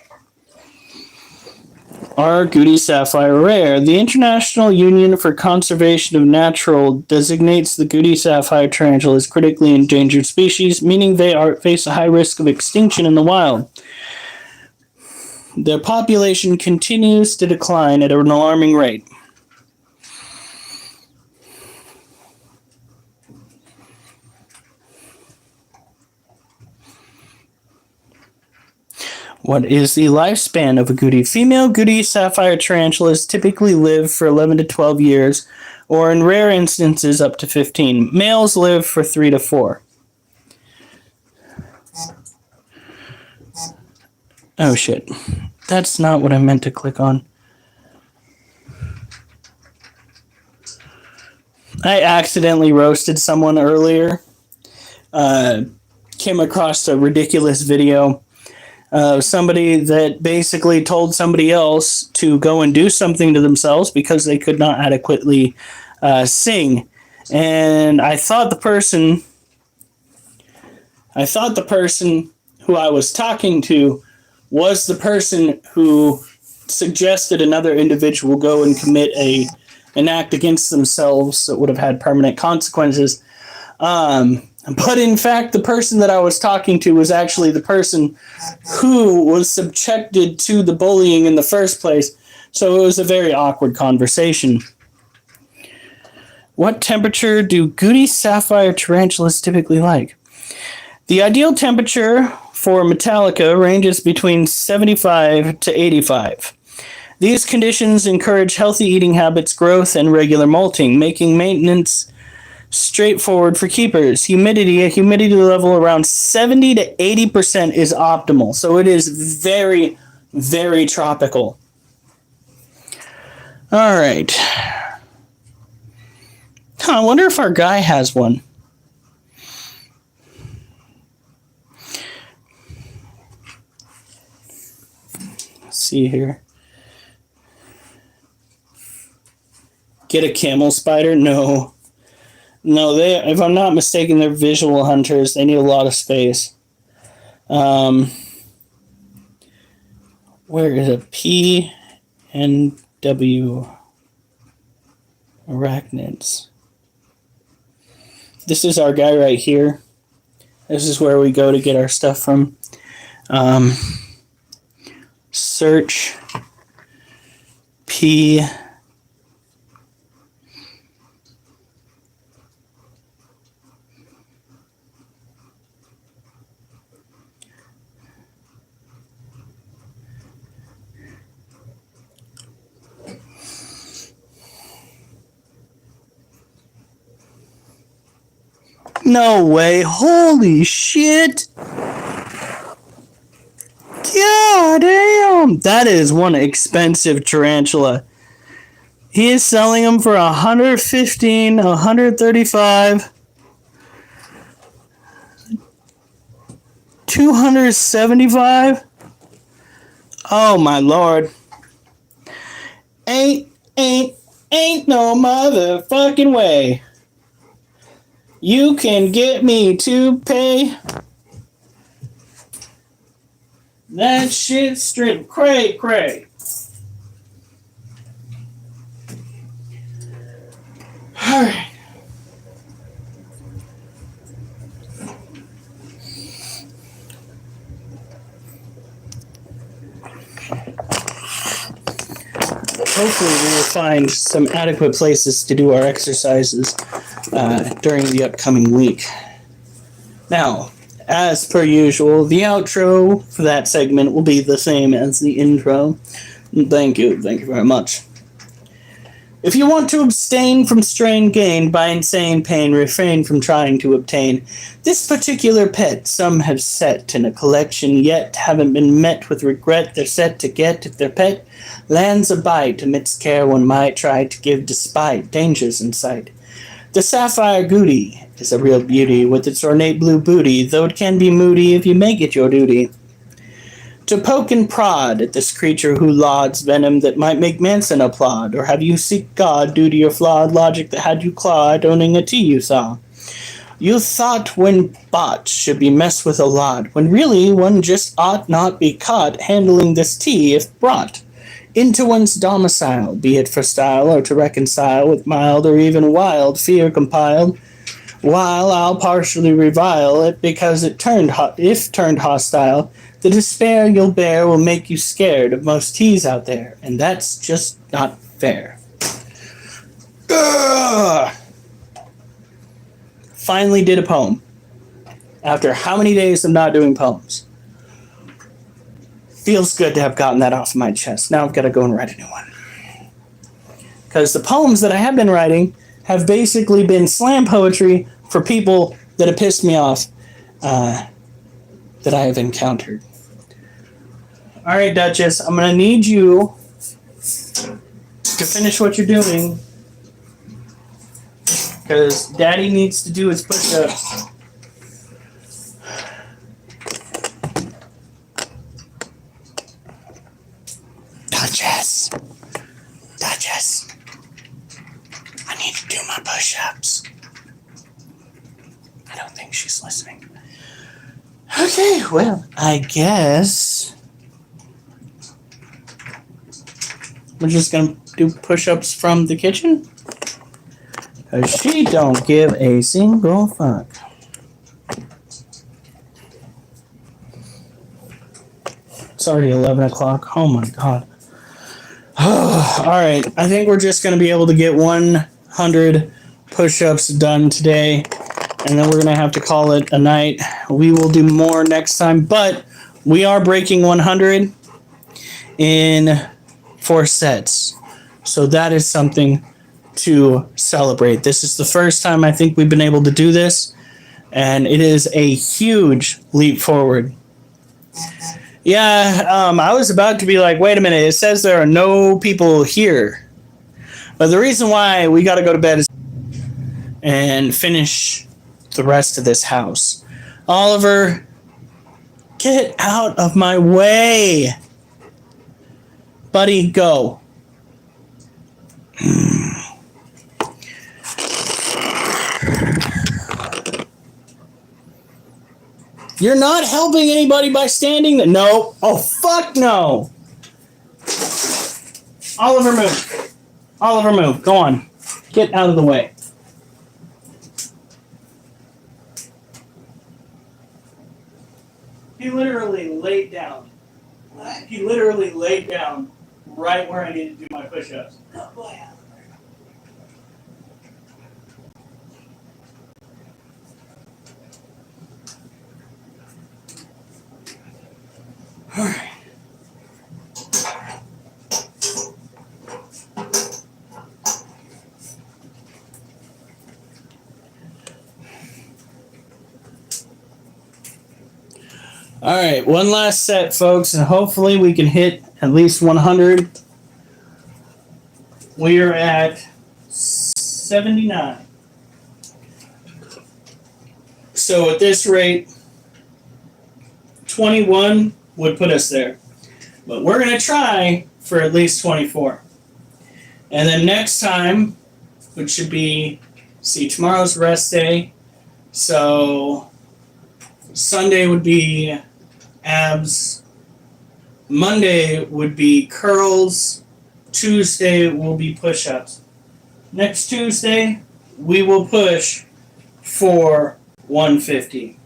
Are Goody sapphire rare? The International Union for Conservation of Natural designates the Goody sapphire tarantula as critically endangered species, meaning they face a high risk of extinction in the wild. Their population continues to decline at an alarming rate. What is the lifespan of a Goody? Female Goody sapphire tarantulas typically live for 11 to 12 years, or in rare instances up to 15. Males live for 3 to 4. Oh shit. That's not what I meant to click on. I accidentally roasted someone earlier. Came across a ridiculous video. Somebody that basically told somebody else to go and do something to themselves because they could not adequately sing. And I thought the person who I was talking to was the person who suggested another individual go and commit an act against themselves that would have had permanent consequences. But in fact, the person that I was talking to was actually the person who was subjected to the bullying in the first place. So it was a very awkward conversation. What temperature do Goody sapphire tarantulas typically like? The ideal temperature for Metallica ranges between 75 to 85. These conditions encourage healthy eating habits, growth, and regular molting, making maintenance straightforward for keepers. A humidity level around 70 to 80% is optimal. So it is very, very tropical. All right. I wonder if our guy has one. Let's see here. Get a camel spider? No. No, if I'm not mistaken, they're visual hunters. They need a lot of space. Where is it? P and W arachnids. This is our guy right here. This is where we go to get our stuff from. Search P. No way. Holy shit. God damn. That is one expensive tarantula. He is selling them for 115, 135, 275. Oh my lord. Ain't no motherfucking way you can get me to pay that shit straight cray. Alright. Hopefully we will find some adequate places to do our exercises during the upcoming week. Now, as per usual, the outro for that segment will be the same as the intro. Thank you very much. If you want to abstain from strain gained by insane pain, refrain from trying to obtain this particular pet some have set in a collection, yet haven't been met with regret they're set to get if their pet lands a bite amidst care one might try to give despite dangers in sight. The sapphire goody is a real beauty with its ornate blue booty, though it can be moody if you make it your duty to poke and prod at this creature who lauds venom that might make Manson applaud, or have you seek God due to your flawed logic that had you clawed owning a tea you saw. You thought when bought should be messed with a lot, when really one just ought not be caught handling this tea if brought into one's domicile, be it for style or to reconcile with mild or even wild fear compiled, while I'll partially revile it because it turned hostile. The despair you'll bear will make you scared of most teas out there, and that's just not fair. Ugh. Finally did a poem. After how many days of not doing poems? Feels good to have gotten that off my chest. Now I've got to go and write a new one. Because the poems that I have been writing have basically been slam poetry for people that have pissed me off that I have encountered. All right, Duchess, I'm going to need you to finish what you're doing because Daddy needs to do his push-ups. Duchess, I need to do my push-ups. I don't think she's listening. Okay, well, I guess we're just gonna do push-ups from the kitchen. Cause she don't give a single fuck. It's already 11 o'clock. Oh my god. Alright, I think we're just gonna be able to get 100 push-ups done today. And then we're gonna have to call it a night. We will do more next time, but we are breaking 100 in 4 sets. So that is something to celebrate. This is the first time I think we've been able to do this, and it is a huge leap forward. Yeah, I was about to be like, wait a minute, it says there are no people here. But the reason why we got to go to bed is and finish the rest of this house. Oliver, get out of my way. Buddy, go. You're not helping anybody by standing there. No. Oh, fuck no. Oliver, move. Oliver, move. Go on. Get out of the way. He literally laid down. He literally laid down right where I need to do my push-ups. Oh boy. All right. All right, one last set, folks, and hopefully we can hit at least 100. We are at 79. So at this rate, 21 would put us there. But we're going to try for at least 24. And then next time, which should be, see, tomorrow's rest day. So Sunday would be abs. Monday would be curls. Tuesday will be push-ups. Next Tuesday, we will push for 150.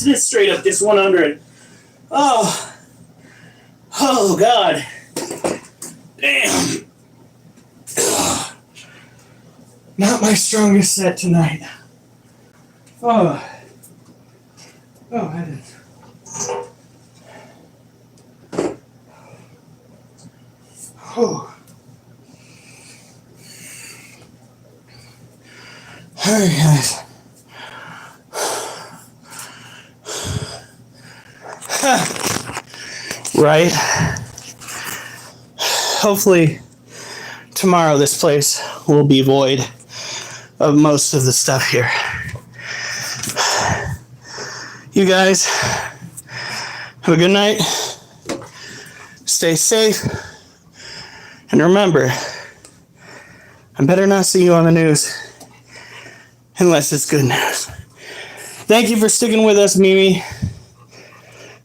This straight up this 100. Oh God. Damn. Ugh. Not my strongest set tonight. I didn't. Oh. All right, guys. Right. Hopefully tomorrow this place will be void of most of the stuff here. You guys have a good night. Stay safe. And remember, I better not see you on the news unless it's good news. Thank you for sticking with us, Mimi.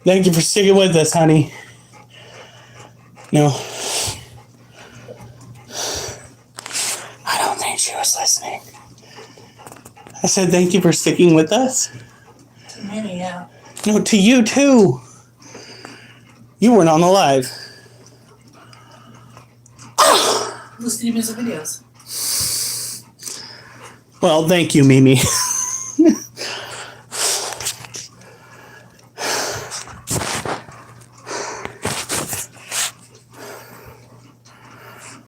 Thank you for sticking with us, honey. No. I don't think she was listening. I said thank you for sticking with us. Too many, yeah. No, to you too. You weren't on the live. Listening to music videos. Well, thank you, Mimi.